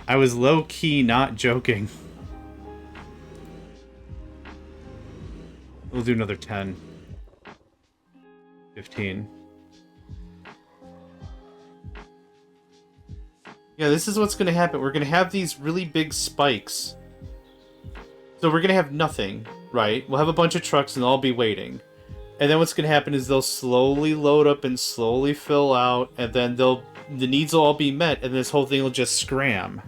I was low-key not joking. We'll do another 10. 15. Yeah, this is what's gonna happen. We're gonna have these really big spikes. So we're gonna have nothing, right? We'll have a bunch of trucks and they'll all be waiting. And then what's gonna happen is they'll slowly load up and slowly fill out, and then the needs will all be met, and this whole thing will just scram.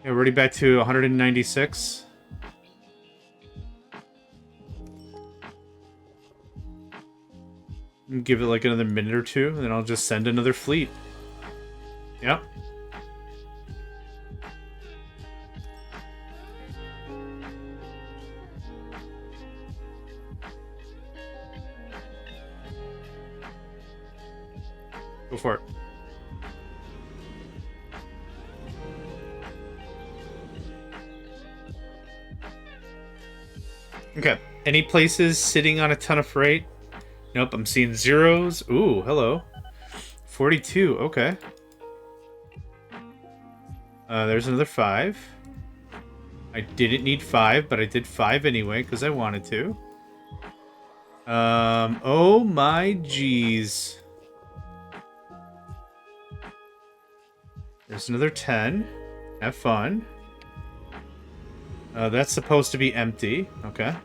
Yeah, we're already back to 196. Give it like another minute or two, and then I'll just send another fleet. Yep. Go for it. Okay. Any places sitting on a ton of freight? Nope, I'm seeing zeros. Ooh, hello. 42, okay. There's another 5. I didn't need 5, but I did 5 anyway, because I wanted to. Oh my jeez. There's another 10. Have fun. That's supposed to be empty. Okay.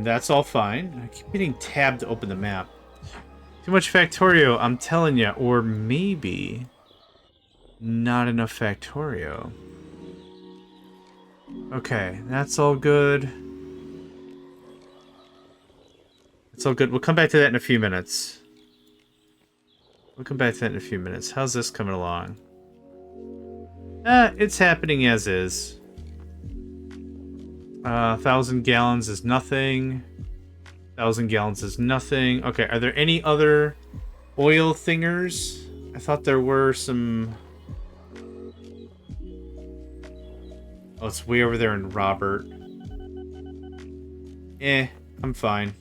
That's all fine. I keep hitting tab to open the map. Too much Factorio, I'm telling you. Or maybe not enough Factorio. Okay, that's all good. It's all good. We'll come back to that in a few minutes. How's this coming along? It's happening as is. 1,000 gallons is nothing. 1,000 gallons is nothing. Okay, are there any other oil thingers? I thought there were some... Oh, it's way over there in Robert. I'm fine.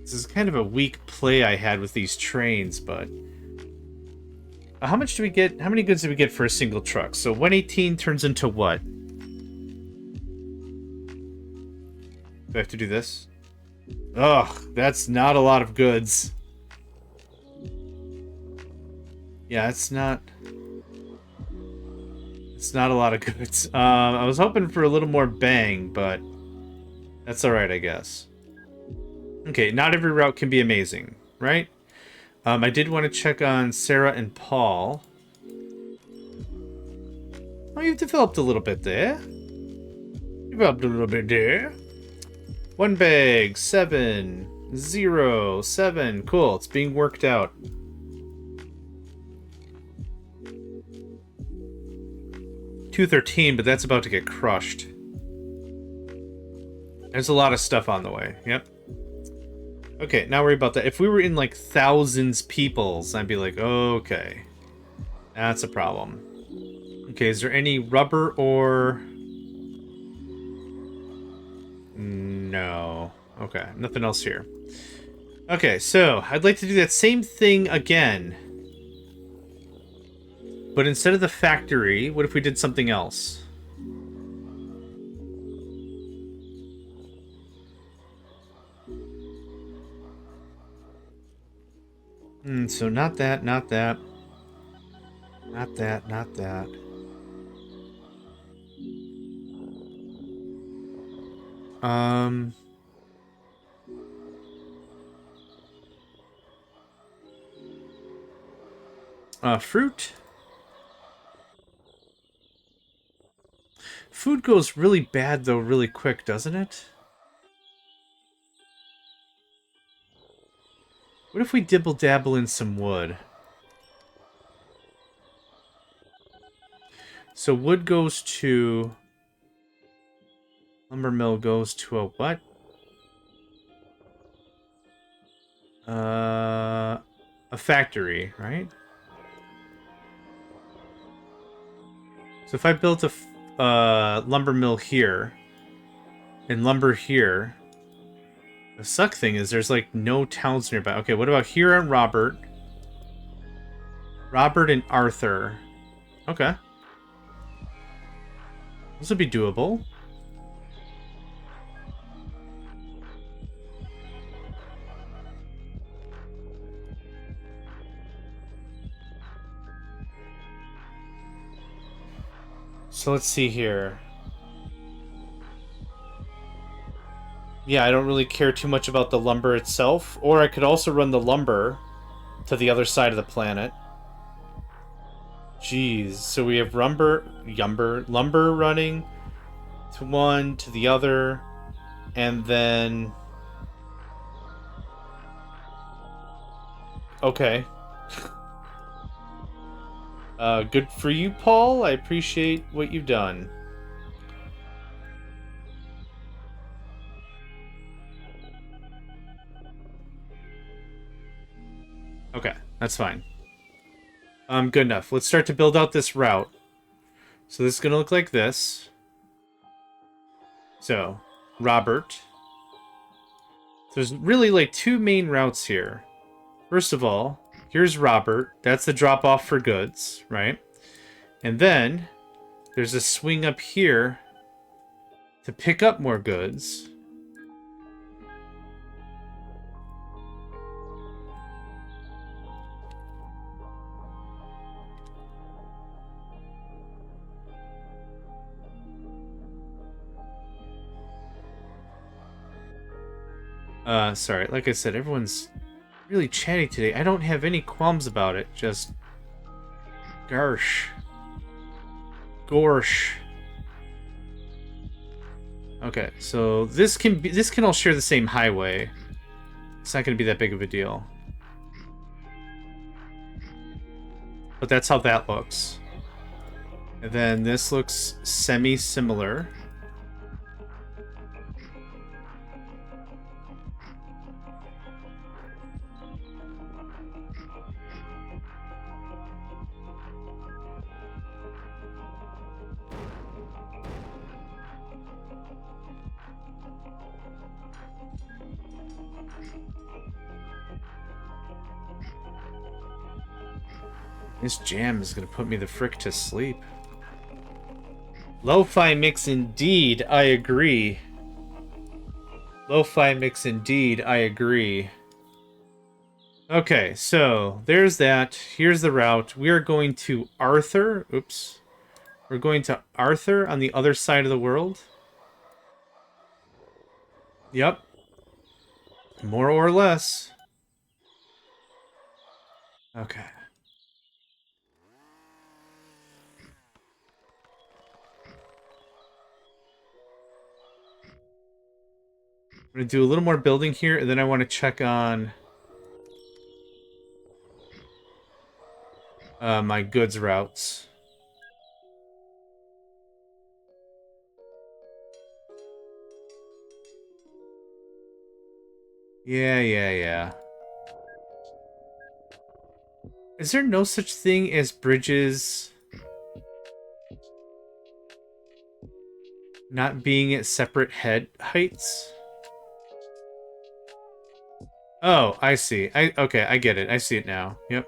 This is kind of a weak play I had with these trains, but... How much do we get? How many goods do we get for a single truck? So 118 turns into what? Do I have to do this? Ugh, that's not a lot of goods. Yeah, it's not a lot of goods. I was hoping for a little more bang, but that's alright, I guess. Okay, not every route can be amazing, right? I did want to check on Sarah and Paul. Oh, you've developed a little bit there. One bag, 7, 0, 7. Cool, it's being worked out. $213, but that's about to get crushed. There's a lot of stuff on the way. Yep. Okay, not worry about that. If we were in like thousands peoples, I'd be like, okay, that's a problem. Okay, is there any rubber or... No. Okay, nothing else here. Okay, so I'd like to do that same thing again. But instead of the factory, what if we did something else? So not that, not that. Not that, not that. Um... fruit? Food goes really bad, though, really quick, doesn't it? What if we dibble-dabble in some wood? So wood goes to... Lumber mill goes to a what? A factory, right? So if I built a lumber mill here and lumber here, the suck thing is there's like no towns nearby. Okay, what about here on Robert? Robert and Arthur. Okay. This would be doable. So let's see here. Yeah, I don't really care too much about the lumber itself. Or I could also run the lumber to the other side of the planet. Jeez, so we have lumber running to one, to the other, and then... Okay. Good for you, Paul. I appreciate what you've done. Okay, that's fine. Good enough. Let's start to build out this route. So this is going to look like this. So, Robert. There's really like two main routes here. First of all, here's Robert. That's the drop-off for goods, right? And then there's a swing up here to pick up more goods. Sorry, like I said, everyone's really chatty today. I don't have any qualms about it, just... Garsh. Gorsh. Okay, so this can all share the same highway. It's not going to be that big of a deal. But that's how that looks. And then this looks semi-similar. This jam is going to put me the frick to sleep. Lo-fi mix indeed, I agree. Lo-fi mix indeed, I agree. Okay, so there's that. Here's the route. We are going to Arthur. Oops. We're going to Arthur on the other side of the world. Yep. More or less. Okay. I'm going to do a little more building here, and then I want to check on my goods routes. Yeah. Is there no such thing as bridges not being at separate head heights? Oh, I see. Okay, I get it. I see it now. Yep.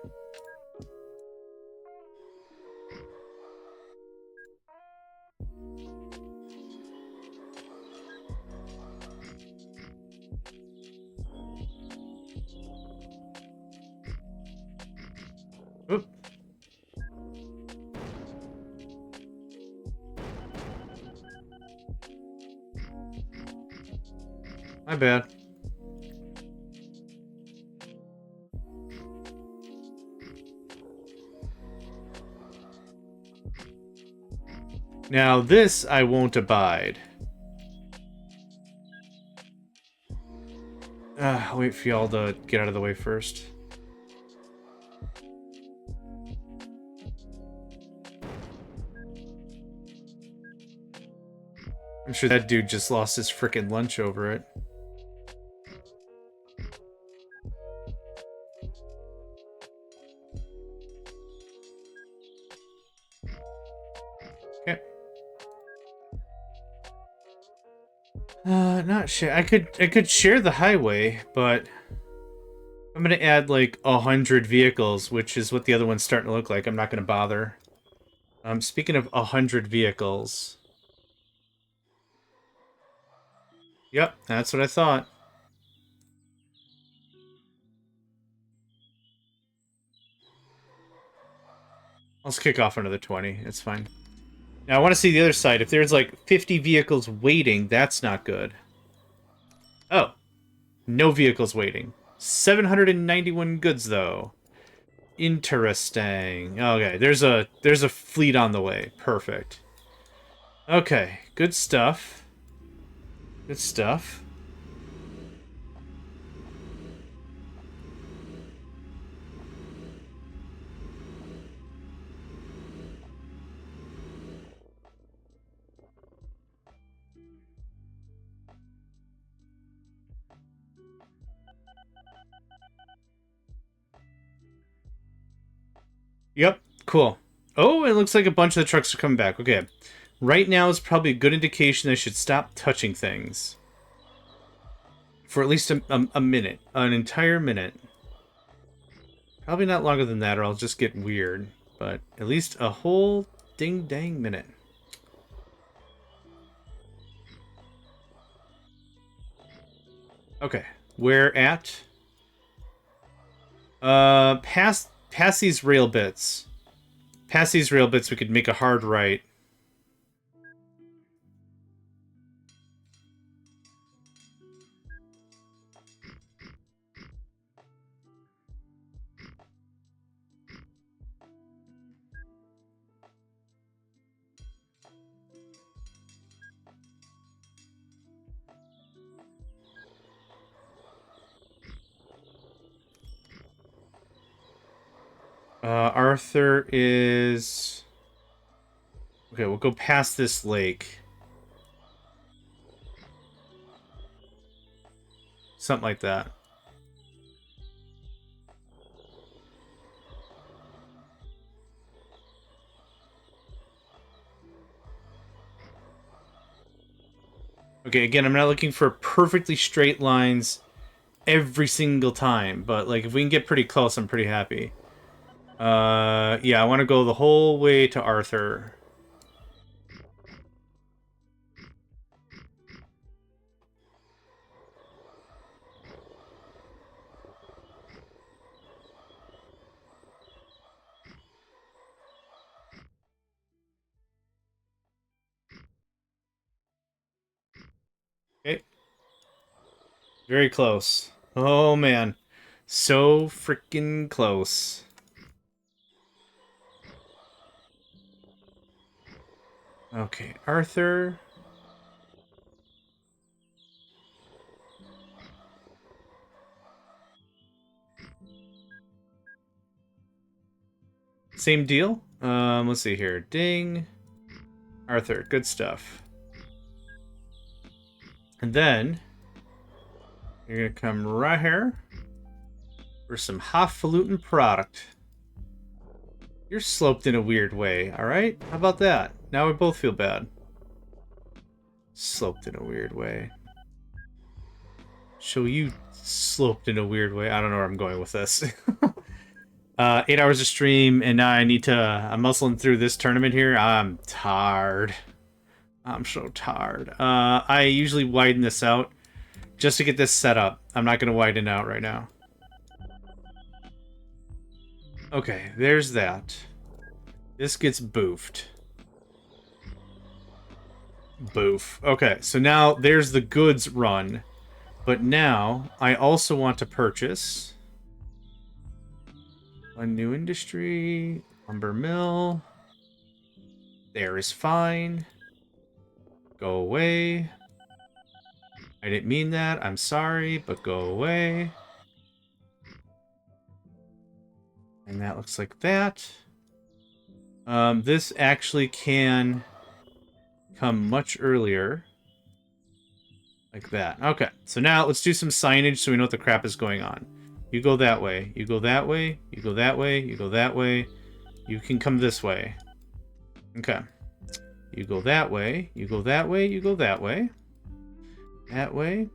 Oop. My bad. Now this I won't abide. I'll wait for y'all to get out of the way first. I'm sure that dude just lost his frickin' lunch over it. Okay. Not share. I could share the highway, but I'm gonna add like 100 vehicles, which is what the other one's starting to look like. I'm not gonna bother. Speaking of 100 vehicles. Yep, that's what I thought. Let's kick off another 20. It's fine. Now I want to see the other side. If there's like 50 vehicles waiting, that's not good. Oh, no vehicles waiting. 791 goods though. Interesting. Okay, there's a fleet on the way. Perfect. Okay, good stuff. Good stuff. Yep, cool. Oh, it looks like a bunch of the trucks are coming back. Okay. Right now is probably a good indication I should stop touching things. For at least a minute. An entire minute. Probably not longer than that or I'll just get weird. But at least a whole ding-dang minute. Okay. Where at? Past these rail bits. Past these rail bits we could make a hard right. Arthur is... Okay, we'll go past this lake. Something like that. Okay, again, I'm not looking for perfectly straight lines every single time, but like if we can get pretty close, I'm pretty happy. Yeah, I want to go the whole way to Arthur. Okay. Very close. Oh, man. So freaking close. Okay, Arthur. Same deal. Let's see here. Ding. Arthur, good stuff. And then you're gonna come right here for some highfalutin product. You're sloped in a weird way, alright? How about that? Now we both feel bad. Sloped in a weird way. So you sloped in a weird way. I don't know where I'm going with this. 8 hours of stream, and now I'm muscling through this tournament here. I'm tired. I'm so tired. I usually widen this out just to get this set up. I'm not going to widen out right now. Okay, there's that. This gets boofed. Boof. Okay, so now there's the goods run. But now, I also want to purchase a new industry, lumber mill. There is fine. Go away. I didn't mean that. I'm sorry, but go away. And that looks like that. This actually can come much earlier. Like that. Okay, so now let's do some signage so we know what the crap is going on. You go that way. You go that way. You go that way. You go that way. You can come this way. Okay. You go that way. You go that way. You go that way. That way.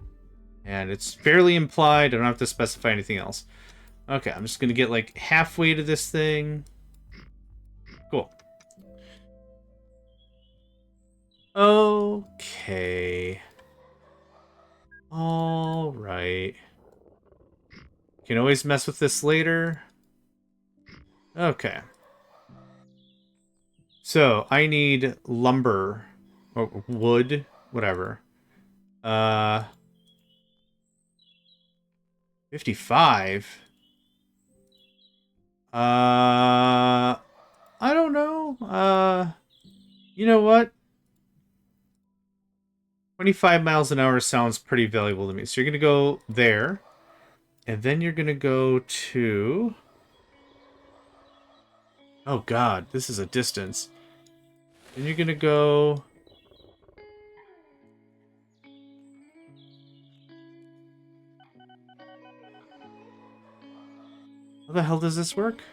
And it's fairly implied. I don't have to specify anything else. Okay, I'm just going to get like halfway to this thing. Cool. Okay. All right. Can always mess with this later. Okay. So, I need lumber. Or wood. Whatever. 55? I don't know. You know what? 25 miles an hour sounds pretty valuable to me. So you're going to go there. And then you're going to go to... Oh, God. This is a distance. Then you're going to go... How the hell does this work?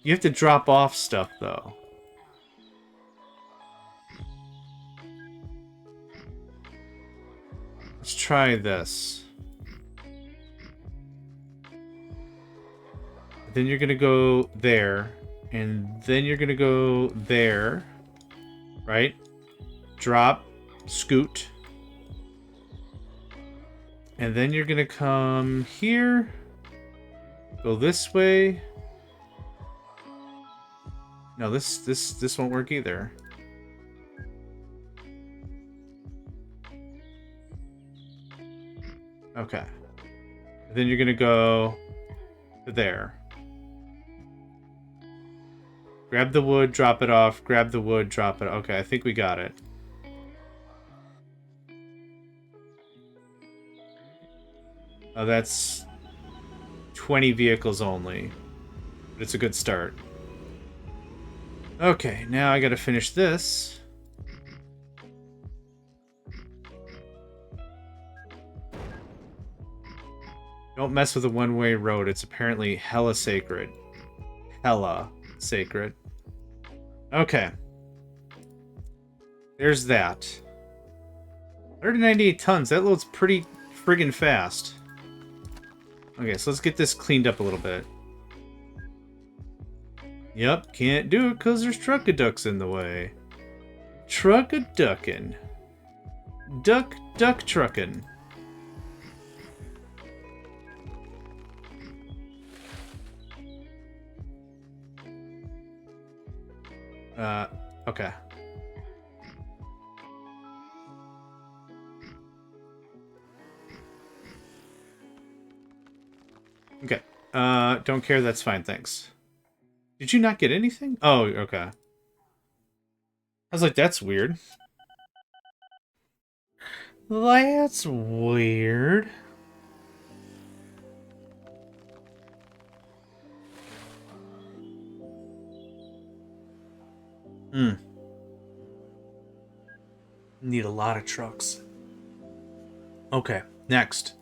You have to drop off stuff, though. Let's try this. Then you're going to go there. And then you're going to go there. Right? Drop. Scoot. And then you're going to come here. Go this way. No, this won't work either. Okay. Then you're going to go to there. Grab the wood, drop it off. Grab the wood, drop it. Okay, I think we got it. Oh, that's 20 vehicles only. But it's a good start. Okay, now I gotta finish this. Don't mess with a one-way road. It's apparently hella sacred. Hella sacred. Okay. There's that. 198 tons. That loads pretty friggin' fast. Okay, so let's get this cleaned up a little bit. Yep, can't do it because there's truck-a-ducks in the way. Truck-a-duckin'. Duck truckin'. Okay. Okay. Don't care, that's fine, thanks. Did you not get anything? Oh, okay. I was like, that's weird. That's weird. Need a lot of trucks. Okay, next.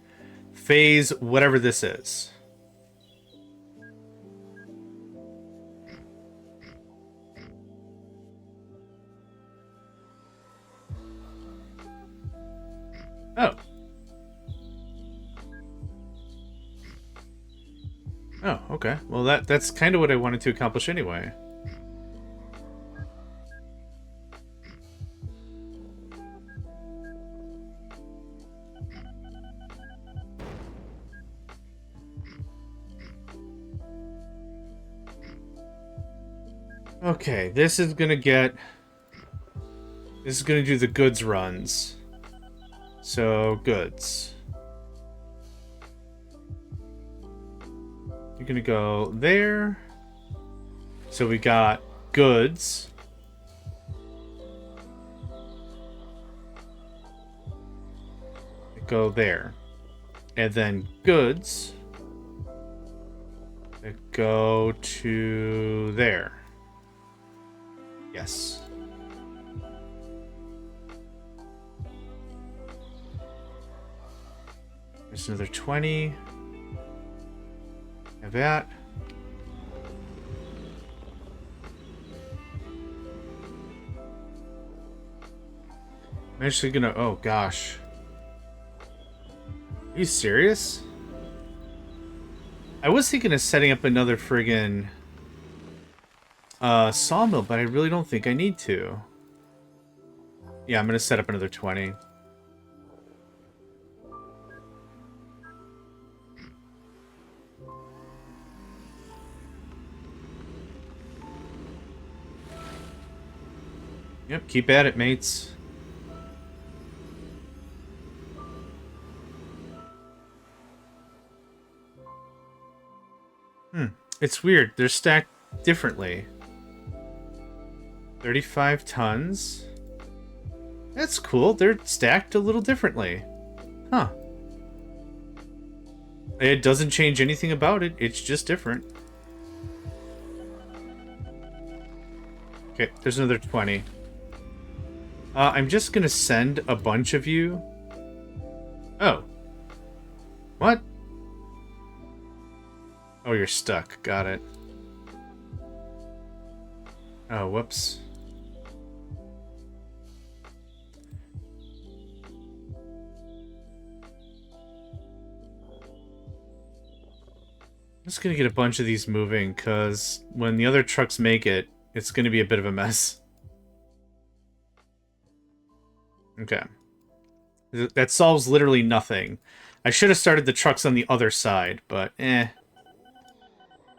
Phase whatever this is. Oh. Oh, okay. Well, that's kind of what I wanted to accomplish anyway. Okay, this is gonna get... This is gonna do the goods runs. So, goods. You're gonna go there. So we got goods. Go there. And then goods. Go to there. Yes. There's another 20. Have that. I'm actually gonna... Oh, gosh. Are you serious? I was thinking of setting up another friggin' sawmill, but I really don't think I need to. Yeah, I'm gonna set up another 20. Yep, keep at it, mates. It's weird. They're stacked differently. 35 tons. That's cool. They're stacked a little differently. Huh. It doesn't change anything about it. It's just different. Okay, there's another 20. I'm just gonna send a bunch of you. Oh. What? Oh, you're stuck. Got it. Oh, whoops. I'm just gonna get a bunch of these moving, because when the other trucks make it, it's gonna be a bit of a mess. Okay. That solves literally nothing. I should have started the trucks on the other side, but eh.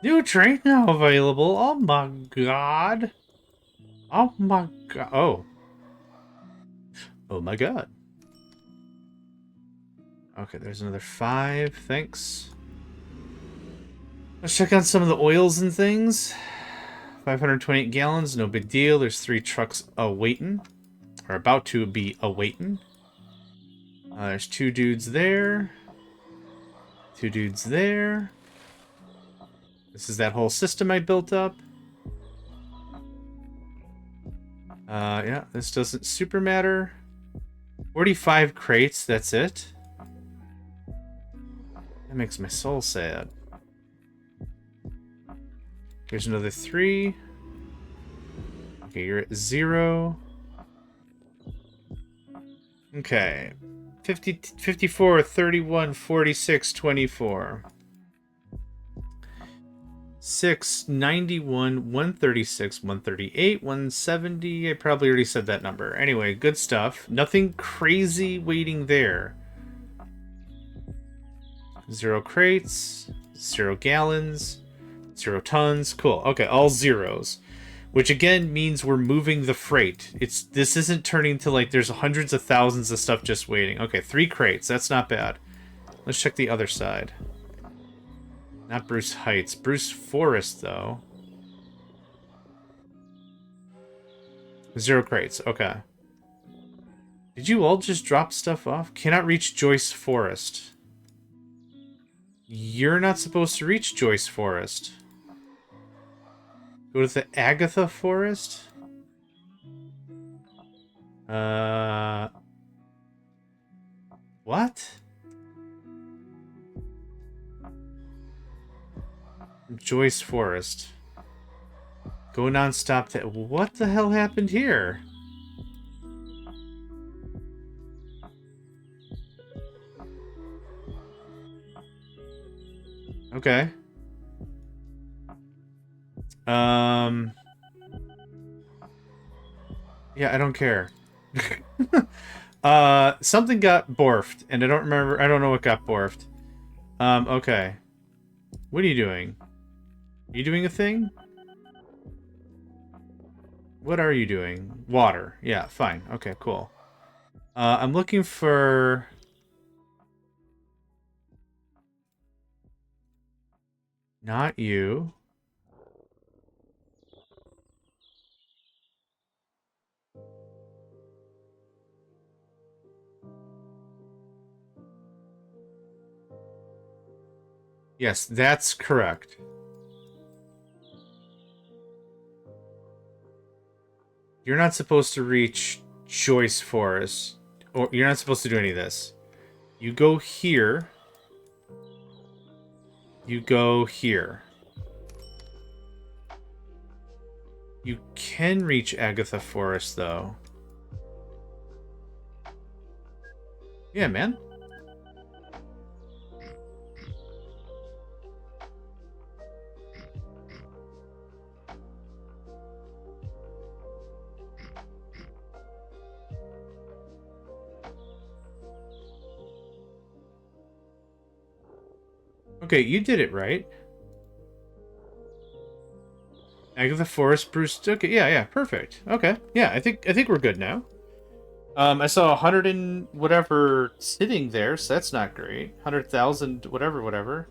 New train now available. Oh my god. Oh my god. Oh. Oh my god. Okay, there's another 5. Thanks. Let's check on some of the oils and things. 528 gallons, no big deal. There's 3 trucks awaiting. Or about to be awaiting. There's 2 dudes there. 2 dudes there. This is that whole system I built up. Yeah, this doesn't super matter. 45 crates, that's it. That makes my soul sad. Here's another 3. Okay, you're at 0. Okay. 50, 54, 31, 46, 24. 6, 91, 136, 138, 170. I probably already said that number. Anyway, good stuff. Nothing crazy waiting there. 0 crates, 0 gallons, 0 tons. Cool. Okay, all zeros. Which again means we're moving the freight. This isn't turning to like there's hundreds of thousands of stuff just waiting. Okay, 3 crates. That's not bad. Let's check the other side. Not Bruce Heights. Bruce Forest, though. 0 crates. Okay. Did you all just drop stuff off? Cannot reach Joyce Forest. You're not supposed to reach Joyce Forest. Go to the Agatha Forest? What? Joyce Forest. Go non-stop to... What the hell happened here? Okay. Yeah, I don't care. Something got borfed, and I don't remember... I don't know what got borfed. Okay. What are you doing? Are you doing a thing? What are you doing? Water. Yeah, fine. Okay, cool. I'm looking for... Not you. Yes, that's correct. You're not supposed to reach Choice Forest. Or you're not supposed to do any of this. You go here. You go here. You can reach Agatha Forest, though. Yeah, man. Okay, you did it right. Agatha Forest, Bruce. Okay, yeah, perfect. Okay, yeah, I think we're good now. I saw 100 and whatever sitting there, so that's not great. 100,000, whatever.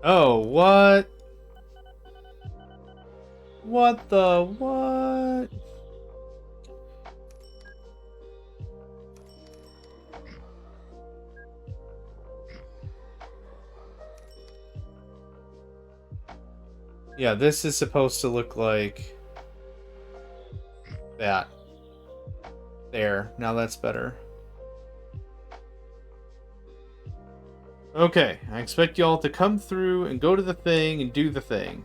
Oh, what? What the what? Yeah, this is supposed to look like that. There. Now that's better. Okay, I expect y'all to come through and go to the thing and do the thing.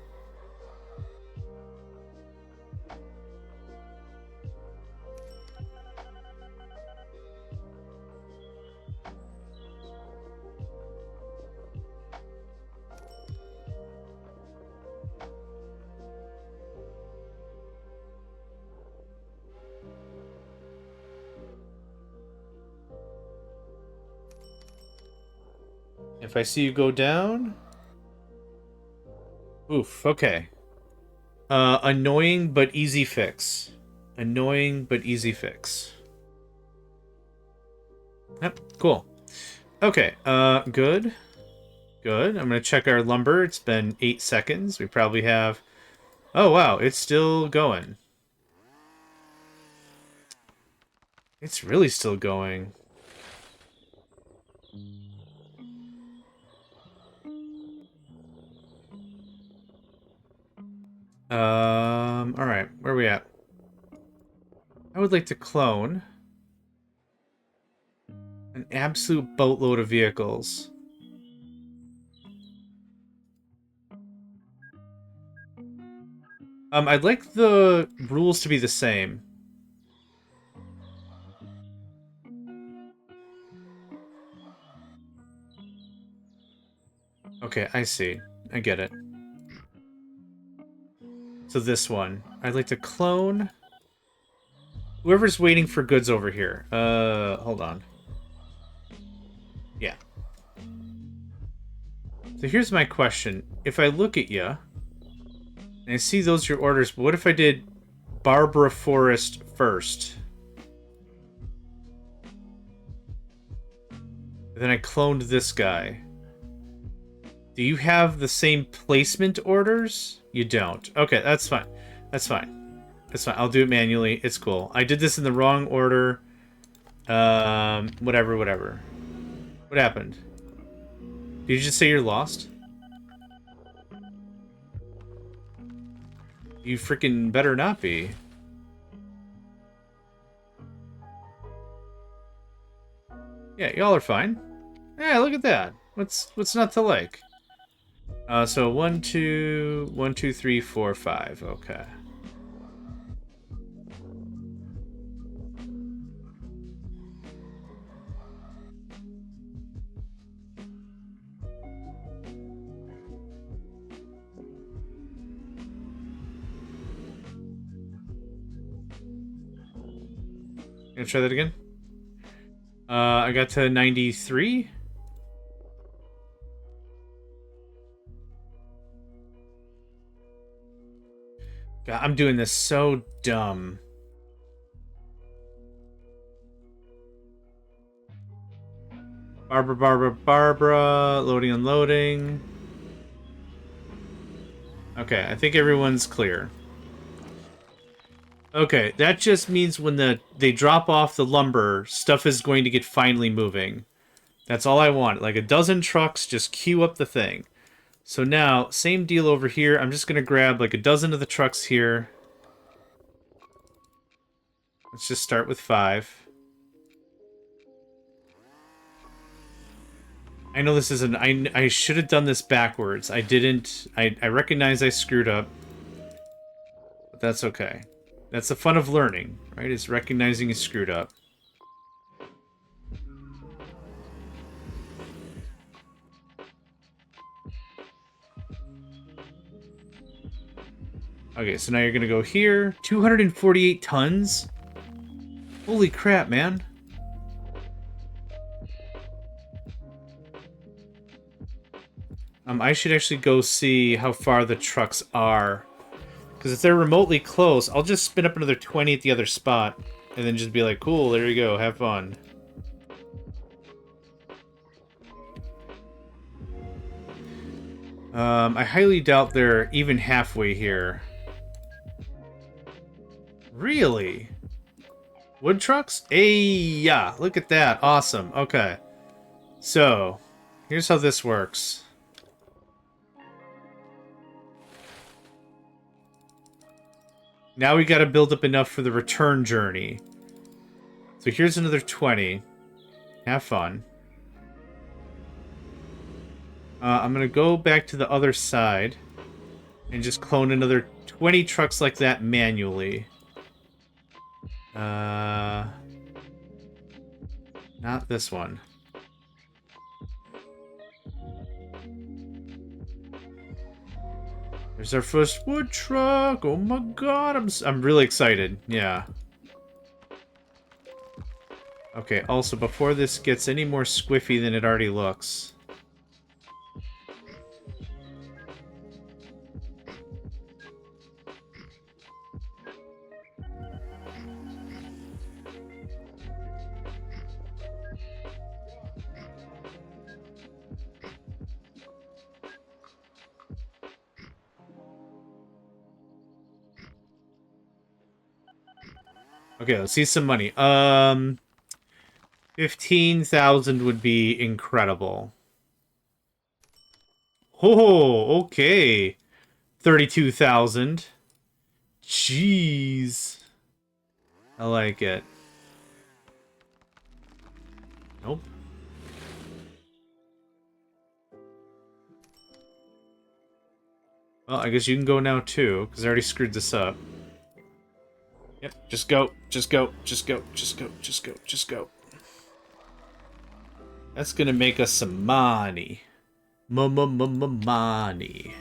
If I see you go down... Oof, okay. Annoying but easy fix. Annoying but easy fix. Yep, cool. Okay, good. Good. I'm gonna check our lumber. It's been 8 seconds. We probably have... Oh, wow, it's still going. It's really still going. Alright, where are we at? I would like to clone an absolute boatload of vehicles. I'd like the rules to be the same. Okay, I see. I get it. So this one. I'd like to clone... Whoever's waiting for goods over here. Hold on. Yeah. So here's my question. If I look at you, and I see those are your orders, but what if I did Barbara Forest first? And then I cloned this guy. Do you have the same placement orders? You don't. Okay, that's fine. That's fine. That's fine. I'll do it manually. It's cool. I did this in the wrong order. Whatever. What happened? Did you just say you're lost? You freaking better not be. Yeah, y'all are fine. Yeah, look at that. What's not to like? So 1, 2, 1, 2, 3, 4, 5. Okay. Gonna try that again. I got to 93. God, I'm doing this so dumb. Barbara. Loading, unloading. Okay, I think everyone's clear. Okay, that just means when they drop off the lumber, stuff is going to get finally moving. That's all I want. Like a dozen trucks, just queue up the thing. So now, same deal over here. I'm just going to grab like a dozen of the trucks here. Let's just start with 5. I know this isn't... I should have done this backwards. I didn't... I recognize I screwed up. But that's okay. That's the fun of learning, right? Is recognizing you screwed up. Okay, so now you're gonna go here. 248 tons? Holy crap, man. I should actually go see how far the trucks are. Because if they're remotely close, I'll just spin up another 20 at the other spot. And then just be like, cool, there you go, have fun. I highly doubt they're even halfway here. Really? Wood trucks? Hey, yeah, look at that. Awesome. Okay. So, here's how this works. Now we gotta build up enough for the return journey. So here's another 20. Have fun. I'm gonna go back to the other side and just clone another 20 trucks like that manually. Not this one. There's our first wood truck. Oh my god, I'm really excited. Yeah. Okay, also before this gets any more squiffy than it already looks. Okay, let's see some money. 15,000 would be incredible. Oh, okay. 32,000. Jeez. I like it. Nope. Well, I guess you can go now too, because I already screwed this up. Yep, just go, just go, just go, just go, just go, just go. That's gonna make us some money. Money.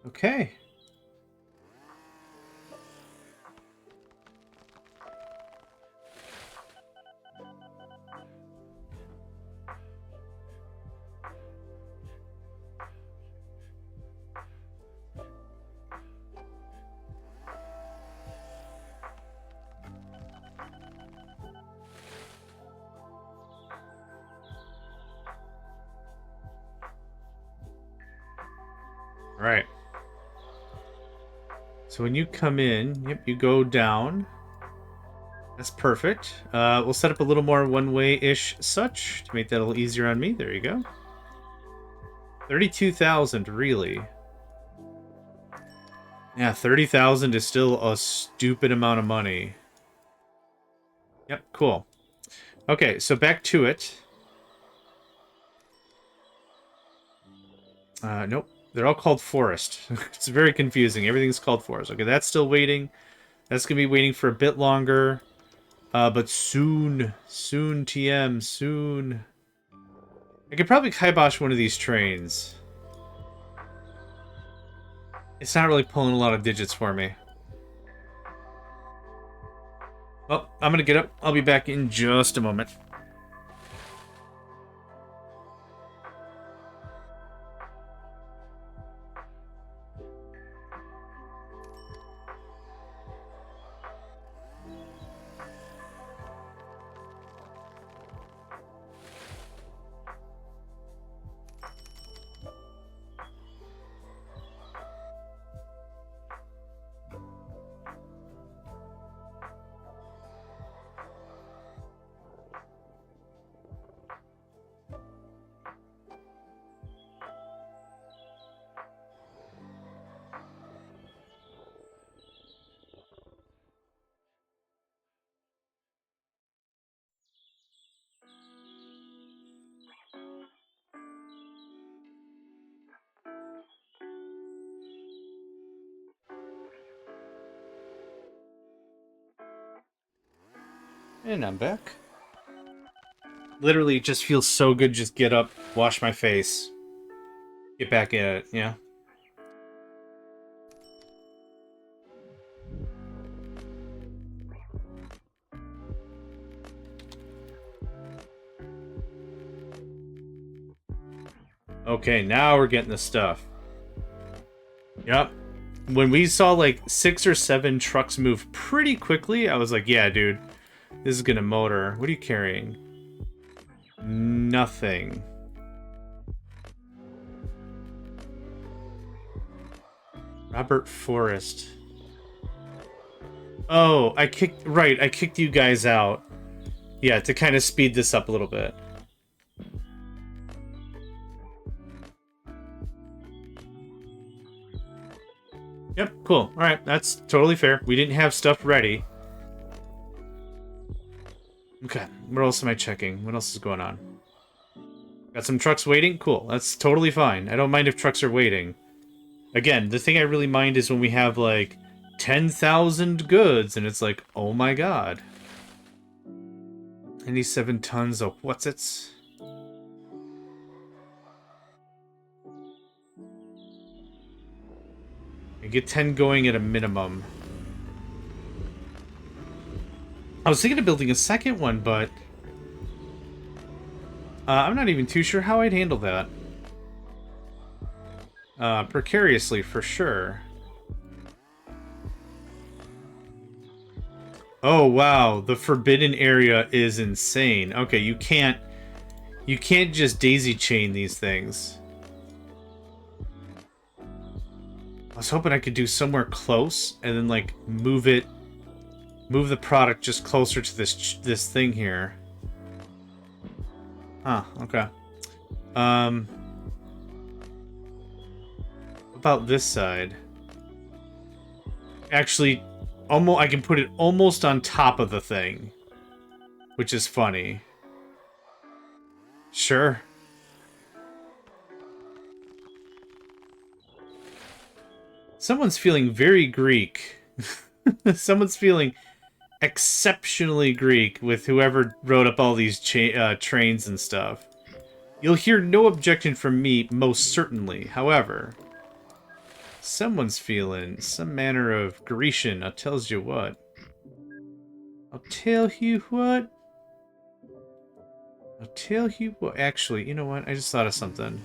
Okay. Right. So when you come in, yep, you go down. That's perfect. We'll set up a little more one-way-ish such to make that a little easier on me. There you go. 32,000, really. Yeah, 30,000 is still a stupid amount of money. Yep, cool. Okay, so back to it. Nope. They're all called forest. It's very confusing. Everything's called forest. Okay, that's still waiting. That's going to be waiting for a bit longer. But soon. Soon, TM. Soon. I could probably kibosh one of these trains. It's not really pulling a lot of digits for me. Well, I'm going to get up. I'll be back in just a moment. And I'm back. Literally, it just feels so good. Just get up, wash my face, get back at it. Yeah. Okay, now we're getting the stuff. Yep. When we saw like 6 or 7 trucks move pretty quickly, I was like, yeah, dude, this is gonna motor. What are you carrying? Nothing. Robert Forrest. Oh, I kicked you guys out. Yeah, to kind of speed this up a little bit. Yep, cool. Alright, that's totally fair. We didn't have stuff ready. Okay, what else am I checking? What else is going on? Got some trucks waiting? Cool, that's totally fine. I don't mind if trucks are waiting. Again, the thing I really mind is when we have, like, 10,000 goods, and it's like, oh my god. 97 tons of what's-its? I get 10 going at a minimum. I was thinking of building a second one, but I'm not even too sure how I'd handle that. Precariously, for sure. Oh, wow. The forbidden area is insane. Okay, you can't just daisy chain these things. I was hoping I could do somewhere close and then, like, move the product just closer to this thing here. Huh, okay. About this side. Actually, I can put it almost on top of the thing, which is funny. Sure. Someone's feeling very Greek. Someone's feeling exceptionally Greek with whoever wrote up all these trains and stuff. You'll hear no objection from me, most certainly. However, someone's feeling some manner of Grecian. I'll tells you what. I'll tell you what. I'll tell you what. Actually, you know what? I just thought of something.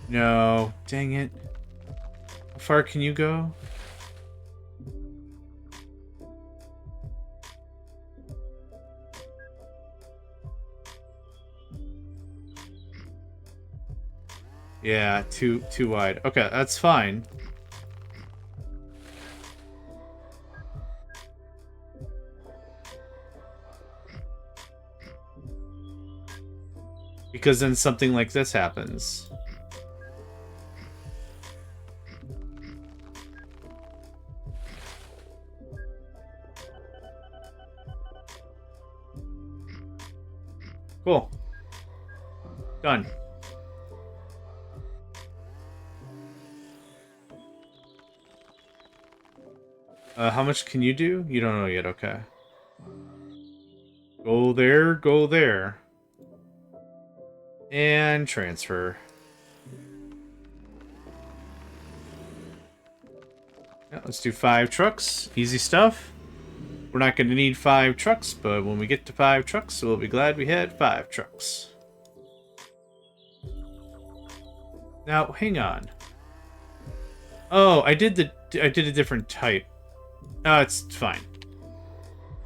No, dang it. How far can you go? Yeah, too wide. Okay, that's fine. Because then something like this happens. Cool. Done. How much can you do? You don't know yet, okay. Go there, go there. And transfer. Yeah, let's do 5 trucks. Easy stuff. We're not going to need 5 trucks, but when we get to 5 trucks, we'll be glad we had 5 trucks. Now, hang on. Oh, I did a different type. It's fine.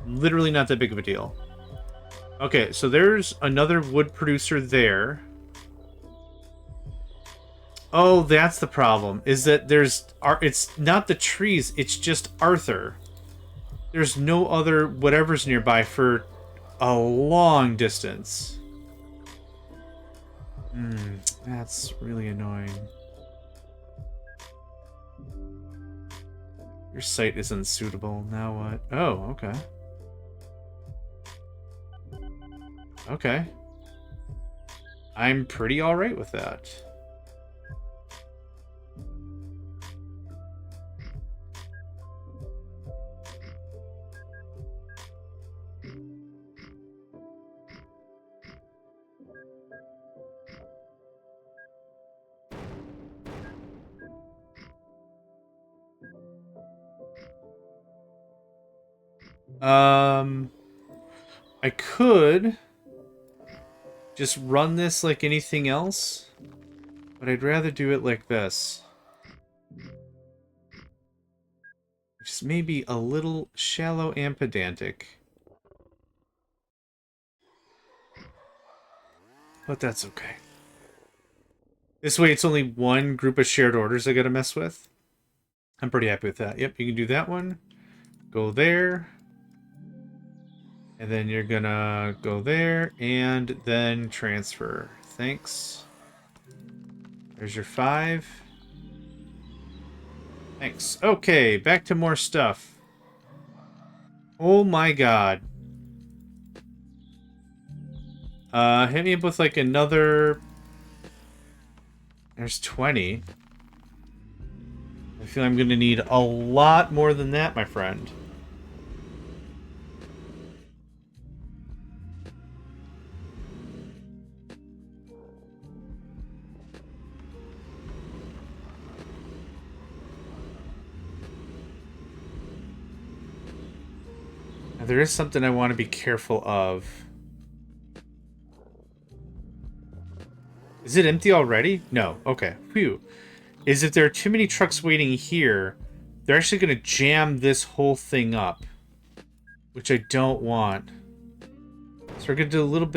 Literally not that big of a deal. Okay, so there's another wood producer there. Oh, that's the problem. Is that it's not the trees, it's just Arthur. There's no other whatever's nearby for a long distance. That's really annoying. Your site isn't suitable. Now what? Oh, okay. Okay. I'm pretty alright with that. I could just run this like anything else, but I'd rather do it like this. Which is maybe a little shallow and pedantic. But that's okay. This way it's only one group of shared orders I gotta mess with. I'm pretty happy with that. Yep, you can do that one. Go there. And then you're gonna go there and then transfer. Thanks. There's your 5. Thanks. Okay, back to more stuff. Oh my god. Hit me up with like another... There's 20. I feel I'm gonna need a lot more than that, my friend. Now, there is something I want to be careful of. Is it empty already? No. Okay. Phew. Is if there are too many trucks waiting here, they're actually going to jam this whole thing up, which I don't want. So we're going to do a little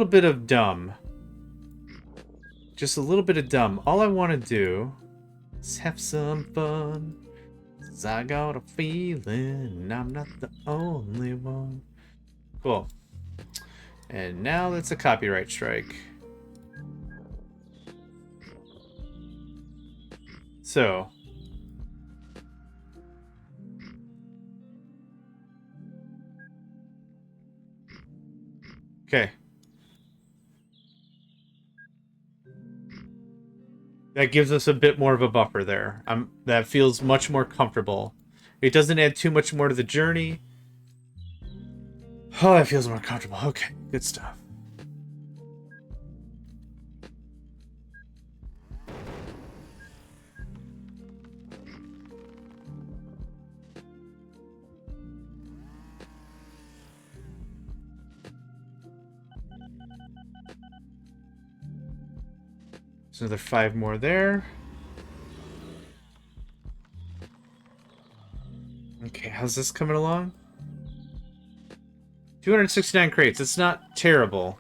bit of dumb. Just a little bit of dumb. All I want to do is have some fun. 'Cause I got a feeling I'm not the only one. Cool. And now that's a copyright strike. So. Okay. That gives us a bit more of a buffer there. That feels much more comfortable. It doesn't add too much more to the journey. Oh, that feels more comfortable. Okay, good stuff. There's another 5 more there. Okay, how's this coming along? 269 crates. It's not terrible.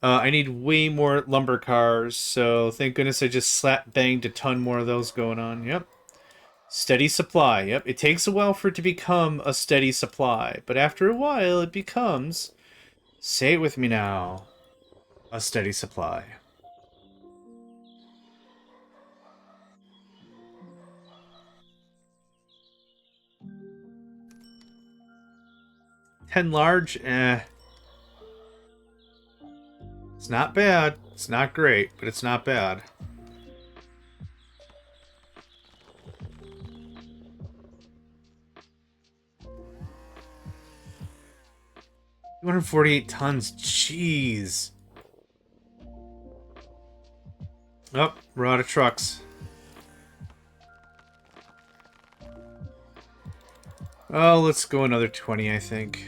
I need way more lumber cars, so thank goodness I just slap banged a ton more of those going on. Yep. Steady supply. Yep. It takes a while for it to become a steady supply, but after a while it becomes, say it with me now, a steady supply. $10 large, eh. It's not bad. It's not great, but it's not bad. $248 tons. Jeez. Oh, we're out of trucks. Oh, let's go another 20, I think.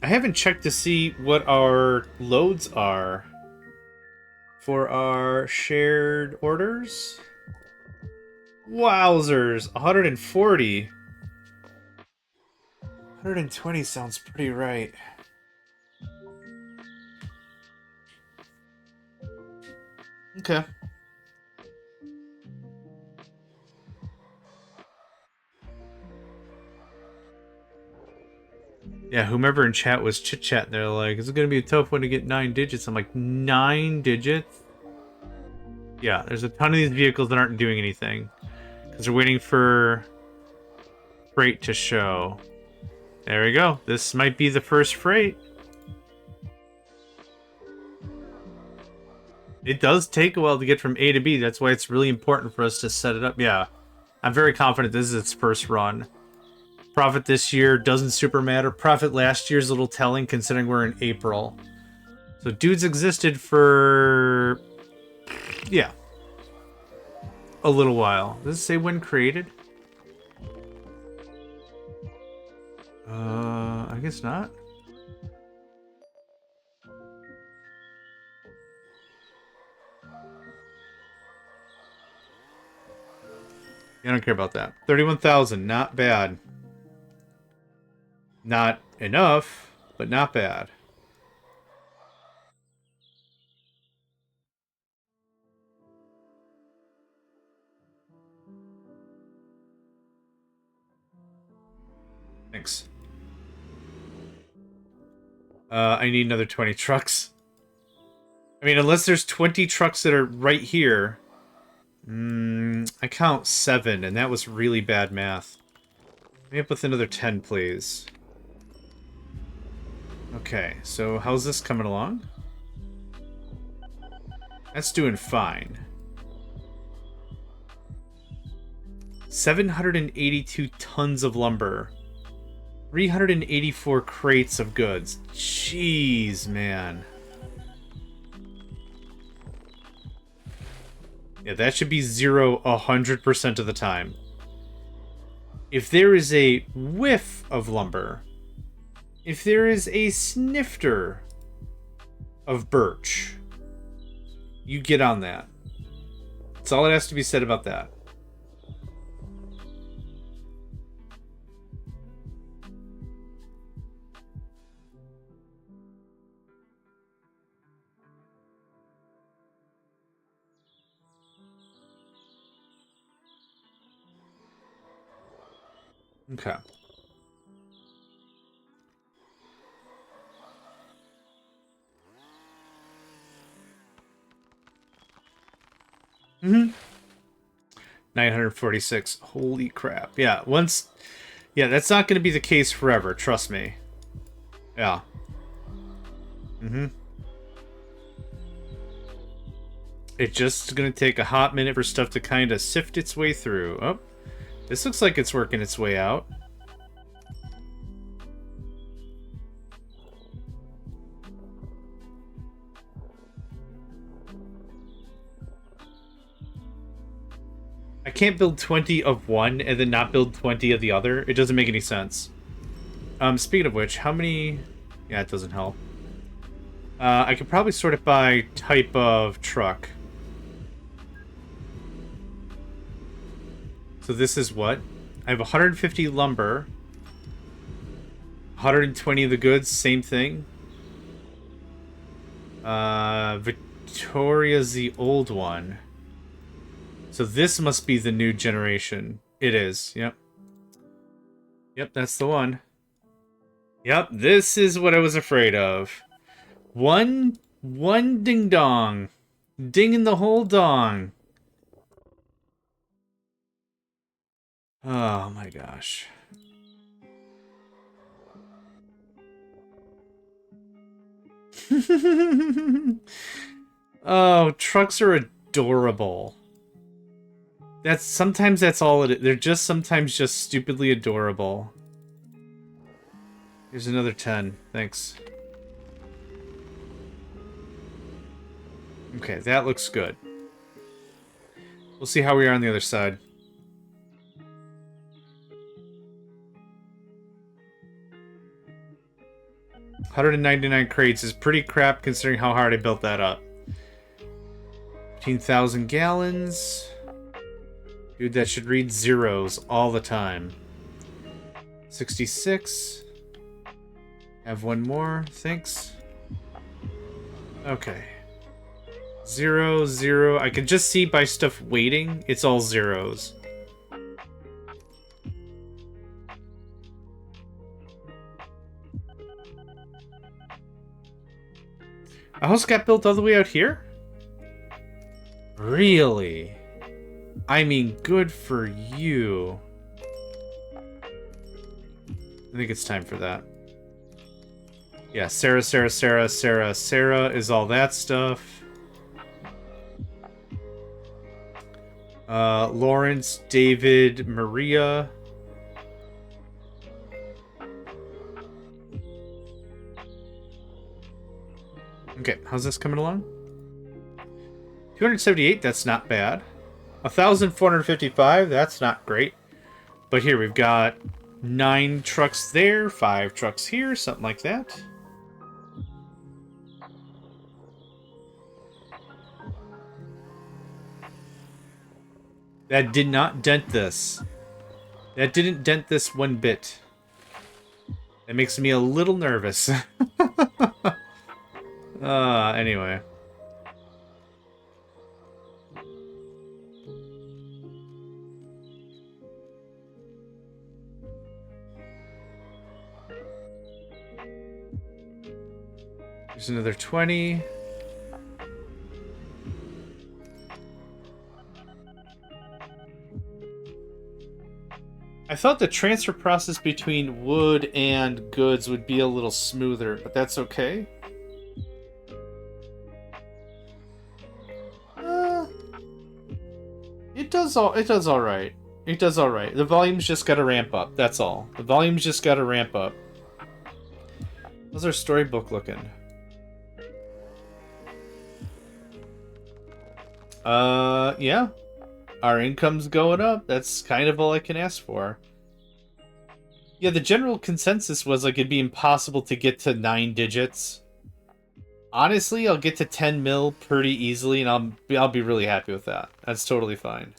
I haven't checked to see what our loads are for our shared orders. Wowzers, 140. 120 sounds pretty right. Okay. Yeah, whomever in chat was chit-chatting, they're like, is it going to be a tough one to get 9 digits? I'm like, 9 digits? Yeah, there's a ton of these vehicles that aren't doing anything. Because they're waiting for freight to show. There we go. This might be the first freight. It does take a while to get from A to B. That's why it's really important for us to set it up. Yeah. I'm very confident this is its first run. Profit this year doesn't super matter. Profit last year's a little telling considering we're in April. So dudes existed for... yeah. A little while. Does it say when created? I guess not. I don't care about that. 31,000, not bad. Not enough, but not bad. Thanks. I need another 20 trucks. I mean, unless there's 20 trucks that are right here. I count 7, and that was really bad math. Let me up with another 10, please. Okay, so how's this coming along? That's doing fine. 782 tons of lumber. 384 crates of goods. Jeez, man. Yeah, that should be 0 100% of the time. If there is a whiff of lumber, if there is a snifter of birch, you get on that. That's all it has to be said about that. Okay. Mm-hmm. 946. Holy crap. Yeah, once... yeah, that's not going to be the case forever, trust me. Yeah. Mm-hmm. It's just going to take a hot minute for stuff to kind of sift its way through. Oh, this looks like it's working its way out. I can't build 20 of one and then not build 20 of the other. It doesn't make any sense. Speaking of which, how many... yeah, it doesn't help. I could probably sort it by type of truck. So this is what? I have 150 lumber. 120 of the goods, same thing. Victoria's the old one. So this must be the new generation. It is, yep. Yep, that's the one. Yep, this is what I was afraid of. One ding-dong. Ding in the whole dong. Oh my gosh. Oh, trucks are adorable. Sometimes that's all it is. They're just sometimes just stupidly adorable. Here's another 10. Thanks. Okay, that looks good. We'll see how we are on the other side. $199 crates is pretty crap considering how hard I built that up. 15,000 gallons. Dude, that should read zeros all the time. 66. Have one more, thanks. Okay. 0, 0. I can just see by stuff waiting, it's all zeros. A house got built all the way out here? Really? I mean, good for you. I think it's time for that. Yeah, Sarah is all that stuff. Lawrence, David, Maria. Okay, how's this coming along? 278, that's not bad. 1,455, that's not great. But here, we've got 9 trucks there, 5 trucks here, something like that. That did not dent this. That didn't dent this one bit. It makes me a little nervous. Anyway. There's another 20. I thought the transfer process between wood and goods would be a little smoother, but that's okay. It does all right. It does all right. The volume's just got to ramp up. That's all. The volume's just got to ramp up. How's our storybook looking? Yeah. Our income's going up. That's kind of all I can ask for. Yeah, the general consensus was like it'd be impossible to get to 9 digits. Honestly, I'll get to 10 mil pretty easily, and I'll be really happy with that. That's totally fine.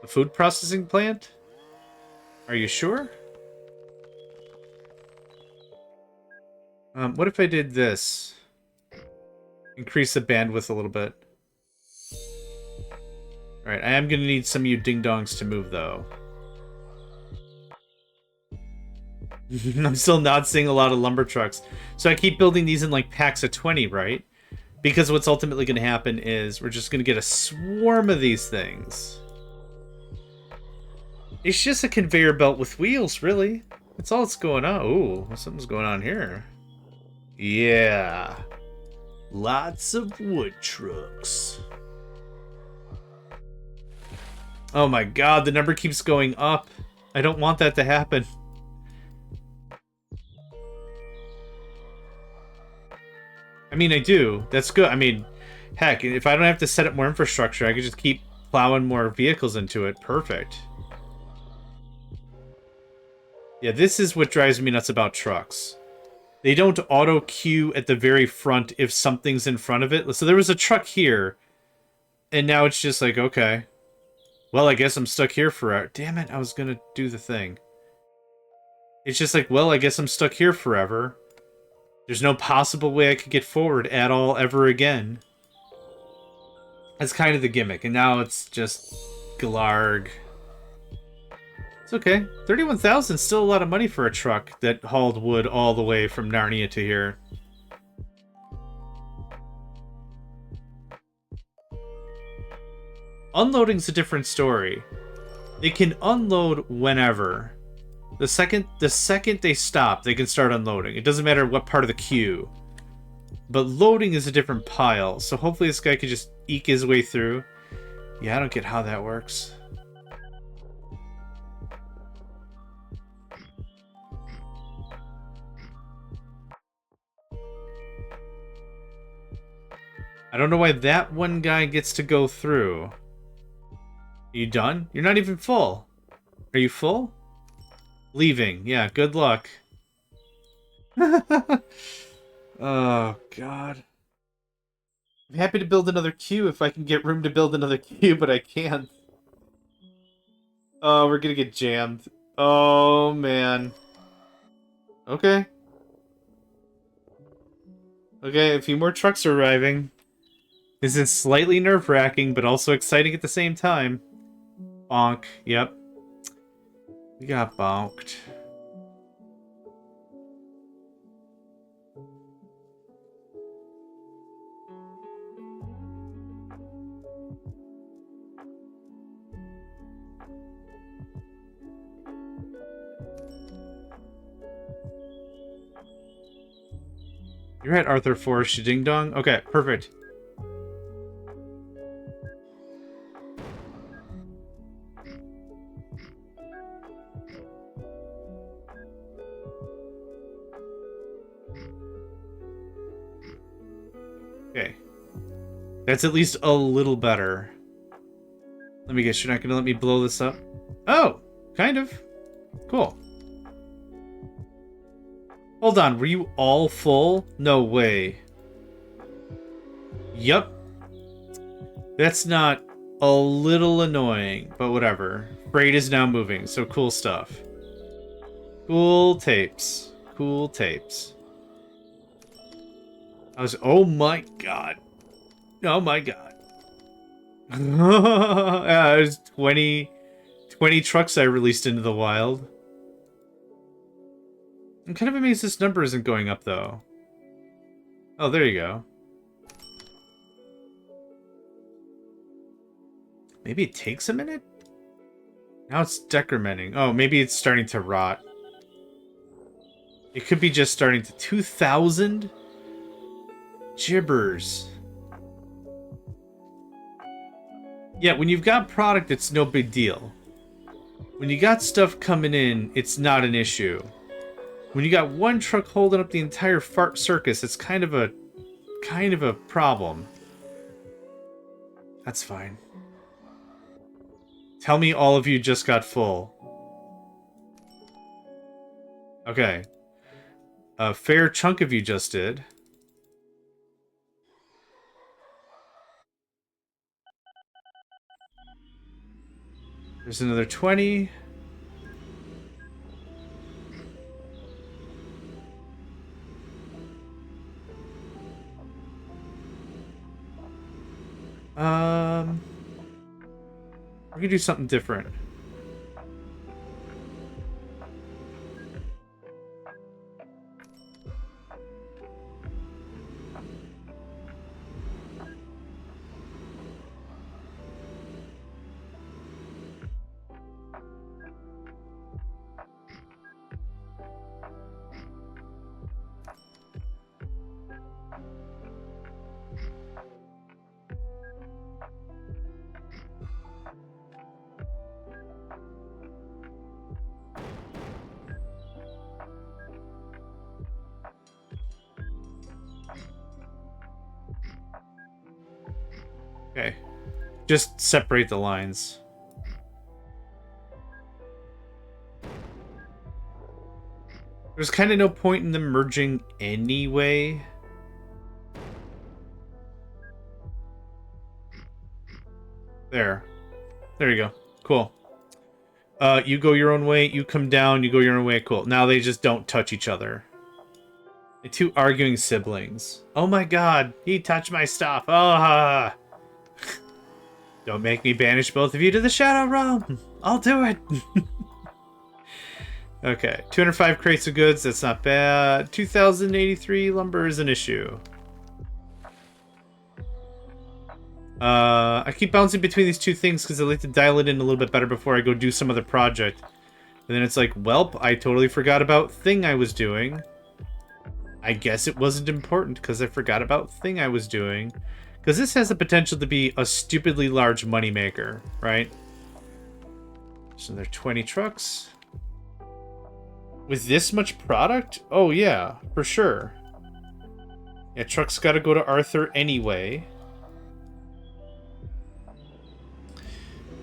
A food processing plant? Are you sure? What if I did this? Increase the bandwidth a little bit. Alright, I am going to need some of you ding-dongs to move, though. I'm still not seeing a lot of lumber trucks. So I keep building these in, like, packs of 20, right? Because what's ultimately going to happen is we're just going to get a swarm of these things. It's just a conveyor belt with wheels, really. That's all that's going on. Ooh, something's going on here. Yeah. Lots of wood trucks. Oh my god, the number keeps going up. I don't want that to happen. I mean, I do. That's good. I mean, heck, if I don't have to set up more infrastructure, I could just keep plowing more vehicles into it. Perfect. Yeah, this is what drives me nuts about trucks. They don't auto-queue at the very front if something's in front of it. So there was a truck here, and now it's just like, okay. Well, I guess I'm stuck here forever. Damn it, I was gonna do the thing. It's just like, well, I guess I'm stuck here forever. There's no possible way I could get forward at all ever again. That's kind of the gimmick, and now it's just Glarg. It's okay. 31,000 is still a lot of money for a truck that hauled wood all the way from Narnia to here. Unloading's a different story. They can unload whenever. The second they stop, they can start unloading. It doesn't matter what part of the queue. But loading is a different pile, so hopefully this guy could just eke his way through. Yeah, I don't get how that works. I don't know why that one guy gets to go through. Are you done? You're not even full. Are you full? Leaving. Yeah, good luck. Oh, God. I'm happy to build another queue if I can get room to build another queue, but I can't. Oh, we're gonna get jammed. Oh, man. Okay. Okay, a few more trucks are arriving. This is slightly nerve-wracking, but also exciting at the same time. Bonk. Yep. We got bonked. You're at Arthur Forest, ding dong. Okay, perfect. Okay. That's at least a little better. Let me guess, you're not gonna let me blow this up? Oh, kind of. Cool. Hold on, were you all full? No way. Yup. That's not a little annoying, but whatever. Freight is now moving, so cool stuff. Cool tapes. Cool tapes. Oh my god. Oh my god. Yeah, there's 20 trucks I released into the wild. I'm kind of amazed this number isn't going up, though. Oh, there you go. Maybe it takes a minute? Now it's decrementing. Oh, maybe it's starting to rot. It could be just starting to... 2,000? Gibbers. Yeah, when you've got product, it's no big deal. When you got stuff coming in, it's not an issue. When you got one truck holding up the entire fart circus, it's kind of a problem. That's fine. Tell me all of you just got full. Okay. A fair chunk of you just did. There's another 20. We're gonna do something different. Okay. Just separate the lines. There's kind of no point in them merging anyway. There. There you go. Cool. You go your own way, you come down, you go your own way, cool. Now they just don't touch each other. The two arguing siblings. Oh my god, he touched my stuff. Ah! Don't make me banish both of you to the Shadow Realm. I'll do it. Okay, 205 crates of goods, that's not bad. 2,083 lumber is an issue. I keep bouncing between these two things because I like to dial it in a little bit better before I go do some other project. And then it's like, welp, I totally forgot about thing I was doing. I guess it wasn't important because I forgot about thing I was doing. Because this has the potential to be a stupidly large moneymaker, right? So there are 20 trucks. With this much product? Oh yeah, for sure. Yeah, trucks gotta go to Arthur anyway.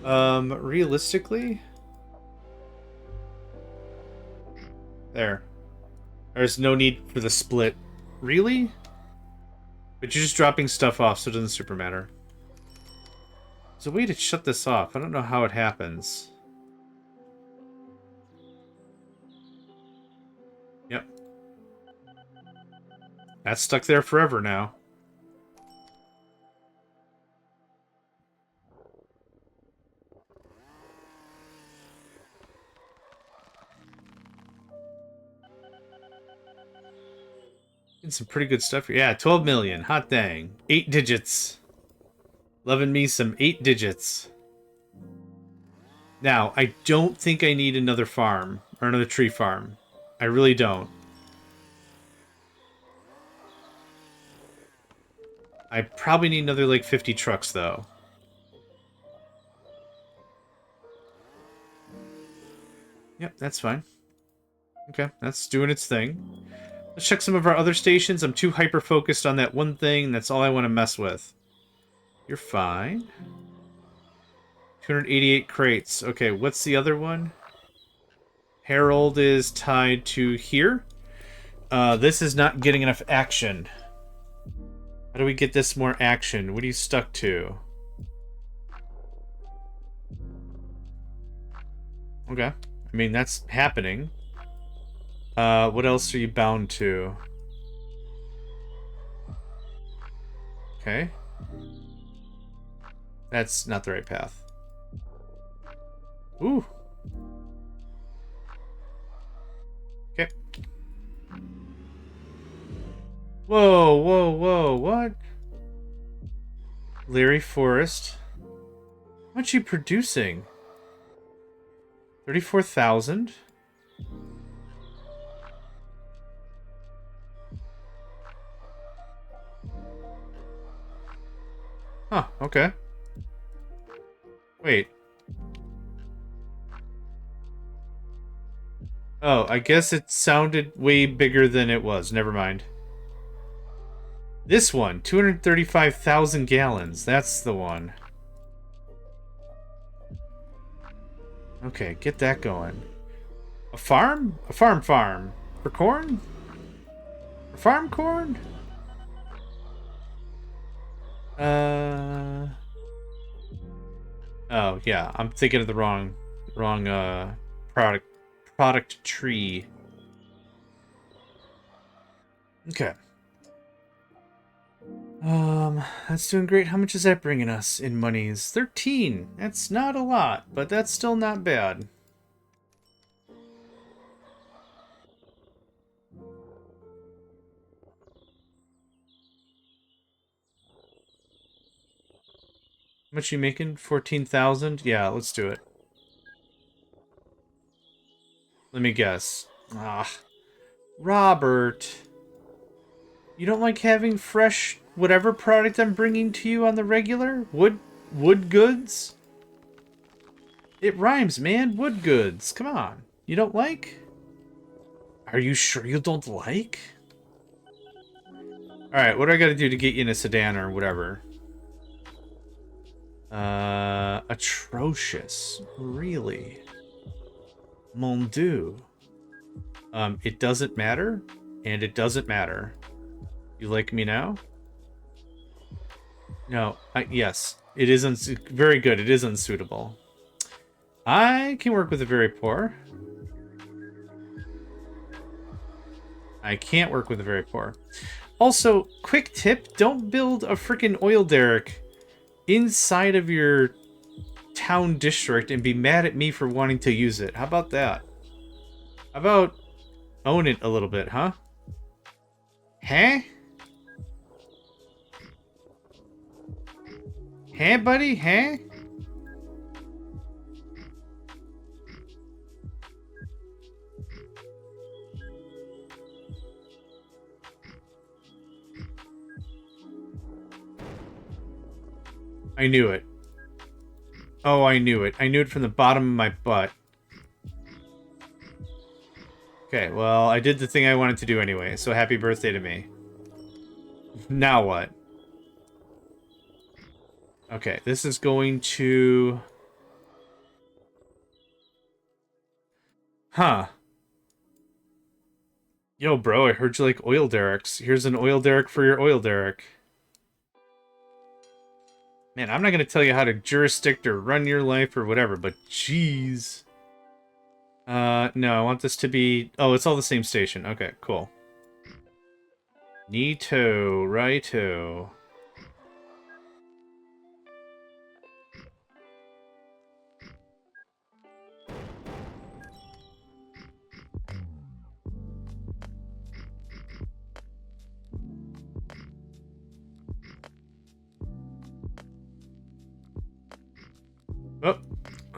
Realistically? There. There's no need for the split. Really? But you're just dropping stuff off, so it doesn't super matter. There's a way to shut this off. I don't know how it happens. Yep. That's stuck there forever now. Did some pretty good stuff here. Yeah, 12 million. Hot dang. 8 digits. Loving me some 8 digits. Now, I don't think I need another farm. Or another tree farm. I really don't. I probably need another, like, 50 trucks, though. Yep, that's fine. Okay, that's doing its thing. Let's check some of our other stations. I'm too hyper-focused on that one thing. That's all I want to mess with. You're fine. 288 crates. Okay, what's the other one? Harold is tied to here. This is not getting enough action. How do we get this more action? What are you stuck to? Okay. I mean, that's happening. What else are you bound to? Okay. That's not the right path. Ooh. Okay. Whoa, whoa, whoa, what? Larry Forest. How much are you producing? 34,000? Huh, okay. Wait. Oh, I guess it sounded way bigger than it was. Never mind. This one, 235,000 gallons. That's the one. Okay, get that going. A farm? A farm. For corn? For farm corn? Oh, yeah. I'm thinking of the wrong product tree. Okay. That's doing great. How much is that bringing us in monies? 13. That's not a lot, but that's still not bad. How much you making? 14,000? Yeah, let's do it. Let me guess. Ah, Robert. You don't like having fresh whatever product I'm bringing to you on the regular? Wood goods? It rhymes, man. Wood goods. Come on. You don't like? Are you sure you don't like? Alright, what do I gotta do to get you in a sedan or whatever? Atrocious. Really? Mon Dieu. It doesn't matter, and it doesn't matter. You like me now? No, yes. It is very good. It is unsuitable. I can work with the very poor. I can't work with the very poor. Also, quick tip, don't build a freaking oil derrick inside of your town district and be mad at me for wanting to use it. How about that? How about own it a little bit, huh? Huh? Huh, buddy? Huh? I knew it. Oh, I knew it. I knew it from the bottom of my butt. Okay, well, I did the thing I wanted to do anyway, so happy birthday to me. Now what? Okay, this is going to... Huh. Yo, bro, I heard you like oil derricks. Here's an oil derrick for your oil derrick. Man, I'm not going to tell you how to jurisdict or run your life or whatever, but jeez. No, I want this to be... Oh, it's all the same station. Okay, cool. Neato, righto.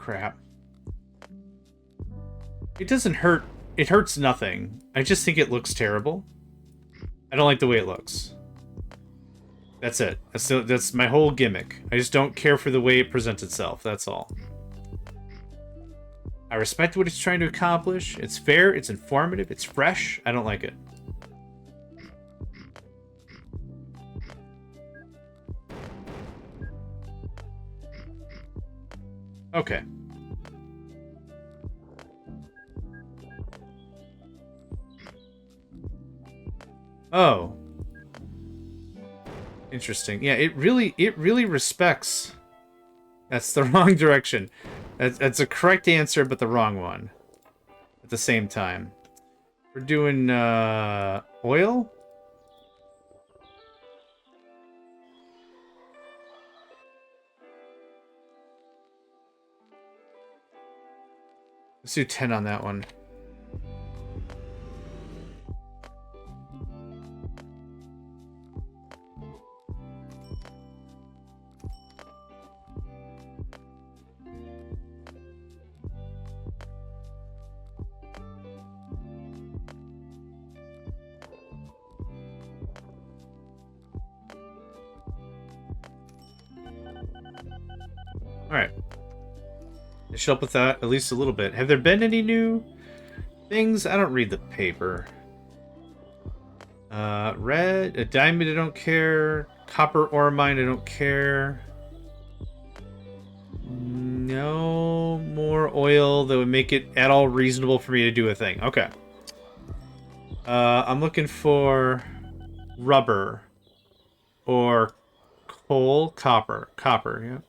crap. It doesn't hurt. It hurts nothing. I just think it looks terrible. I don't like the way it looks. That's it. That's my whole gimmick. I just don't care for the way it presents itself. That's all. I respect what it's trying to accomplish. It's fair. It's informative. It's fresh. I don't like it. Okay. Oh. Interesting. Yeah, it really respects. That's the wrong direction. That's a correct answer, but the wrong one. At the same time. We're doing, oil? Let's do 10 on that one. Alright. It should help with that at least a little bit. Have there been any new things? I don't read the paper. Red, a diamond, I don't care. Copper ore mine, I don't care. No more oil that would make it at all reasonable for me to do a thing. Okay. I'm looking for rubber or coal, copper. Copper,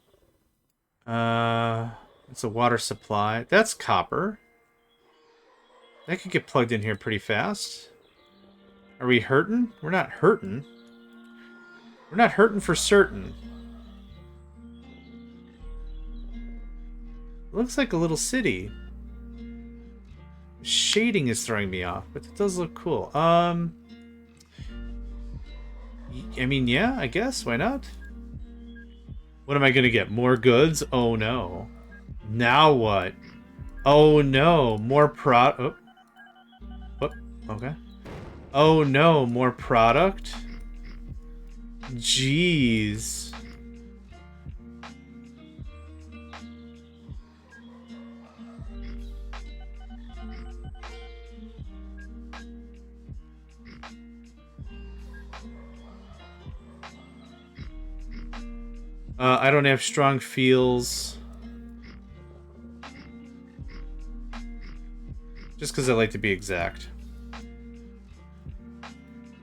yeah. It's a water supply. That's copper. That could get plugged in here pretty fast. Are we hurting? We're not hurting. We're not hurting for certain. Looks like a little city. Shading is throwing me off, but it does look cool. I mean, yeah, I guess. Why not? What am I gonna get? More goods? Oh no. Now what? Oh no. More oh. Oh, okay. Oh no. More product? Jeez. I don't have strong feels. Just because I like to be exact.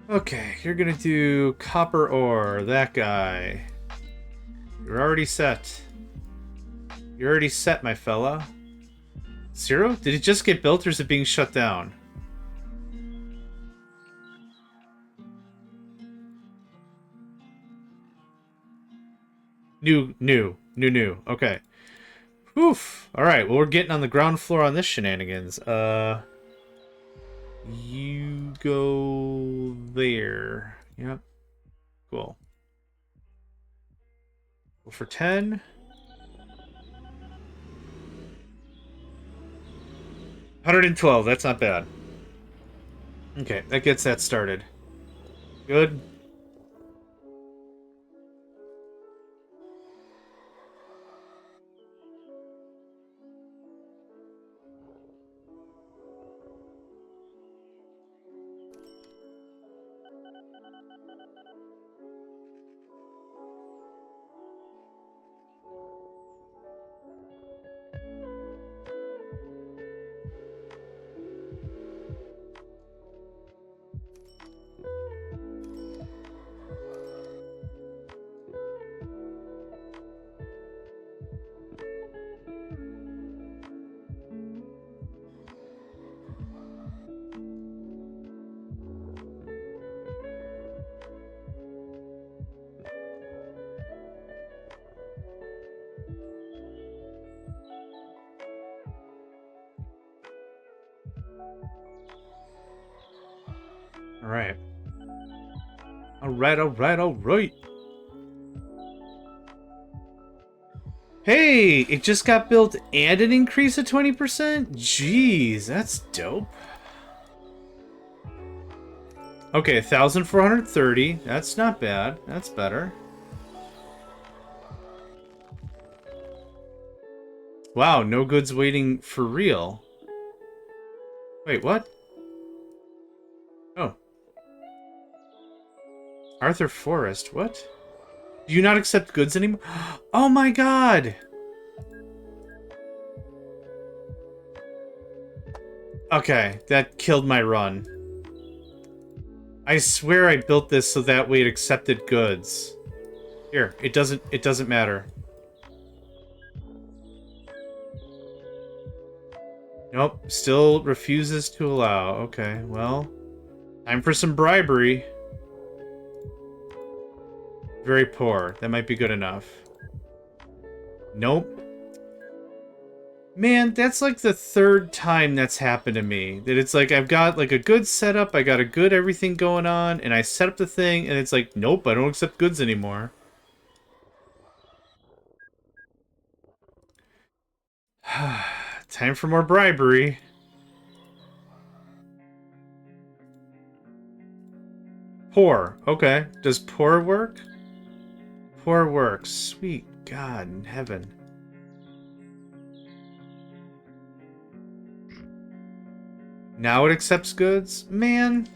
Okay, you're gonna do copper ore, that guy. You're already set. You're already set, my fella. 0? Did it just get built or is it being shut down? New. Okay. Oof. Alright, well, we're getting on the ground floor on this shenanigans. You go there. Yep. Cool. Well, for 10. 112, that's not bad. Okay, that gets that started. Good. Alright. Alright. Hey, it just got built and an increase of 20%? Jeez, that's dope. Okay, 1,430. That's not bad. That's better. Wow, no goods waiting for real. Wait, what? Oh. Arthur Forrest, what? Do you not accept goods anymore? Oh my god! Okay, that killed my run. I swear I built this so that way it accepted goods. Here, it doesn't matter. Nope, still refuses to allow. Okay, well, time for some bribery. Very poor. That might be good enough. Nope. Man, that's like the third time that's happened to me. That it's like I've got like a good setup, I got a good everything going on, and I set up the thing, and it's like, nope, I don't accept goods anymore. Time for more bribery. Poor. Okay. Does poor work? Poor works. Sweet God in heaven. Now it accepts goods? Man.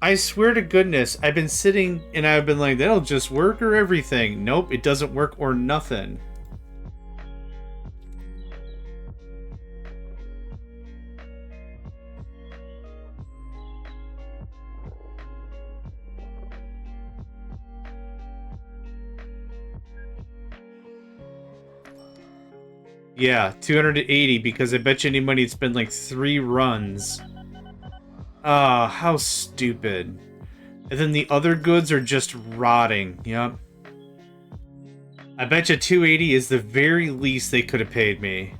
I swear to goodness, I've been sitting and I've been like, that'll just work or everything. Nope, it doesn't work or nothing. Yeah, 280 because I bet you any money it's been like 3 runs. Ah, how stupid. And then the other goods are just rotting. Yep. I bet you 280 is the very least they could have paid me.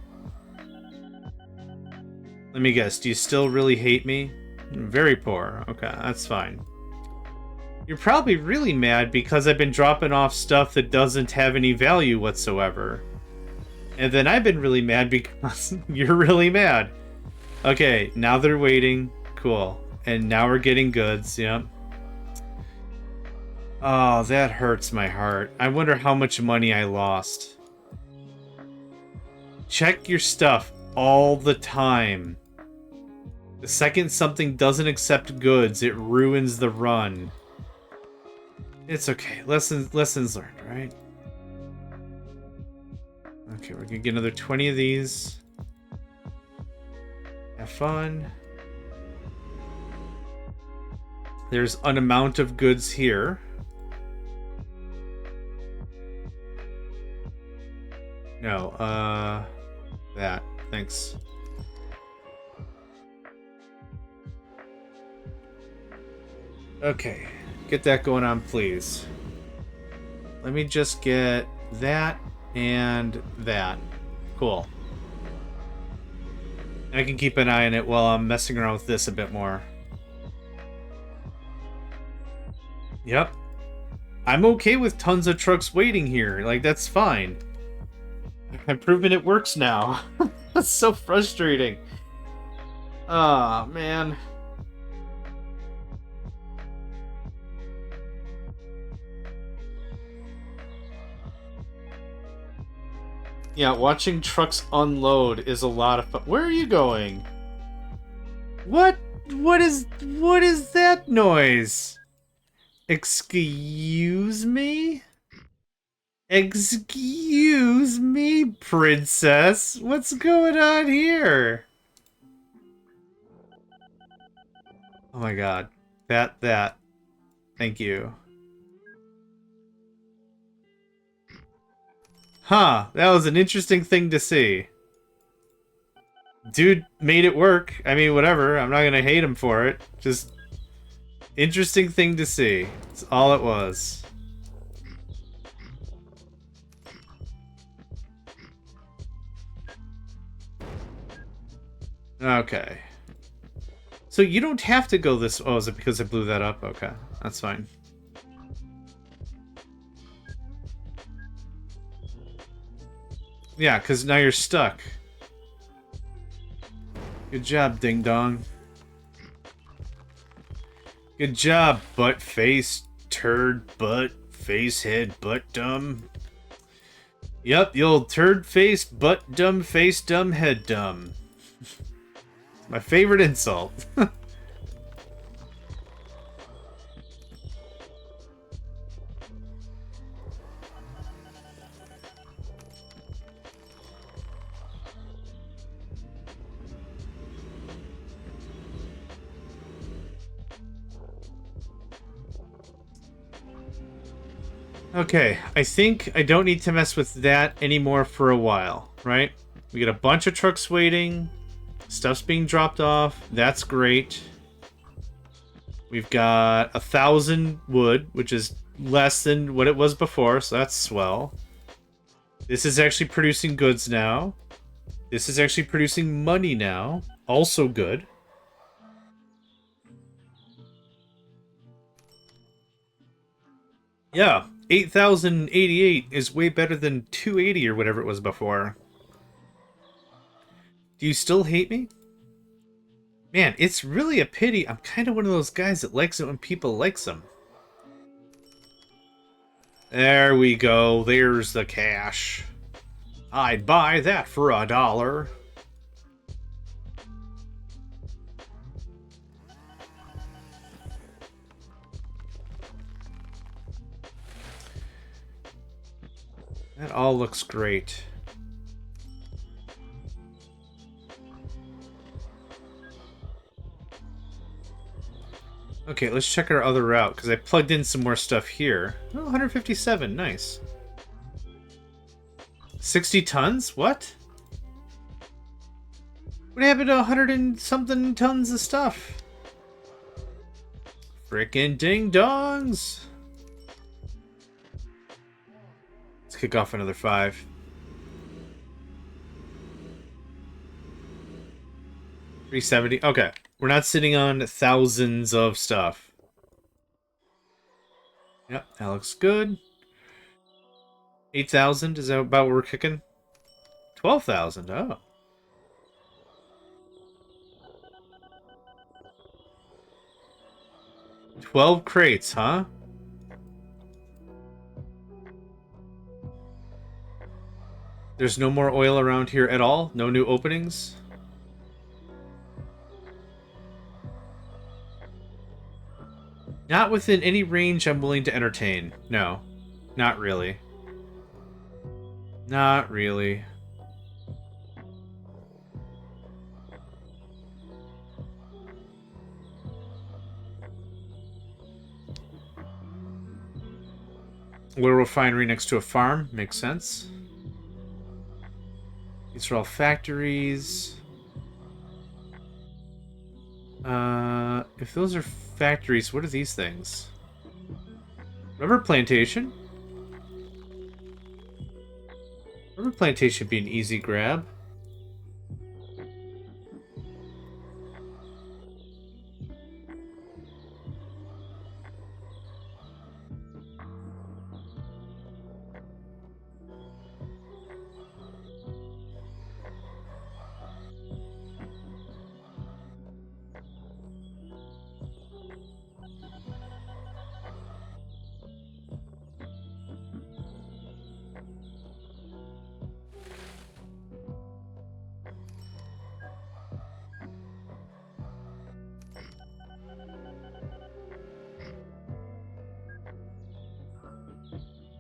Let me guess, do you still really hate me? Very poor. Okay, that's fine. You're probably really mad because I've been dropping off stuff that doesn't have any value whatsoever. And then I've been really mad because you're really mad. Okay, now they're waiting. Cool. And now we're getting goods. Yep. Oh, that hurts my heart. I wonder how much money I lost. Check your stuff all the time. The second something doesn't accept goods, it ruins the run. It's okay. Lessons learned, right? Okay, we're gonna get another 20 of these. Have fun. There's an amount of goods here. No, that. Thanks. Okay, get that going on, please. Let me just get that and that. Cool. I can keep an eye on it while I'm messing around with this a bit more. Yep. I'm okay with tons of trucks waiting here. Like, that's fine. I've proven it works now. That's so frustrating. Ah, man. Yeah, watching trucks unload is a lot of fun. Where are you going? What is that noise? Excuse me? Excuse me, princess. What's going on here? Oh my god. That. Thank you. Huh, that was an interesting thing to see. Dude made it work. I mean, whatever. I'm not gonna hate him for it. Just interesting thing to see. That's all it was. Okay. So you don't have to go this... Oh, is it because I blew that up? Okay, that's fine. Yeah, because now you're stuck. Good job, Ding Dong. Good job, butt face, turd, butt, face, head, butt, dumb. Yep, the old turd face, butt, dumb, face, dumb, head, dumb. My favorite insult. Okay, I think I don't need to mess with that anymore for a while, right? We got a bunch of trucks waiting. Stuff's being dropped off. That's great. We've got 1,000 wood, which is less than what it was before, so that's swell. This is actually producing goods now. This is actually producing money now. Also good. Yeah, 8,088 is way better than 280 or whatever it was before. Do you still hate me? Man, it's really a pity. I'm kind of one of those guys that likes it when people likes them. There we go. There's the cash. I'd buy that for $1. That all looks great. Okay, let's check our other route, because I plugged in some more stuff here. Oh, 157, nice. 60 tons? What? What happened to 100 and something tons of stuff? Frickin' ding-dongs! Let's kick off another 5. $370. Okay. We're not sitting on thousands of stuff. Yep, that looks good. 8,000, is that about what we're kicking? 12,000, oh. $12 crates, huh? There's no more oil around here at all? No new openings? Not within any range I'm willing to entertain. No. Not really. Not really. Little refinery next to a farm. Makes sense. These are all factories. If those are factories, what are these things? Rubber plantation? Rubber plantation would be an easy grab.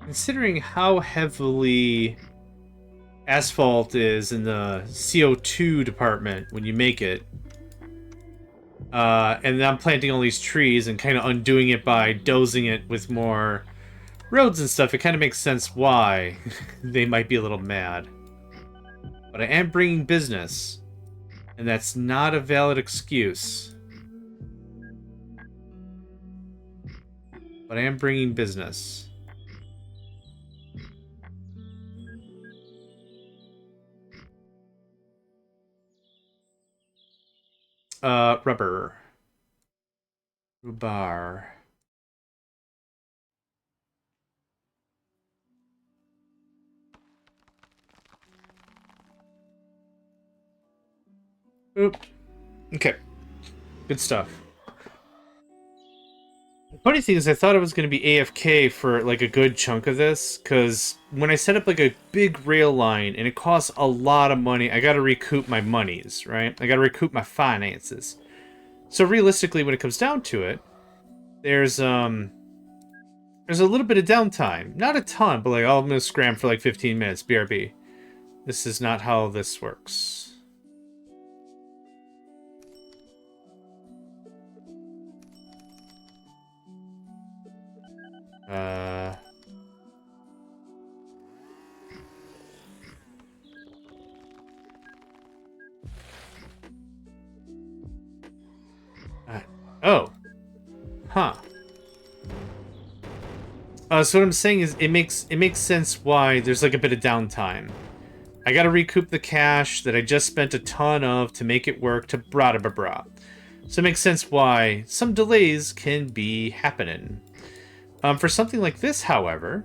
Considering how heavily asphalt is in the CO2 department when you make it, and I'm planting all these trees and kind of undoing it by dozing it with more roads and stuff, it kind of makes sense why they might be a little mad. But I am bringing business, and that's not a valid excuse. But I am bringing business. Rubber. Rhubar. Oop. Okay. Good stuff. The funny thing is, I thought I was going to be AFK for like a good chunk of this, because when I set up like a big rail line and it costs a lot of money, I got to recoup my monies, right? I got to recoup my finances. So realistically, when it comes down to it, there's a little bit of downtime. Not a ton, but like, oh, I'm going to scram for like 15 minutes, BRB. This is not how this works. Oh. Huh. So what I'm saying is it makes sense why there's like a bit of downtime. I gotta recoup the cash that I just spent a ton of to make it work to bra. So it makes sense why some delays can be happening. For something like this, however,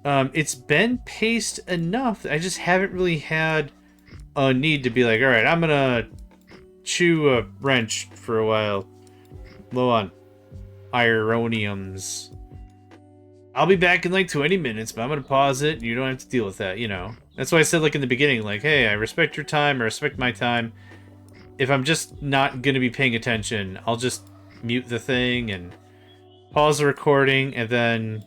it's been paced enough that I just haven't really had a need to be like, all right, I'm gonna chew a wrench for a while. Low on ironiums. I'll be back in like 20 minutes, but I'm gonna pause it. You don't have to deal with that, you know. That's why I said like in the beginning, like, hey, I respect your time, I respect my time. If I'm just not gonna be paying attention, I'll just mute the thing and pause the recording, and then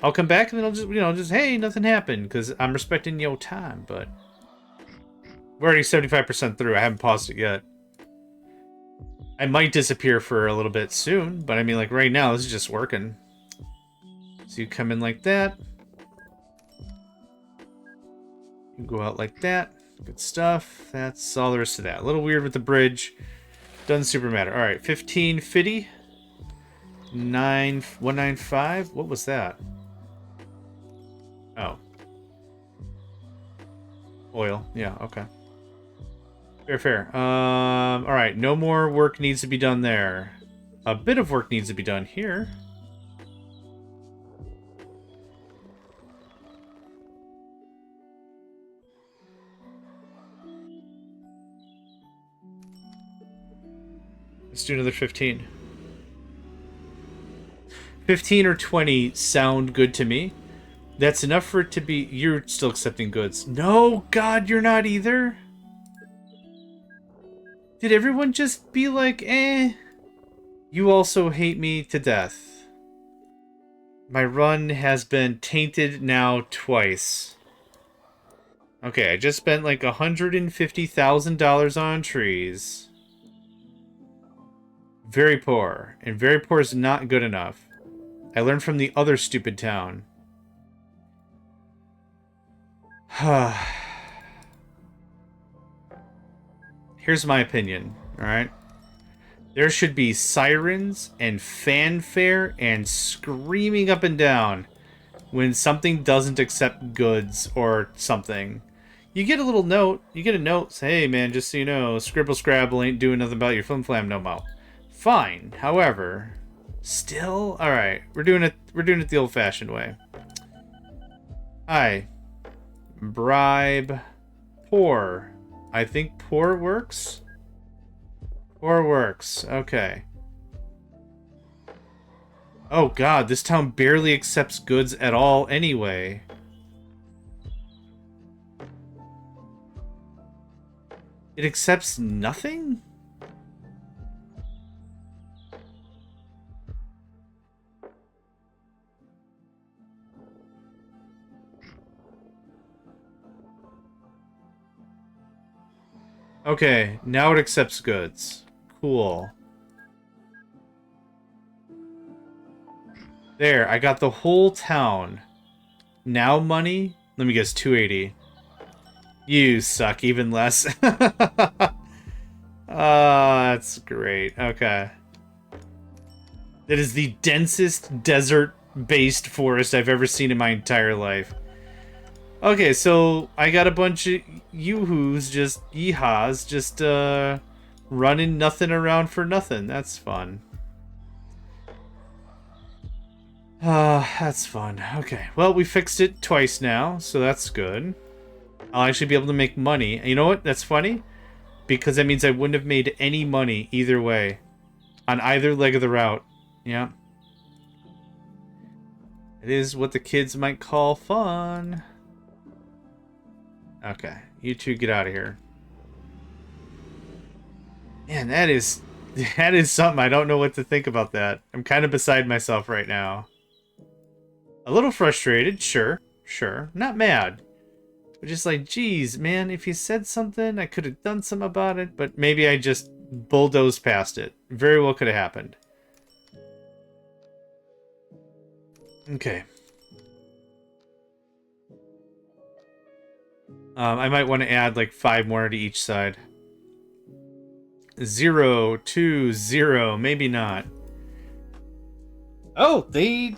I'll come back and then I'll just, you know, just, hey, nothing happened, because I'm respecting your time, but we're already 75% through. I haven't paused it yet. I might disappear for a little bit soon, but I mean, like, right now, this is just working. So you come in like that. You go out like that. Good stuff. That's all there is to that. A little weird with the bridge. Doesn't super matter. Alright, 1550. 195. What was that? Oh. Oil. Yeah, okay. Fair. Alright, no more work needs to be done there. A bit of work needs to be done here. Let's do another 15. 15 or 20 sound good to me. That's enough for it to be... You're still accepting goods. No, God, you're not either. Did everyone just be like, eh? You also hate me to death. My run has been tainted now twice. Okay, I just spent like $150,000 on trees. Very poor. And very poor is not good enough. I learned from the other stupid town. Here's my opinion, alright? There should be sirens and fanfare and screaming up and down when something doesn't accept goods or something. You get a little note. You get a note. Say, hey, man, just so you know, Scribble Scrabble ain't doing nothing about your flim flam no mo. Fine. However, still, alright. We're doing it the old-fashioned way. Hi. Bribe. Poor. I think poor works? Poor works. Okay. Oh god, this town barely accepts goods at all anyway. It accepts nothing? Okay, now it accepts goods. Cool. There, I got the whole town. Now money? Let me guess, 280. You suck even less. That's great. Okay. That is the densest desert-based forest I've ever seen in my entire life. Okay, so I got a bunch of yoo-hoos, just yeehaws, just running nothing around for nothing. That's fun. That's fun. Okay, well, we fixed it twice now, so that's good. I'll actually be able to make money. You know what? That's funny. because that means I wouldn't have made any money either way on either leg of the route. Yeah. It is what the kids might call fun. Okay, you two get out of here. Man, that is something. I don't know what to think about that. I'm kind of beside myself right now. A little frustrated, sure. Not mad. But just like, geez, man, if you said something, I could have done something about it, but maybe I just bulldozed past it. Very well could have happened. Okay. I might want to add like 5 more to each side. 0, 2, 0. Maybe not. Oh, they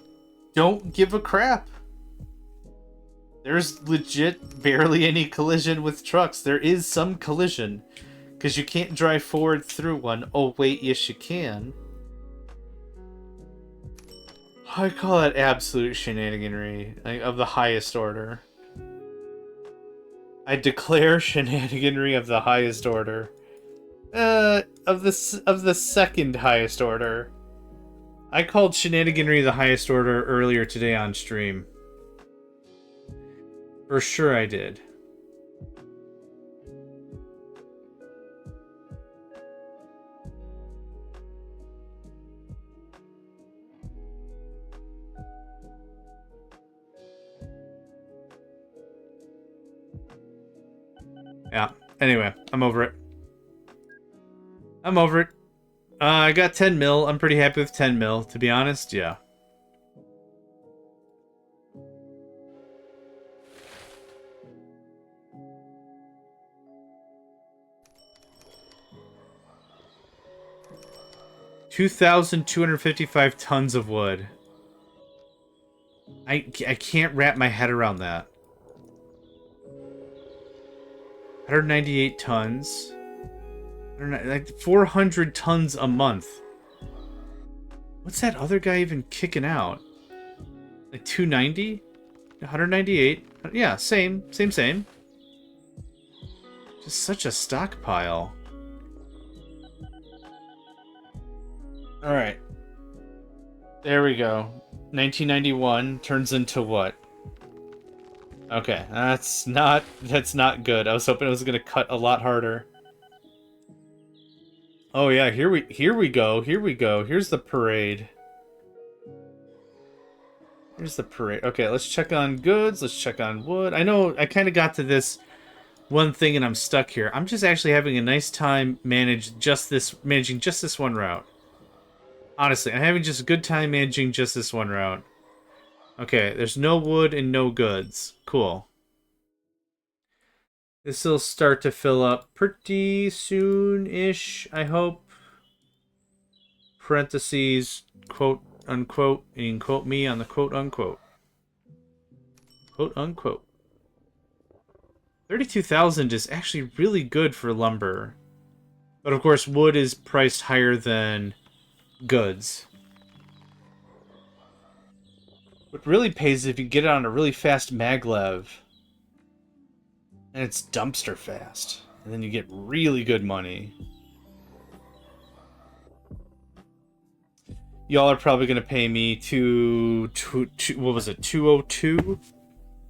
don't give a crap. There's legit barely any collision with trucks. There is some collision. Because you can't drive forward through one. Oh, wait, yes you can. I call that absolute shenaniganry. Like, of the highest order. I declare shenaniganry of the highest order. Of the second highest order. I called shenaniganry the highest order earlier today on stream. For sure I did. Yeah. Anyway, I'm over it. I'm over it. I got 10 mil. I'm pretty happy with 10 mil, to be honest. Yeah. $2,255 tons of wood. I can't wrap my head around that. 198 tons. Like 400 tons a month. What's that other guy even kicking out? Like 290? 198? Yeah, same. Just such a stockpile. Alright. There we go. 1991 turns into what? Okay, that's not good. I was hoping it was gonna cut a lot harder. Oh yeah, here we go. Here's the parade. Okay, let's check on goods. Let's check on wood. I know I kind of got to this one thing and I'm stuck here. I'm just actually having a nice time managing just this one route. Honestly, I'm having just a good time managing just this one route. Okay, there's no wood and no goods. Cool. This will start to fill up pretty soon-ish, I hope. Parentheses, quote, unquote, and quote me on the quote, unquote. Quote, unquote. 32,000 is actually really good for lumber. But of course, wood is priced higher than goods. What really pays is if you get it on a really fast maglev. And it's dumpster fast. And then you get really good money. Y'all are probably going to pay me what was it, 202?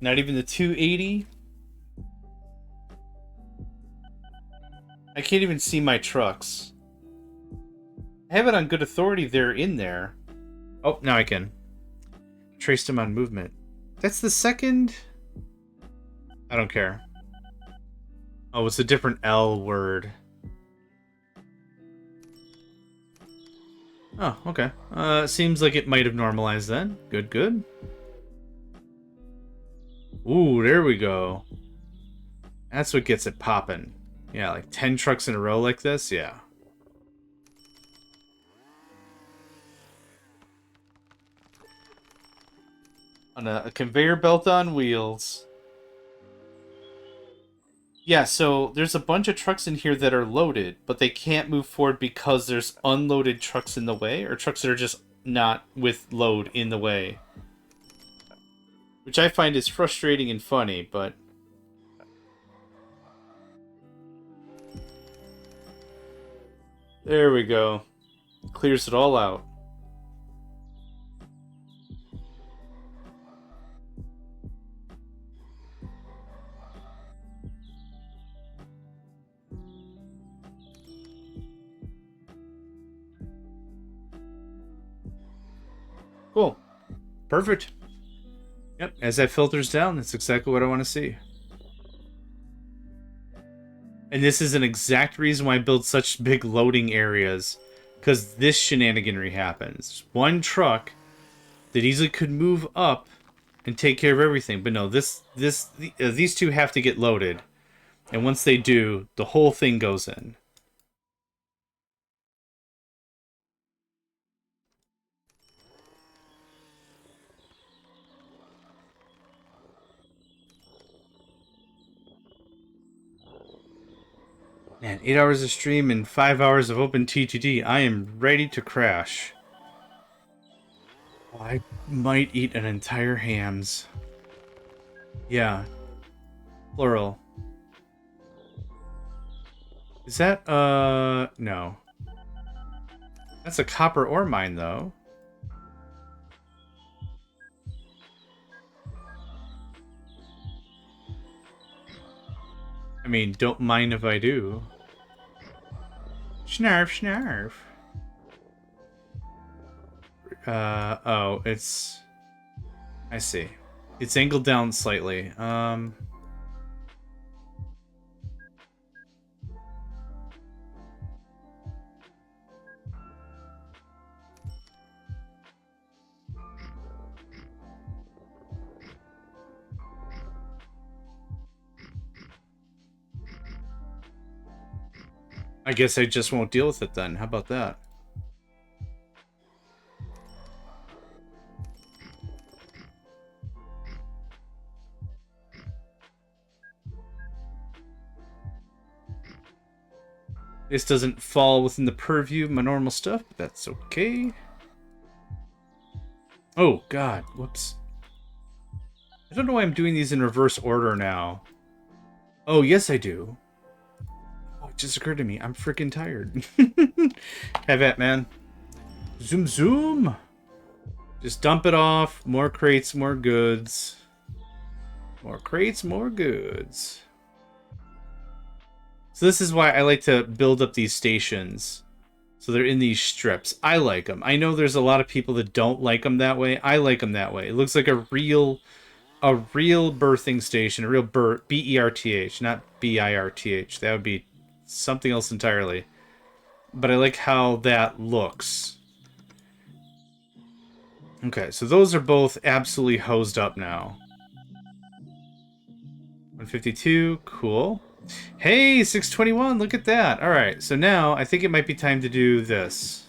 Not even the 280? I can't even see my trucks. I have it on good authority they're in there. Oh, now I can. Traced them on movement. That's the second? I don't care. Oh, it's a different L word. Oh, okay. Seems like it might have normalized then. Good. Ooh, there we go. That's what gets it popping. Yeah, like 10 trucks in a row like this, yeah. On a conveyor belt on wheels. Yeah, so there's a bunch of trucks in here that are loaded, but they can't move forward because there's unloaded trucks in the way, or trucks that are just not with load in the way. Which I find is frustrating and funny, but... There we go. Clears it all out. Cool. Perfect. Yep, as that filters down, that's exactly what I want to see. And this is an exact reason why I build such big loading areas. Because this shenaniganry happens. One truck that easily could move up and take care of everything. But no, these two have to get loaded. And once they do, the whole thing goes in. Man, 8 hours of stream and 5 hours of OpenTTD. I am ready to crash. I might eat an entire hams. Yeah. Plural. Is that, no. That's a copper ore mine, though. I mean, don't mind if I do. Snarf, snarf. Oh, it's... I see. It's angled down slightly. I guess I just won't deal with it then. How about that? This doesn't fall within the purview of my normal stuff, but that's okay. Oh, God. Whoops. I don't know why I'm doing these in reverse order now. Oh, yes, I do. Oh, it just occurred to me. I'm freaking tired. Have at, man. Zoom, zoom. Just dump it off. More crates, more goods. More crates, more goods. So this is why I like to build up these stations. So they're in these strips. I like them. I know there's a lot of people that don't like them that way. I like them that way. It looks like a real birthing station. A real B-E-R-T-H, not B-I-R-T-H. That would be something else entirely. But I like how that looks. Okay, so those are both absolutely hosed up now. 152, cool. Hey, 621, look at that. Alright, so now I think it might be time to do this.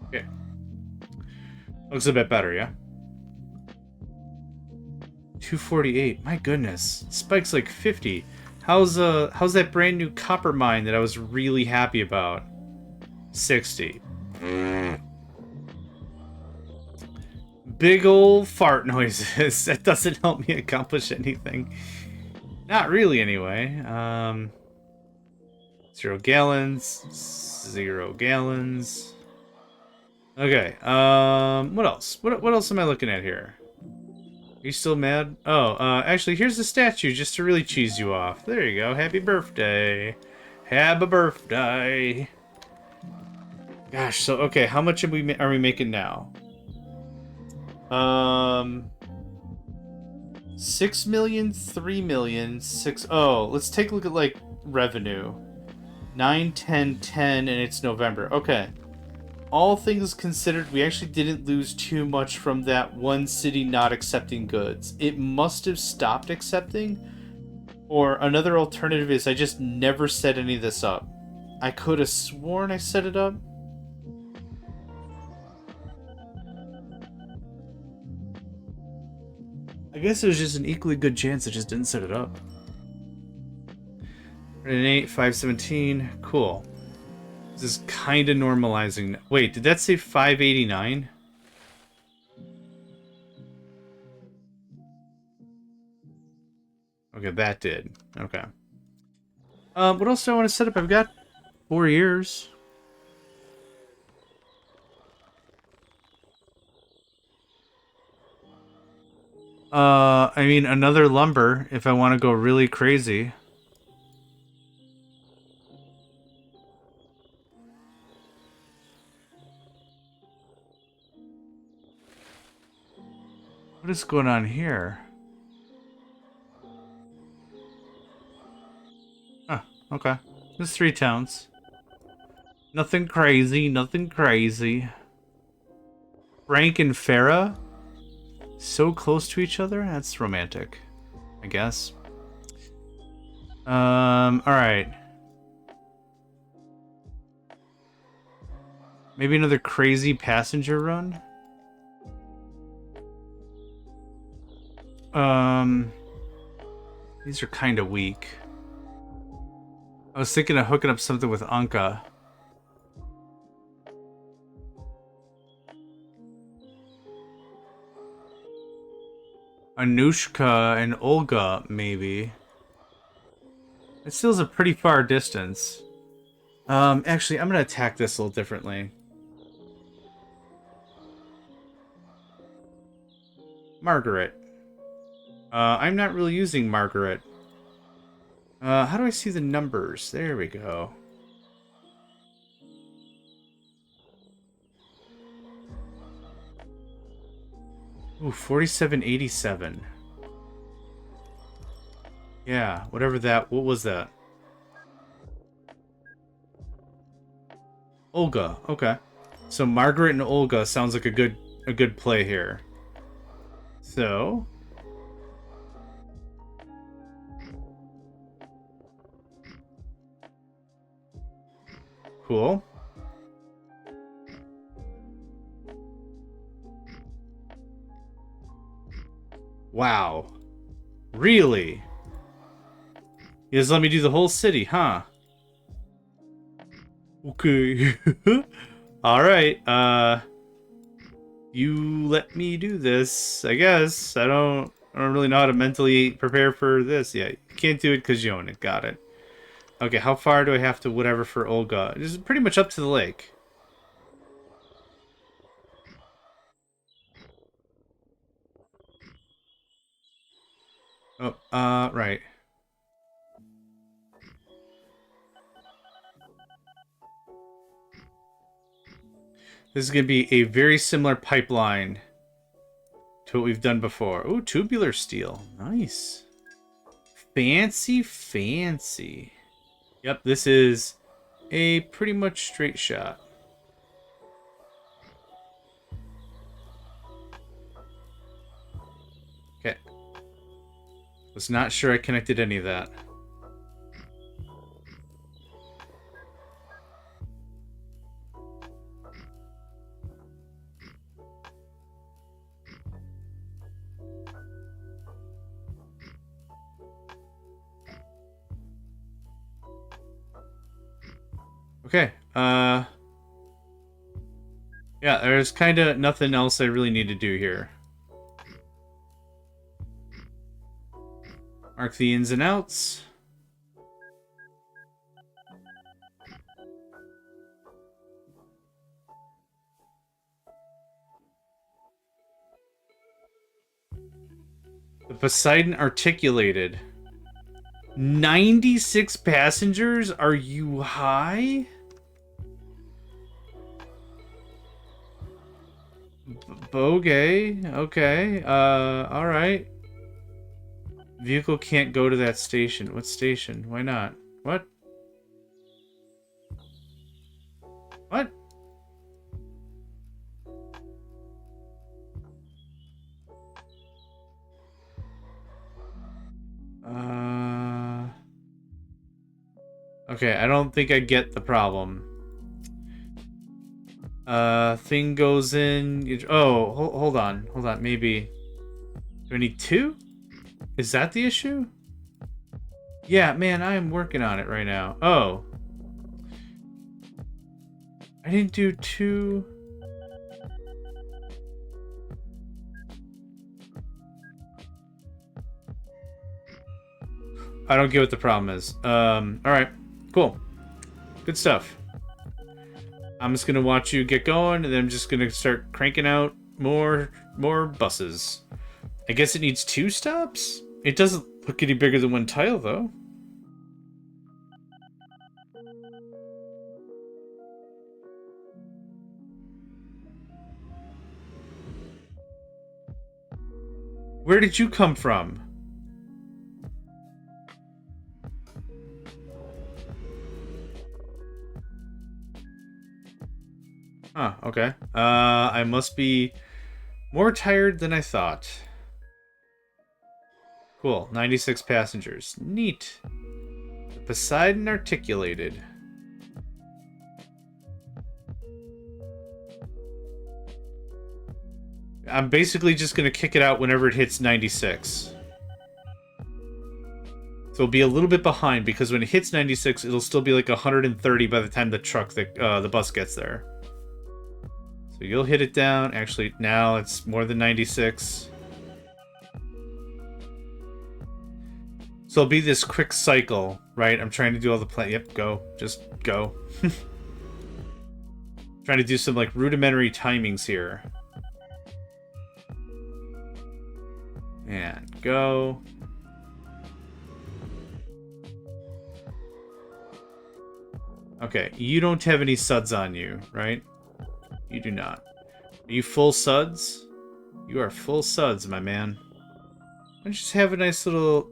Okay. Looks a bit better, yeah? 248. My goodness. Spike's like 50. How's that brand new copper mine that I was really happy about? 60. Big old fart noises. That doesn't help me accomplish anything. Not really, anyway. 0 gallons. 0 gallons. Okay. What else? What else am I looking at here? Are you still mad? Oh, actually, here's the statue just to really cheese you off. There you go. Happy birthday. Happy birthday. Gosh, so, okay, how much are we making now? 6 million, 3 million, 6... Oh, let's take a look at, like, revenue. 9, 10, 10, and it's November. Okay. All things considered, we actually didn't lose too much from that one city not accepting goods. It must have stopped accepting, or another alternative is I just never set any of this up. I could have sworn I set it up. I guess there's just an equally good chance I just didn't set it up. An 8, 517. Cool. This is kind of normalizing. Wait, did that say 589? Okay, that did. Okay. What else do I want to set up? I've got 4 years. I mean, another lumber if I want to go really crazy. What is going on here? Oh, okay. There's 3 towns. Nothing crazy, nothing crazy. Frank and Farah? So close to each other? That's romantic, I guess. Alright. Maybe another crazy passenger run? These are kind of weak. I was thinking of hooking up something with Anka. Anushka and Olga, maybe. It still is a pretty far distance. Actually, I'm gonna attack this a little differently. Margaret. I'm not really using Margaret. How do I see the numbers? There we go. Ooh, 4787. Yeah, whatever that... What was that? Olga, okay. So Margaret and Olga sounds like a good play here. So... Cool. Wow. Really? You just let me do the whole city, huh? Okay. Alright, you let me do this, I guess. I don't really know how to mentally prepare for this yet. You can't do it because you own it. Got it. Okay, how far do I have to whatever for Olga? This is pretty much up to the lake. Oh, right. This is going to be a very similar pipeline to what we've done before. Ooh, tubular steel. Nice. Fancy, fancy. Yep, this is a pretty much straight shot. Okay. Was not sure I connected any of that. Okay, yeah, there's kind of nothing else I really need to do here. Mark the ins and outs. The Poseidon articulated. 96 passengers? Are you high? Okay, okay. Alright. Vehicle can't go to that station. What station? Why not? What? What? Okay, I don't think I get the problem. Thing goes in... Oh, hold on. Hold on, maybe... Do I need 2? Is that the issue? Yeah, man, I am working on it right now. Oh. I didn't do 2... I don't get what the problem is. Alright. Cool. Good stuff. I'm just gonna watch you get going, and then I'm just gonna start cranking out more buses. I guess it needs 2 stops? It doesn't look any bigger than 1 tile, though. Where did you come from? Huh, okay. I must be more tired than I thought. Cool, 96 passengers. Neat. The Poseidon articulated. I'm basically just going to kick it out whenever it hits 96. So it'll be a little bit behind, because when it hits 96, it'll still be like 130 by the time the bus gets there. So you'll hit it down. Actually, now it's more than 96. So it'll be this quick cycle, right? I'm trying to do all the play. Yep, go. Just go. Trying to do some like rudimentary timings here. And go. Okay, you don't have any suds on you, right? You do not. Are you full suds? You are full suds, my man. Why don't you just have a nice little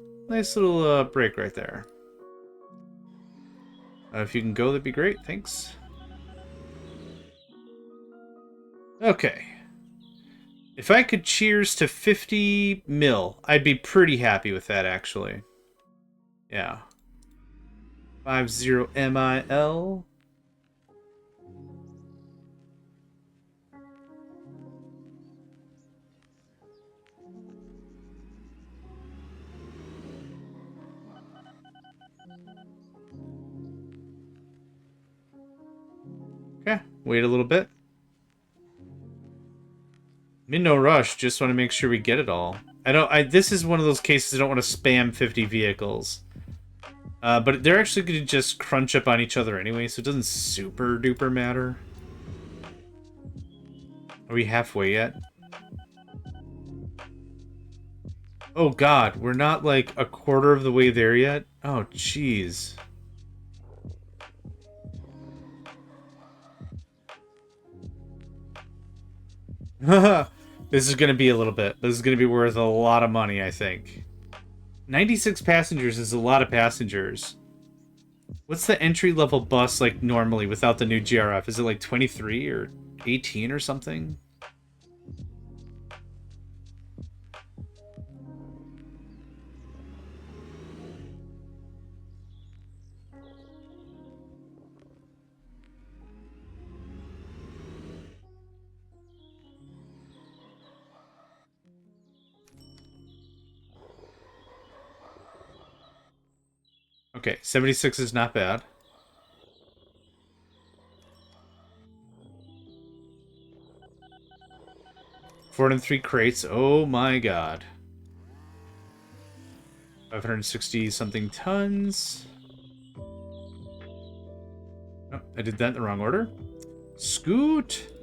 break right there. If you can go, that'd be great. Thanks. Okay. If I could cheers to 50 mil, I'd be pretty happy with that, actually. Yeah. 50 MIL. Okay, wait a little bit. I'm in no rush, just want to make sure we get it all. This is one of those cases I don't want to spam 50 vehicles. But they're actually going to just crunch up on each other anyway, so it doesn't super duper matter. Are we halfway yet? Oh god, we're not like a quarter of the way there yet? Oh jeez. This is going to be a little bit. This is going to be worth a lot of money, I think. 96 passengers is a lot of passengers. What's the entry-level bus like normally without the new GRF? Is it like 23 or 18 or something? Okay, 76 is not bad. Four and 3 crates. Oh my god. 560 something tons. Oh, I did that in the wrong order. Scoot.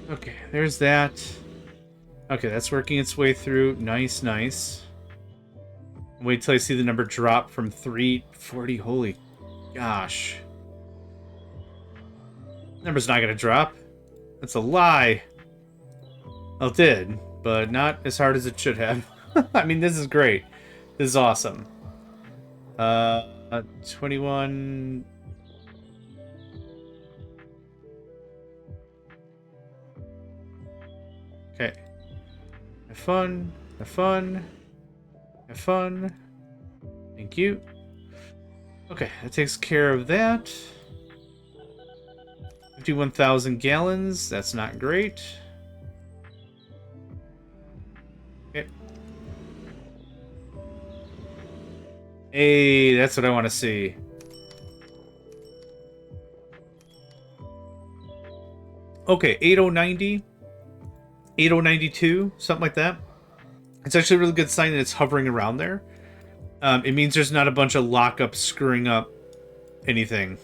Okay, there's that. Okay, that's working its way through. Nice, nice. Wait till I see the number drop from 340. Holy gosh. Number's not gonna drop. That's a lie. Well, it did, but not as hard as it should have. I mean, this is great. This is awesome. 21... Okay. Have fun. Have fun. Have fun. Thank you. Okay, that takes care of that. 51,000 gallons. That's not great. Okay. Hey, that's what I want to see. Okay, 8090. 8092, something like that. It's actually a really good sign that it's hovering around there. It means there's not a bunch of lockups screwing up anything.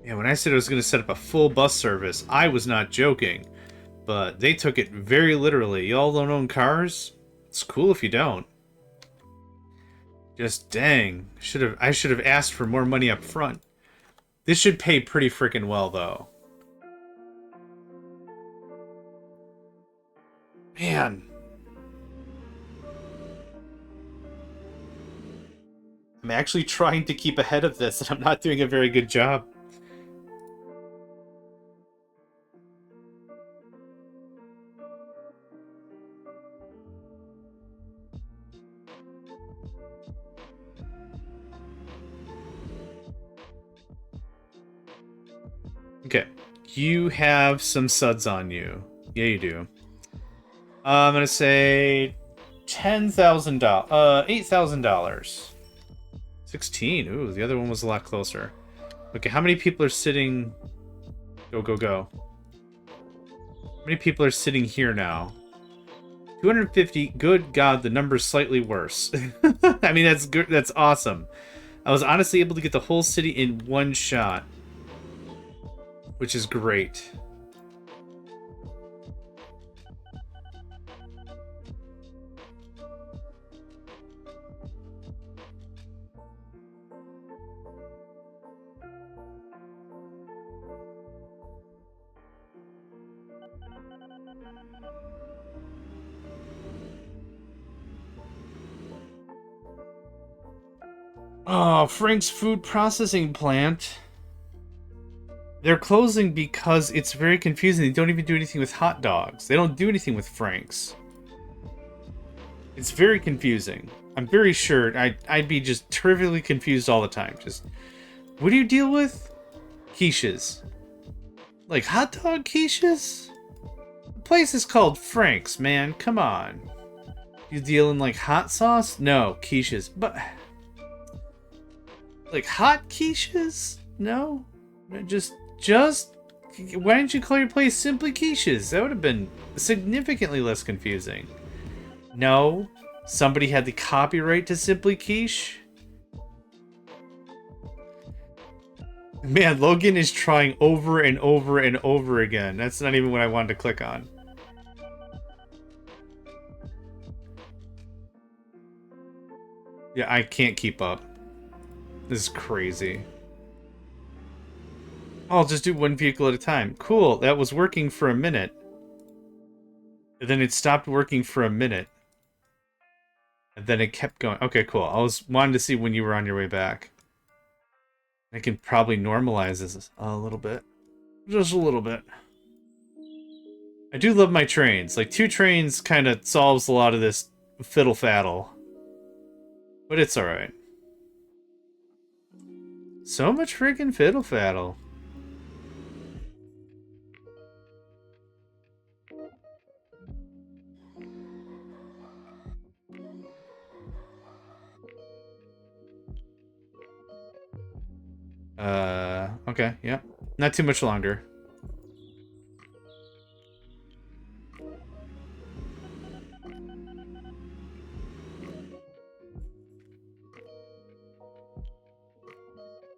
Yeah, when I said I was going to set up a full bus service, I was not joking. But they took it very literally. Y'all don't own cars? It's cool if you don't. Just dang. I should have asked for more money up front. This should pay pretty freaking well, though. Man. I'm actually trying to keep ahead of this, and I'm not doing a very good job. Okay. You have some suds on you. Yeah, you do. I'm gonna say $10,000. $8,000. 16. Ooh, the other one was a lot closer. Okay, how many people are sitting? Go, go, go. How many people are sitting here now? 250. Good God, the number's slightly worse. I mean, that's good. That's awesome. I was honestly able to get the whole city in one shot, which is great. Oh, Frank's food processing plant. They're closing because it's very confusing. They don't even do anything with hot dogs. They don't do anything with Frank's. It's very confusing. I'm very sure I'd be just trivially confused all the time. Just, what do you deal with? Quiches. Like hot dog quiches? The place is called Frank's, man. Come on. You deal in like hot sauce? No, quiches. But like hot quiches? No? Just why didn't you call your place simply quiches? That would have been significantly less confusing. No, somebody had the copyright to simply quiche. Man, Logan is trying over and over and over again. That's not even what I wanted to click on. Yeah, I can't keep up. This is crazy. I'll just do one vehicle at a time. Cool, that was working for a minute. And then it stopped working for a minute. And then it kept going. Okay, cool. I was wanting to see when you were on your way back. I can probably normalize this a little bit. Just a little bit. I do love my trains. Like, 2 trains kind of solves a lot of this fiddle-faddle. But it's alright. So much freaking fiddle-faddle. Okay, yeah. Not too much longer.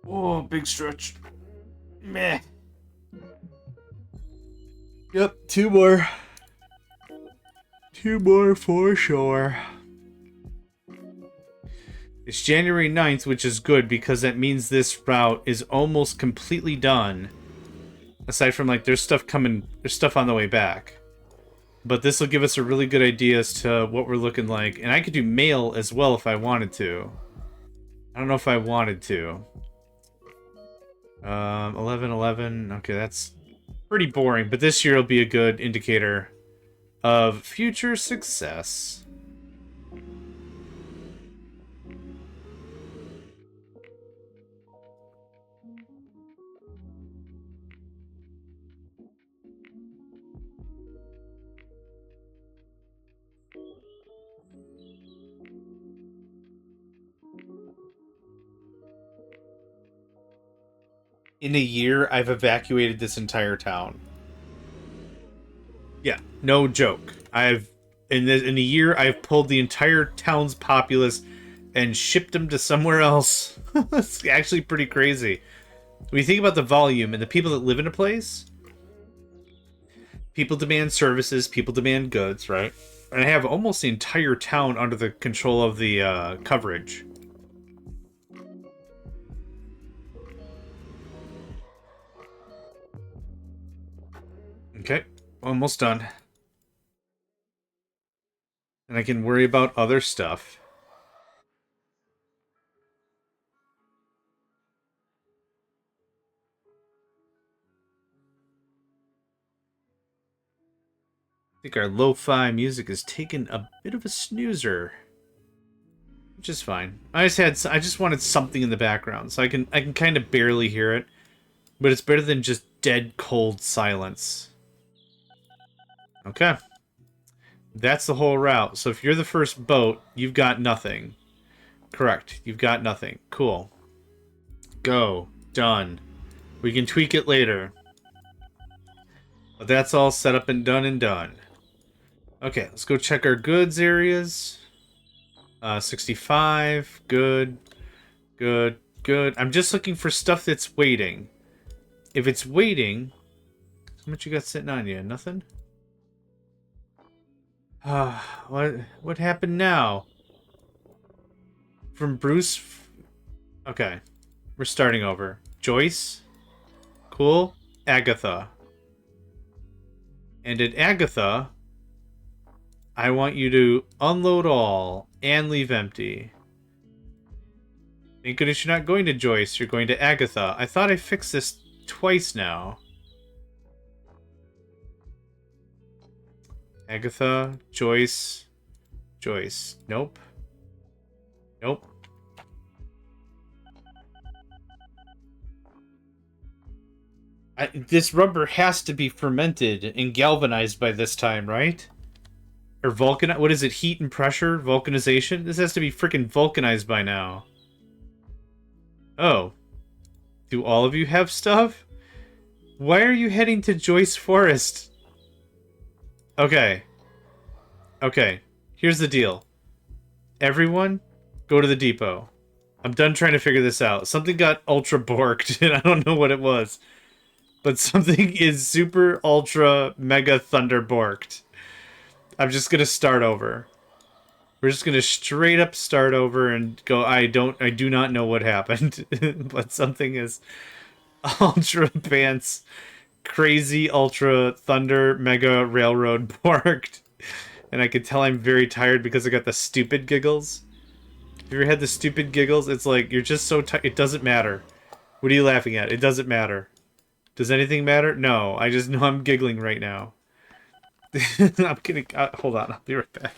Oh, big stretch. Meh. Yep, 2 more. 2 more for sure. It's January 9th, which is good because that means this route is almost completely done. Aside from, like, there's stuff on the way back. But this will give us a really good idea as to what we're looking like. And I could do mail as well if I wanted to. I don't know if I wanted to. 11, 11. Okay, that's pretty boring, but this year will be a good indicator of future success. In a year, I've evacuated this entire town. Yeah, no joke. In a year I've pulled the entire town's populace and shipped them to somewhere else. It's actually pretty crazy. When you think about the volume and the people that live in a place, people demand services, people demand goods, right? And I have almost the entire town under the control of the coverage. Okay, almost done. And I can worry about other stuff. I think our lo-fi music has taken a bit of a snoozer, which is fine. I just wanted something in the background, so I can kind of barely hear it, but it's better than just dead cold silence. Okay. That's the whole route. So if you're the first boat, you've got nothing. Correct. You've got nothing. Cool. Go. Done. We can tweak it later. But that's all set up and done. Okay, let's go check our goods areas. 65. Good. Good. Good. I'm just looking for stuff that's waiting. If it's waiting... How much you got sitting on you? Nothing? What happened now? From Bruce... Okay. We're starting over. Joyce? Cool. Agatha. And at Agatha, I want you to unload all and leave empty. Thank goodness you're not going to Joyce, you're going to Agatha. I thought I fixed this twice now. Agatha, Joyce, Joyce. Nope. Nope. This rubber has to be fermented and galvanized by this time, right? Or vulcan? What is it? Heat and pressure? Vulcanization? This has to be freaking vulcanized by now. Oh. Do all of you have stuff? Why are you heading to Joyce Forest? Okay. Okay. Here's the deal. Everyone, go to the depot. I'm done trying to figure this out. Something got ultra borked, and I don't know what it was. But something is super ultra mega thunder borked. I'm just gonna start over. We're just gonna straight up start over and go, I do not know what happened. But something is ultra pants crazy ultra thunder mega railroad borked. And I can tell I'm very tired because I got the stupid giggles. Have you ever had the stupid giggles? It's like, you're just so tired. It doesn't matter. What are you laughing at? It doesn't matter. Does anything matter? No. I just know I'm giggling right now. I'm kidding. Hold on. I'll be right back.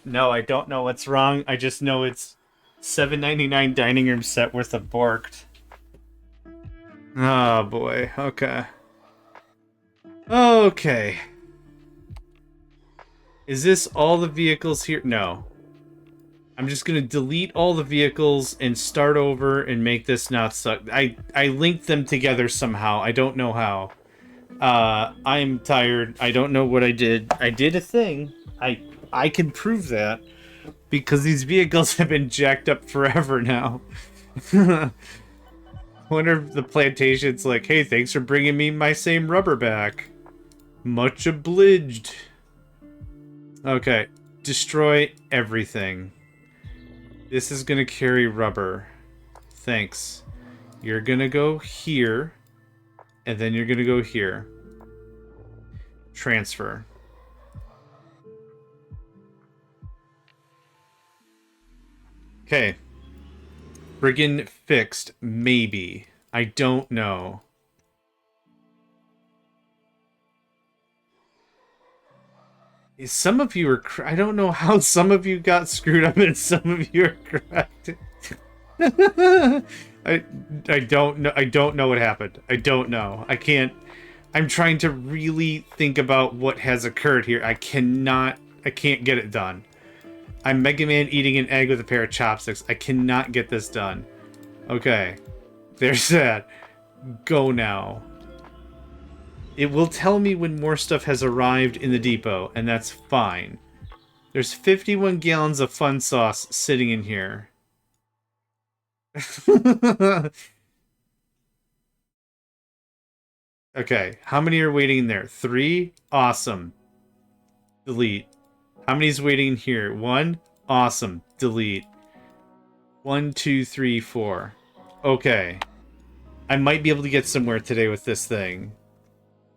No, I don't know what's wrong. I just know it's $7.99 dining room set worth of borked. Oh boy. Okay. Okay. Is this all the vehicles here? No. I'm just gonna delete all the vehicles and start over and make this not suck. I linked them together somehow. I don't know how. I'm tired. I don't know what I did. I did a thing. I can prove that because these vehicles have been jacked up forever now. wonder if the plantation's like, hey, thanks for bringing me my same rubber back. Much obliged. Okay, destroy everything. This is gonna carry rubber. Thanks. You're gonna go here, and then you're gonna go here. Transfer. Okay. Friggin' fixed. Maybe. I don't know. Some of you are... I don't know how some of you got screwed up and some of you are correct. I don't know. I don't know what happened. I don't know. I can't... I'm trying to really think about what has occurred here. I can't get it done. I'm Mega Man eating an egg with a pair of chopsticks. I cannot get this done. Okay. There's that. Go now. It will tell me when more stuff has arrived in the depot, and that's fine. There's 51 gallons of fun sauce sitting in here. Okay, how many are waiting in there? 3? Awesome. Delete. How many is waiting in here? 1? Awesome. Delete. 1, 2, 3, 4. Okay. I might be able to get somewhere today with this thing.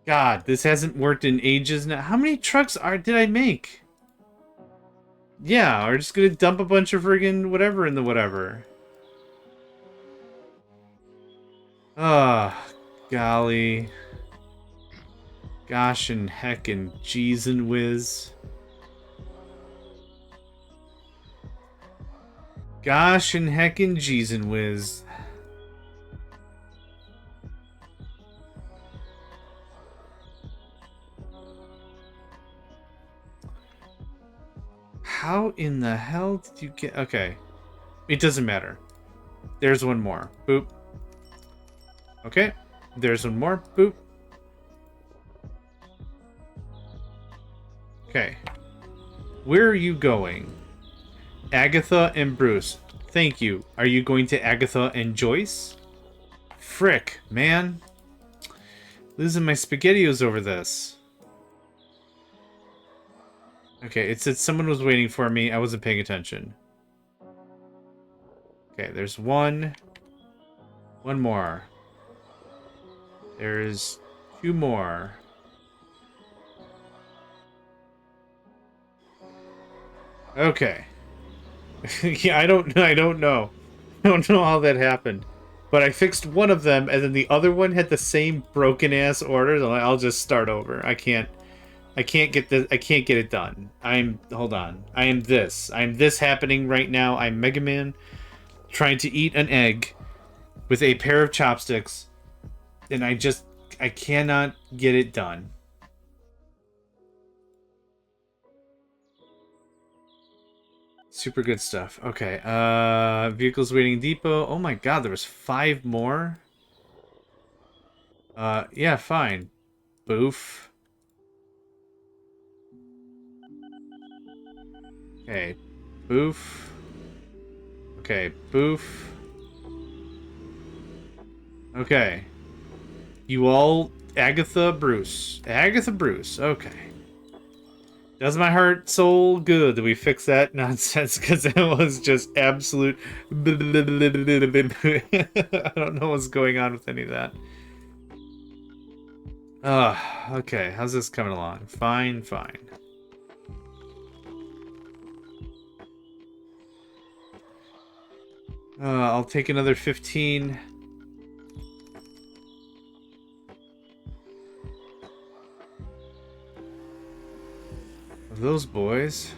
God, this hasn't worked in ages now. How many trucks did I make? Yeah, we're just gonna dump a bunch of friggin' whatever in the whatever. Ah, golly. Gosh and heck and jeez and whiz. Gosh and heck and jeez and whiz. How in the hell did you get... Okay. It doesn't matter. There's one more. Boop. Okay. There's one more. Boop. Okay. Where are you going? Agatha and Bruce. Thank you. Are you going to Agatha and Joyce? Frick, man. Losing my SpaghettiOs over this. Okay, it said someone was waiting for me. I wasn't paying attention. Okay, there's one. One more. There's 2 more. Okay. Yeah, I don't know. I don't know how that happened. But I fixed one of them, and then the other one had the same broken-ass order. So I'll just start over. I can't get this. I can't get it done. Hold on. I am this happening right now. I'm Mega Man trying to eat an egg with a pair of chopsticks, and I cannot get it done. Super good stuff. Okay. Vehicles waiting depot. Oh my god, there was 5 more. Yeah, fine. Boof. Okay. Boof. Okay, boof. Okay. You all... Agatha Bruce. Agatha Bruce. Okay. Does my heart soul good that we fix that nonsense, because it was just absolute... I don't know what's going on with any of that. Okay. How's this coming along? Fine, fine. I'll take another 15. Of those boys.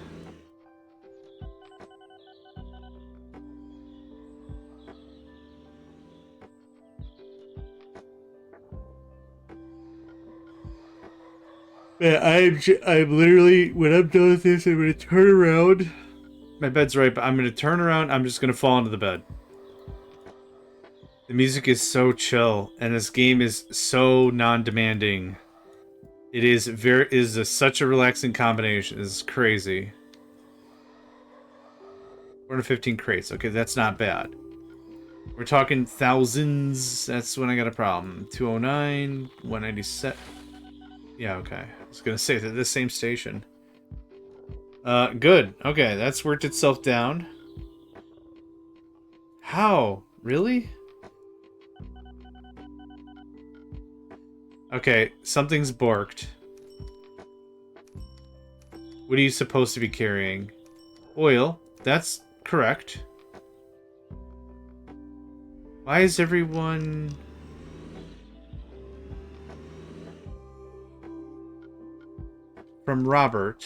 Yeah, I'm literally, when I'm done with this, I'm gonna turn around. My bed's right, but I'm gonna turn around. I'm just gonna fall into the bed. The music is so chill, and this game is so non-demanding. It is such a relaxing combination. It's crazy. 415 crates. Okay, that's not bad. We're talking thousands. That's when I got a problem. 209, 197. Yeah, okay. I was gonna say they're the same station. Good. Okay, that's worked itself down. How? Really? Okay, something's borked. What are you supposed to be carrying? Oil. That's correct. Why is everyone... From Robert.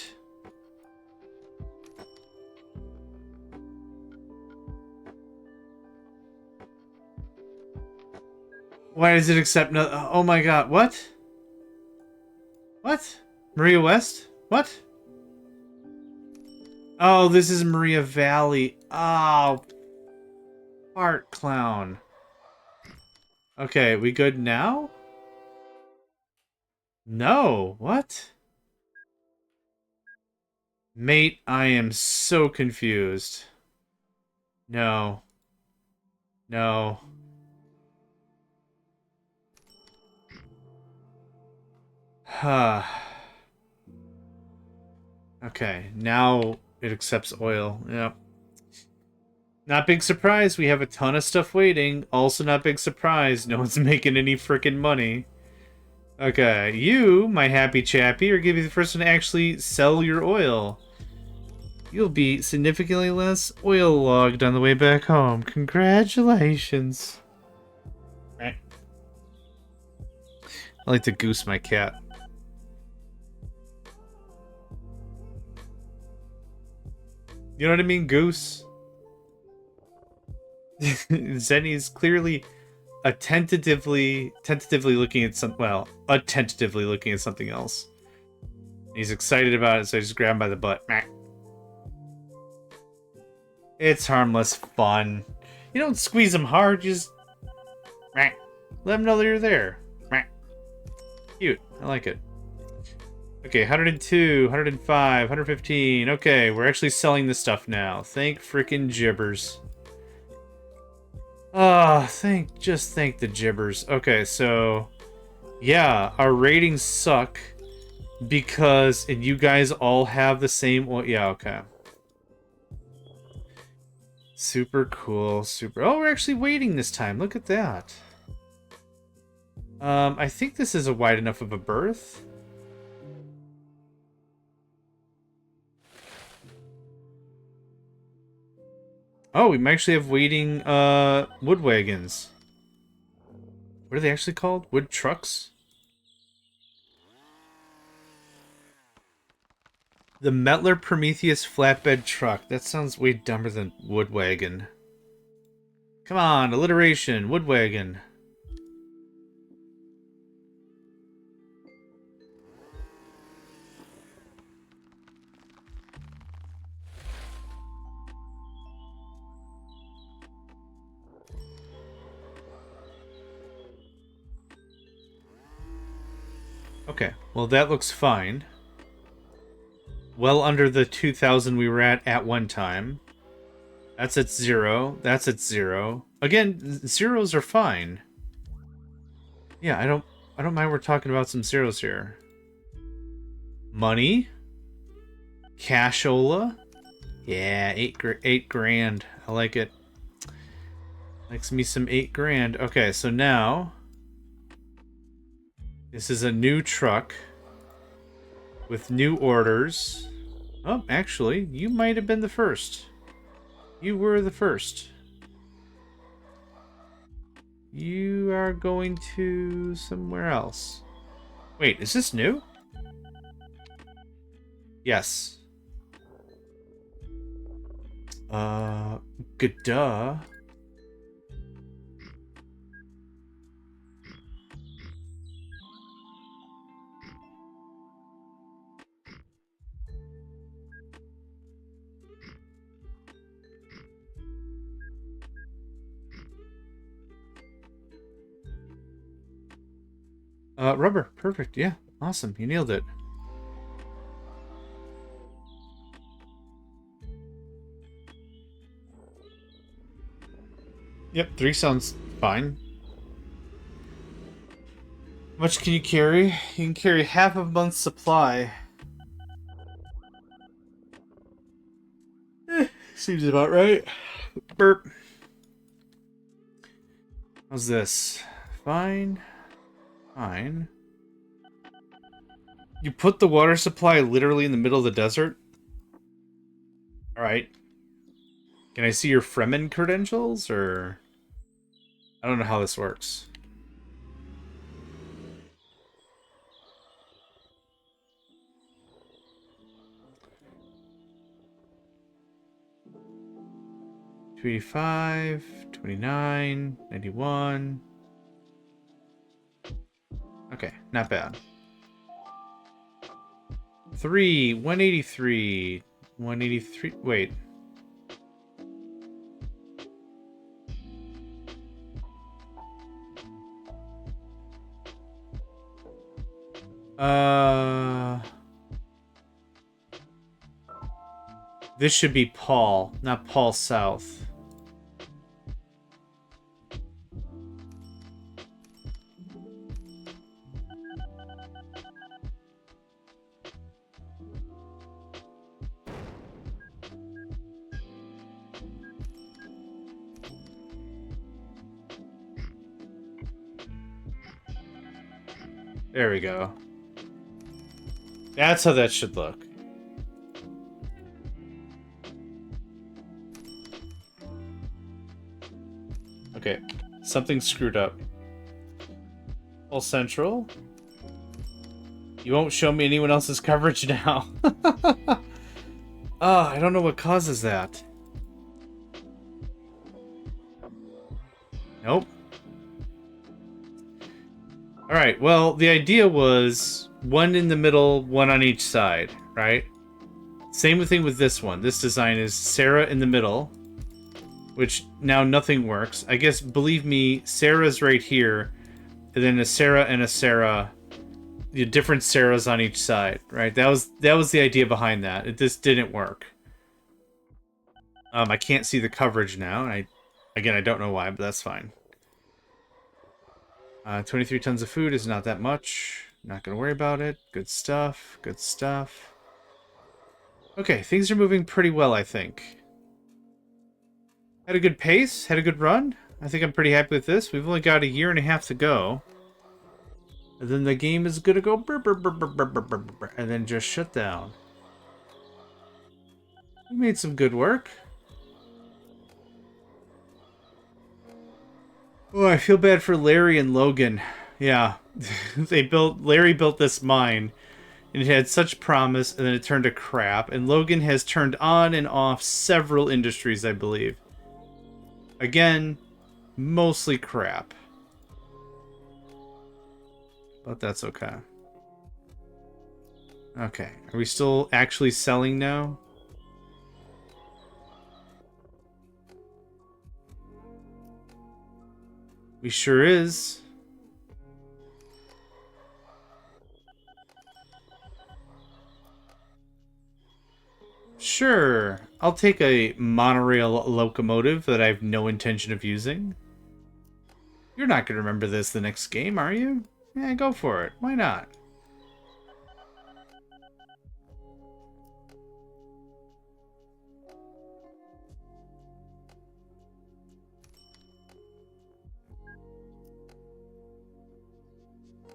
Why does it accept no... Oh my god, what? What? Maria West? What? Oh, this is Maria Valley. Oh, fart clown. Okay, we good now? No, what? Mate, I am so confused. No. No. Huh. Okay, now it accepts oil. Yep. Not big surprise, we have a ton of stuff waiting. Also not big surprise, no one's making any frickin' money. Okay, you, my happy chappy, are gonna be the first one to actually sell your oil. You'll be significantly less oil logged on the way back home. Congratulations. I like to goose my cat. You know what I mean, goose? Zenny's clearly tentatively looking at attentively looking at something else. He's excited about it, so I just grab him by the butt. It's harmless fun. You don't squeeze him hard, you just let him know that you're there. Cute. I like it. Okay, 102, 105, 115. Okay, we're actually selling this stuff now. Thank frickin' gibbers. Just thank the gibbers. Okay, so yeah, our ratings suck because and you guys all have the same. Well, yeah, okay. Super cool, super. Oh, we're actually waiting this time. Look at that. I think this is a wide enough of a berth. Oh, we might actually have waiting wood wagons. What are they actually called? Wood trucks? The Metler Prometheus flatbed truck. That sounds way dumber than wood wagon. Come on, alliteration, wood wagon. Okay, well that looks fine. Well under the 2,000 we were at one time. That's at 0. That's at 0. Again, zeros are fine. Yeah, I don't mind we're talking about some zeros here. Money. Cashola. Yeah, 8 grand. I like it. Likes me some 8 grand. Okay, so now this is a new truck with new orders. Oh, actually, you might have been the first. You were the first. You are going to somewhere else. Wait, is this new? Yes. Good duh. Rubber. Perfect. Yeah. Awesome. You nailed it. Yep, 3 sounds fine. How much can you carry? You can carry half a month's supply. Seems about right. Burp. How's this? Fine. Fine. You put the water supply literally in the middle of the desert? Alright. Can I see your Fremen credentials, or... I don't know how this works. $285, $29, $91. Okay, not bad. 3, $183, $183. Wait. This should be Paul, not Paul South. There we go. That's how that should look. Okay, something screwed up. Full Central. You won't show me anyone else's coverage now. Oh, I don't know what causes that. Nope. Alright, well, the idea was one in the middle, one on each side, right? Same thing with this one. This design is Sarah in the middle, which now nothing works. I guess, believe me, Sarah's right here, and then a Sarah, the different Sarahs on each side, right? That was the idea behind that. This didn't work. I can't see the coverage now. Again, I don't know why, but that's fine. 23 tons of food is not that much. Not gonna worry about it. Good stuff. Good stuff. Okay, things are moving pretty well, I think. Had a good pace. Had a good run. I think I'm pretty happy with this. We've only got 1.5 years to go. And then the game is gonna go brr, brr, brr, brr, brr, brr, brr, brr, and then just shut down. We made some good work. Oh, I feel bad for Larry and Logan. Yeah, Larry built this mine, and it had such promise, and then it turned to crap. And Logan has turned on and off several industries, I believe. Again, mostly crap. But that's okay. Okay, are we still actually selling now? We sure is. Sure, I'll take a monorail locomotive that I have no intention of using. You're not going to remember this the next game, are you? Yeah, go for it. Why not?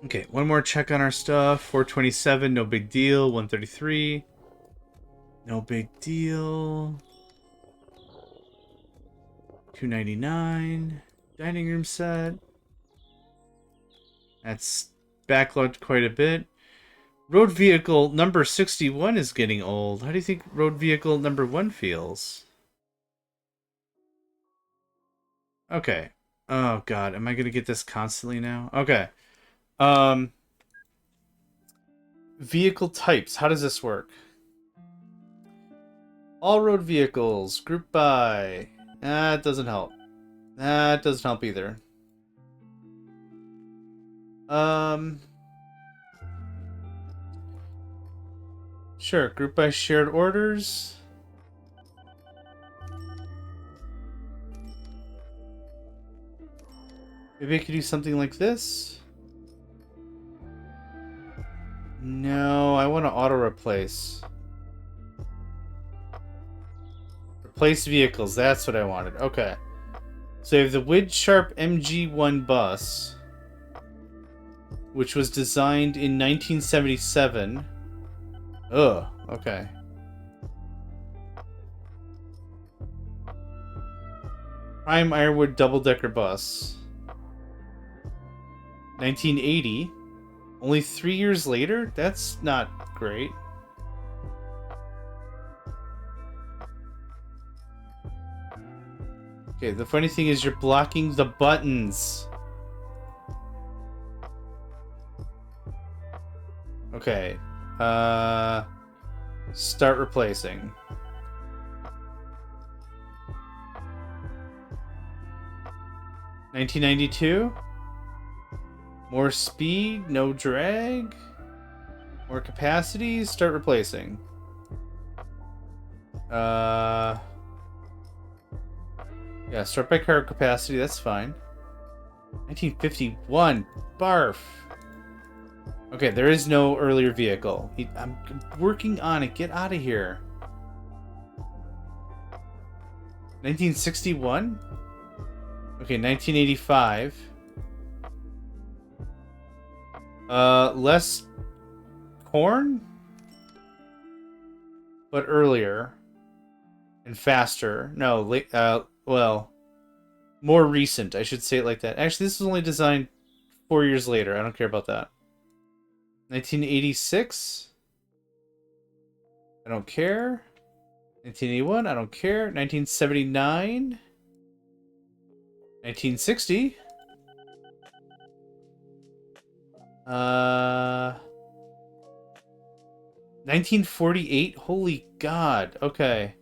Okay, one more check on our stuff. 427, no big deal. 133, no big deal. 299, dining room set. That's backlogged quite a bit. Road vehicle number 61 is getting old. How do you think road vehicle number 1 feels? Okay. Oh god, am I gonna get this constantly now? Okay. Vehicle types. How does this work? All road vehicles. Group by. That doesn't help. That doesn't help either. Sure. Group by shared orders. Maybe I could do something like this? No, I want to auto-replace. Replace vehicles, that's what I wanted. Okay. So you have the Widsharp MG1 bus, which was designed in 1977. Ugh, okay. Prime Ironwood double-decker bus. 1980. Only 3 years later? That's not great. Okay, the funny thing is you're blocking the buttons. Okay. Start replacing. $1992. More speed, no drag. More capacity, start replacing. Yeah, start by car capacity, that's fine. 1951, barf. Okay, there is no earlier vehicle. I'm working on it, get out of here. 1961? Okay, 1985. Less corn? But earlier. And faster. No, late, well, more recent. I should say it like that. Actually, this was only designed 4 years later. I don't care about that. 1986? I don't care. 1981? I don't care. 1979? 1960? 1948? Holy God. Okay.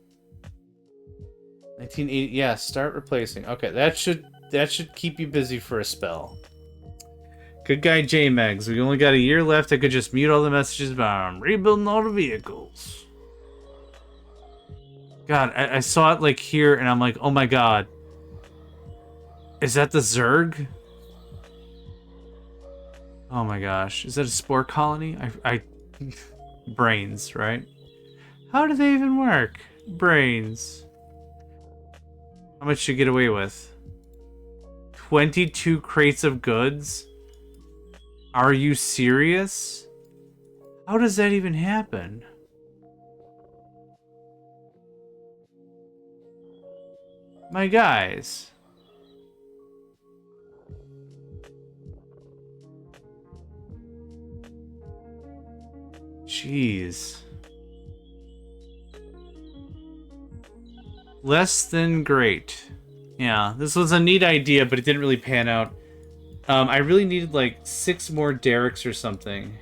1980. Yeah, start replacing. Okay, that should keep you busy for a spell. Good guy JMegs. We only got a year left. I could just mute all the messages, but I'm rebuilding all the vehicles. God, I saw it like here and I'm like, oh my God. Is that the Zerg? Oh my gosh. Is that a spore colony? I brains, right? How do they even work? Brains. How much should you get away with? 22 crates of goods? Are you serious? How does that even happen? My guys. Jeez. Less than great. Yeah, this was a neat idea, but it didn't really pan out. I really needed like 6 more derricks or something.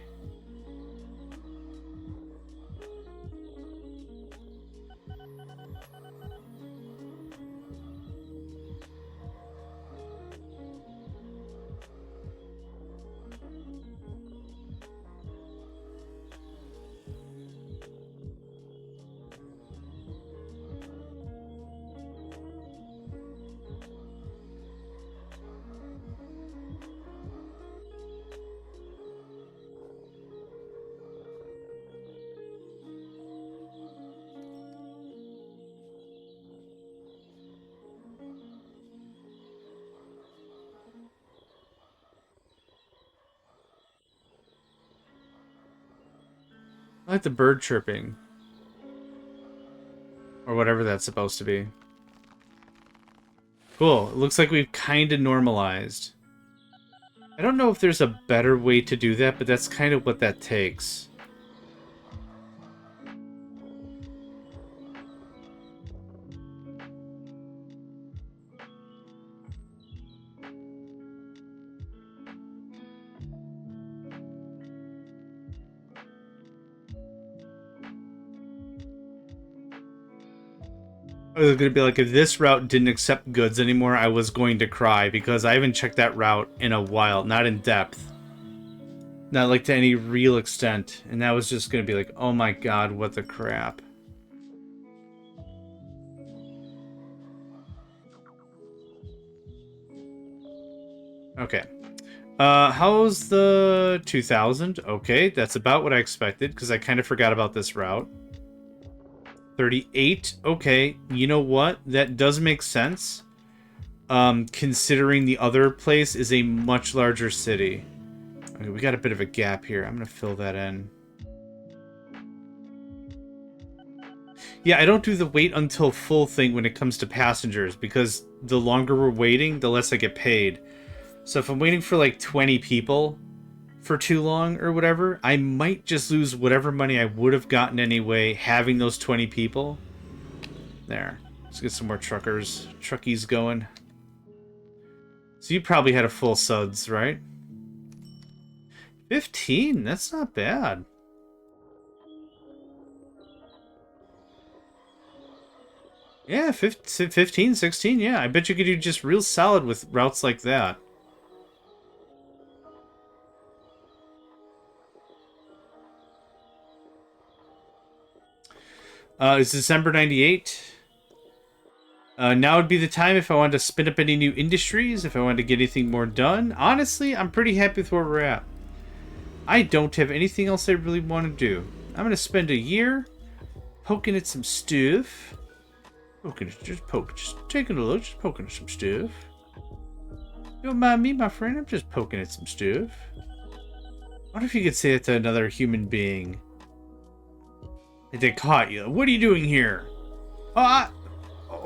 I like the bird chirping. Or whatever that's supposed to be. Cool. It looks like we've kind of normalized. I don't know if there's a better way to do that, but that's kind of what that takes. I was going to be like, if this route didn't accept goods anymore, I was going to cry, because I haven't checked that route in a while, not in depth. Not like to any real extent. And that was just going to be like, oh my God, what the crap. Okay. How's the 2000? Okay, that's about what I expected, because I kind of forgot about this route. 38. Okay, you know what? That does make sense. Considering the other place is a much larger city. Okay, we got a bit of a gap here. I'm gonna fill that in. Yeah, I don't do the wait until full thing when it comes to passengers, because the longer we're waiting, the less I get paid. So if I'm waiting for like 20 people for too long or whatever, I might just lose whatever money I would have gotten anyway having those 20 people. There. Let's get some more truckies going. So you probably had a full suds, right? 15? That's not bad. Yeah, 15, 16, yeah. I bet you could do just real solid with routes like that. It's December 98. Now would be the time if I wanted to spin up any new industries, if I wanted to get anything more done. Honestly, I'm pretty happy with where we're at. I don't have anything else I really want to do. I'm going to spend a year poking at some stuff. Just taking a look, just poking at some stuff. You don't mind me, my friend? I'm just poking at some stuff. What if you could say it to another human being? If they caught you. What are you doing here? Oh,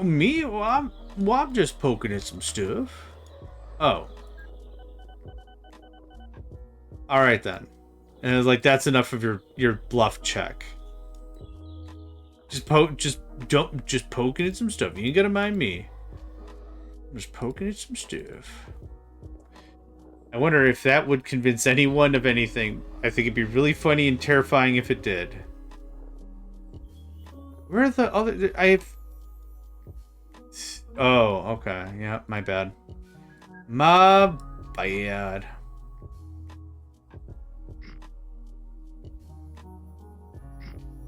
me? Well, I'm just poking at some stuff. Oh. Alright then. And it's like, that's enough of your bluff check. Just poking at some stuff. You ain't gotta mind me. I'm just poking at some stuff. I wonder if that would convince anyone of anything. I think it'd be really funny and terrifying if it did. Where are the other... Oh, okay. Yeah, my bad. My bad.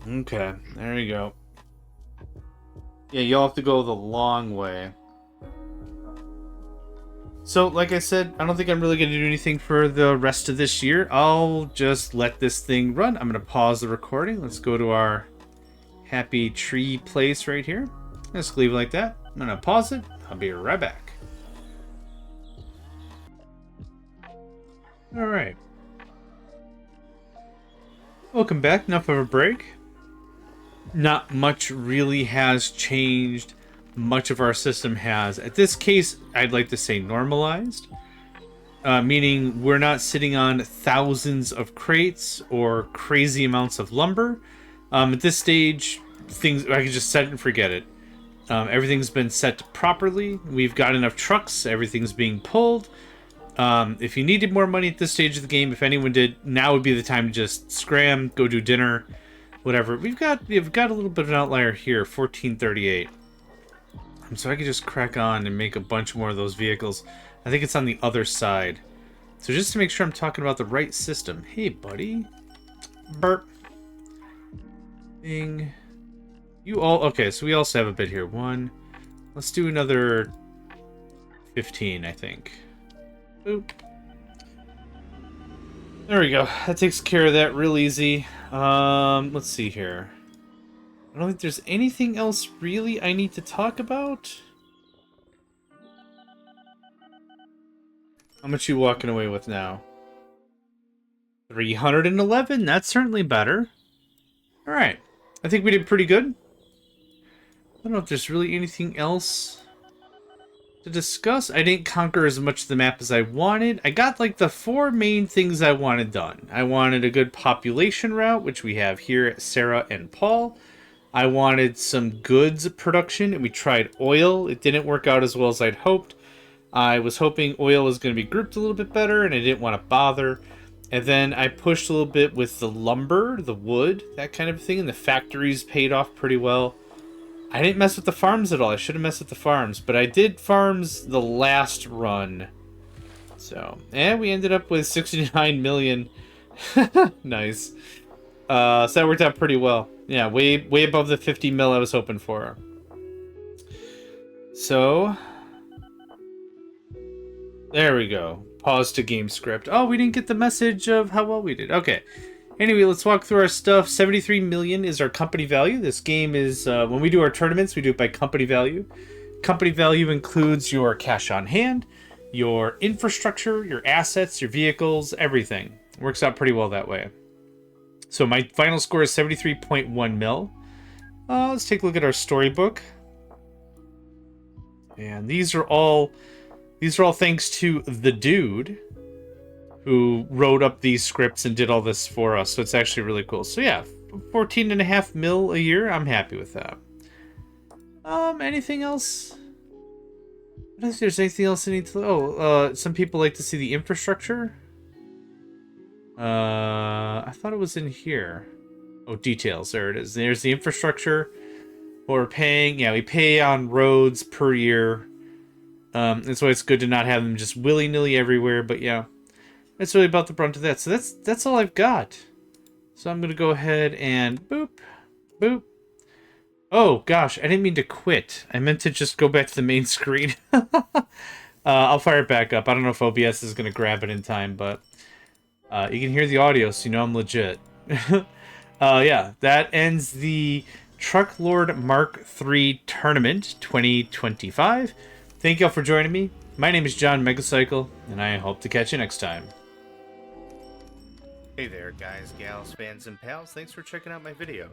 Okay, there you go. Yeah, you'll have to go the long way. So, like I said, I don't think I'm really going to do anything for the rest of this year. I'll just let this thing run. I'm going to pause the recording. Let's go to our happy tree place right here. Let's leave it like that. I'm going to pause it. I'll be right back. Alright. Welcome back. Enough of a break. Not much really has changed. Much of our system has. At this case, I'd like to say normalized. Meaning we're not sitting on thousands of crates or crazy amounts of lumber. At this stage, things I can just set it and forget it. Everything's been set properly. We've got enough trucks. Everything's being pulled. If you needed more money at this stage of the game, if anyone did, now would be the time to just scram, go do dinner, whatever. We've got a little bit of an outlier here, 1438. So I could just crack on and make a bunch more of those vehicles. I think it's on the other side. So just to make sure I'm talking about the right system. Hey, buddy. Burp. Bing. You all... Okay, so we also have a bit here. One. Let's do another 15, I think. Boop. There we go. That takes care of that real easy. Let's see here. I don't think there's anything else really I need to talk about. How much you walking away with now? 311? That's certainly better. Alright. I think we did pretty good. I don't know if there's really anything else to discuss. I didn't conquer as much of the map as I wanted. I got like the 4 main things I wanted done. I wanted a good population route, which we have here at Sarah and Paul. I wanted some goods production, and we tried oil. It didn't work out as well as I'd hoped. I was hoping oil was going to be grouped a little bit better, and I didn't want to bother. And then I pushed a little bit with the lumber, the wood, that kind of thing, and the factories paid off pretty well. I didn't mess with the farms at all. I should have messed with the farms, but I did farms the last run. So, and we ended up with 69 million. Nice. So that worked out pretty well. Yeah, way above the 50 mil I was hoping for. So, There we go. Pause to game script. Oh, we didn't get the message of how well we did. Okay. Anyway, let's walk through our stuff. 73 million is our company value. This game is, when we do our tournaments, we do it by company value. Company value includes your cash on hand, your infrastructure, your assets, your vehicles, everything. Works out pretty well that way. So my final score is 73.1 mil. Let's take a look at our storybook. And these are all thanks to the dude who wrote up these scripts and did all this for us. So it's actually really cool. So yeah, 14.5 mil a year. I'm happy with that. Anything else? I don't know if there's anything else I need to... some people like to see the infrastructure. I thought it was in here. Oh, details. There it is. There's the infrastructure. What we're paying. Yeah, we pay on roads per year. That's why it's good to not have them just willy-nilly everywhere. But yeah, that's really about the brunt of that. So that's all I've got. So I'm going to go ahead and boop, boop. Oh, gosh, I didn't mean to quit. I meant to just go back to the main screen. I'll fire it back up. I don't know if OBS is going to grab it in time, but you can hear the audio, so you know I'm legit. Yeah, that ends the Truck Lord Mark III Tournament 2025. Thank you all for joining me. My name is JohnMegacycle, and I hope to catch you next time. Hey there, guys, gals, fans, and pals. Thanks for checking out my video.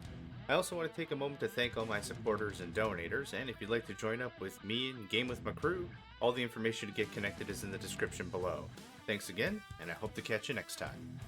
I also want to take a moment to thank all my supporters and donators, and if you'd like to join up with me and game with my crew, all the information to get connected is in the description below. Thanks again, and I hope to catch you next time.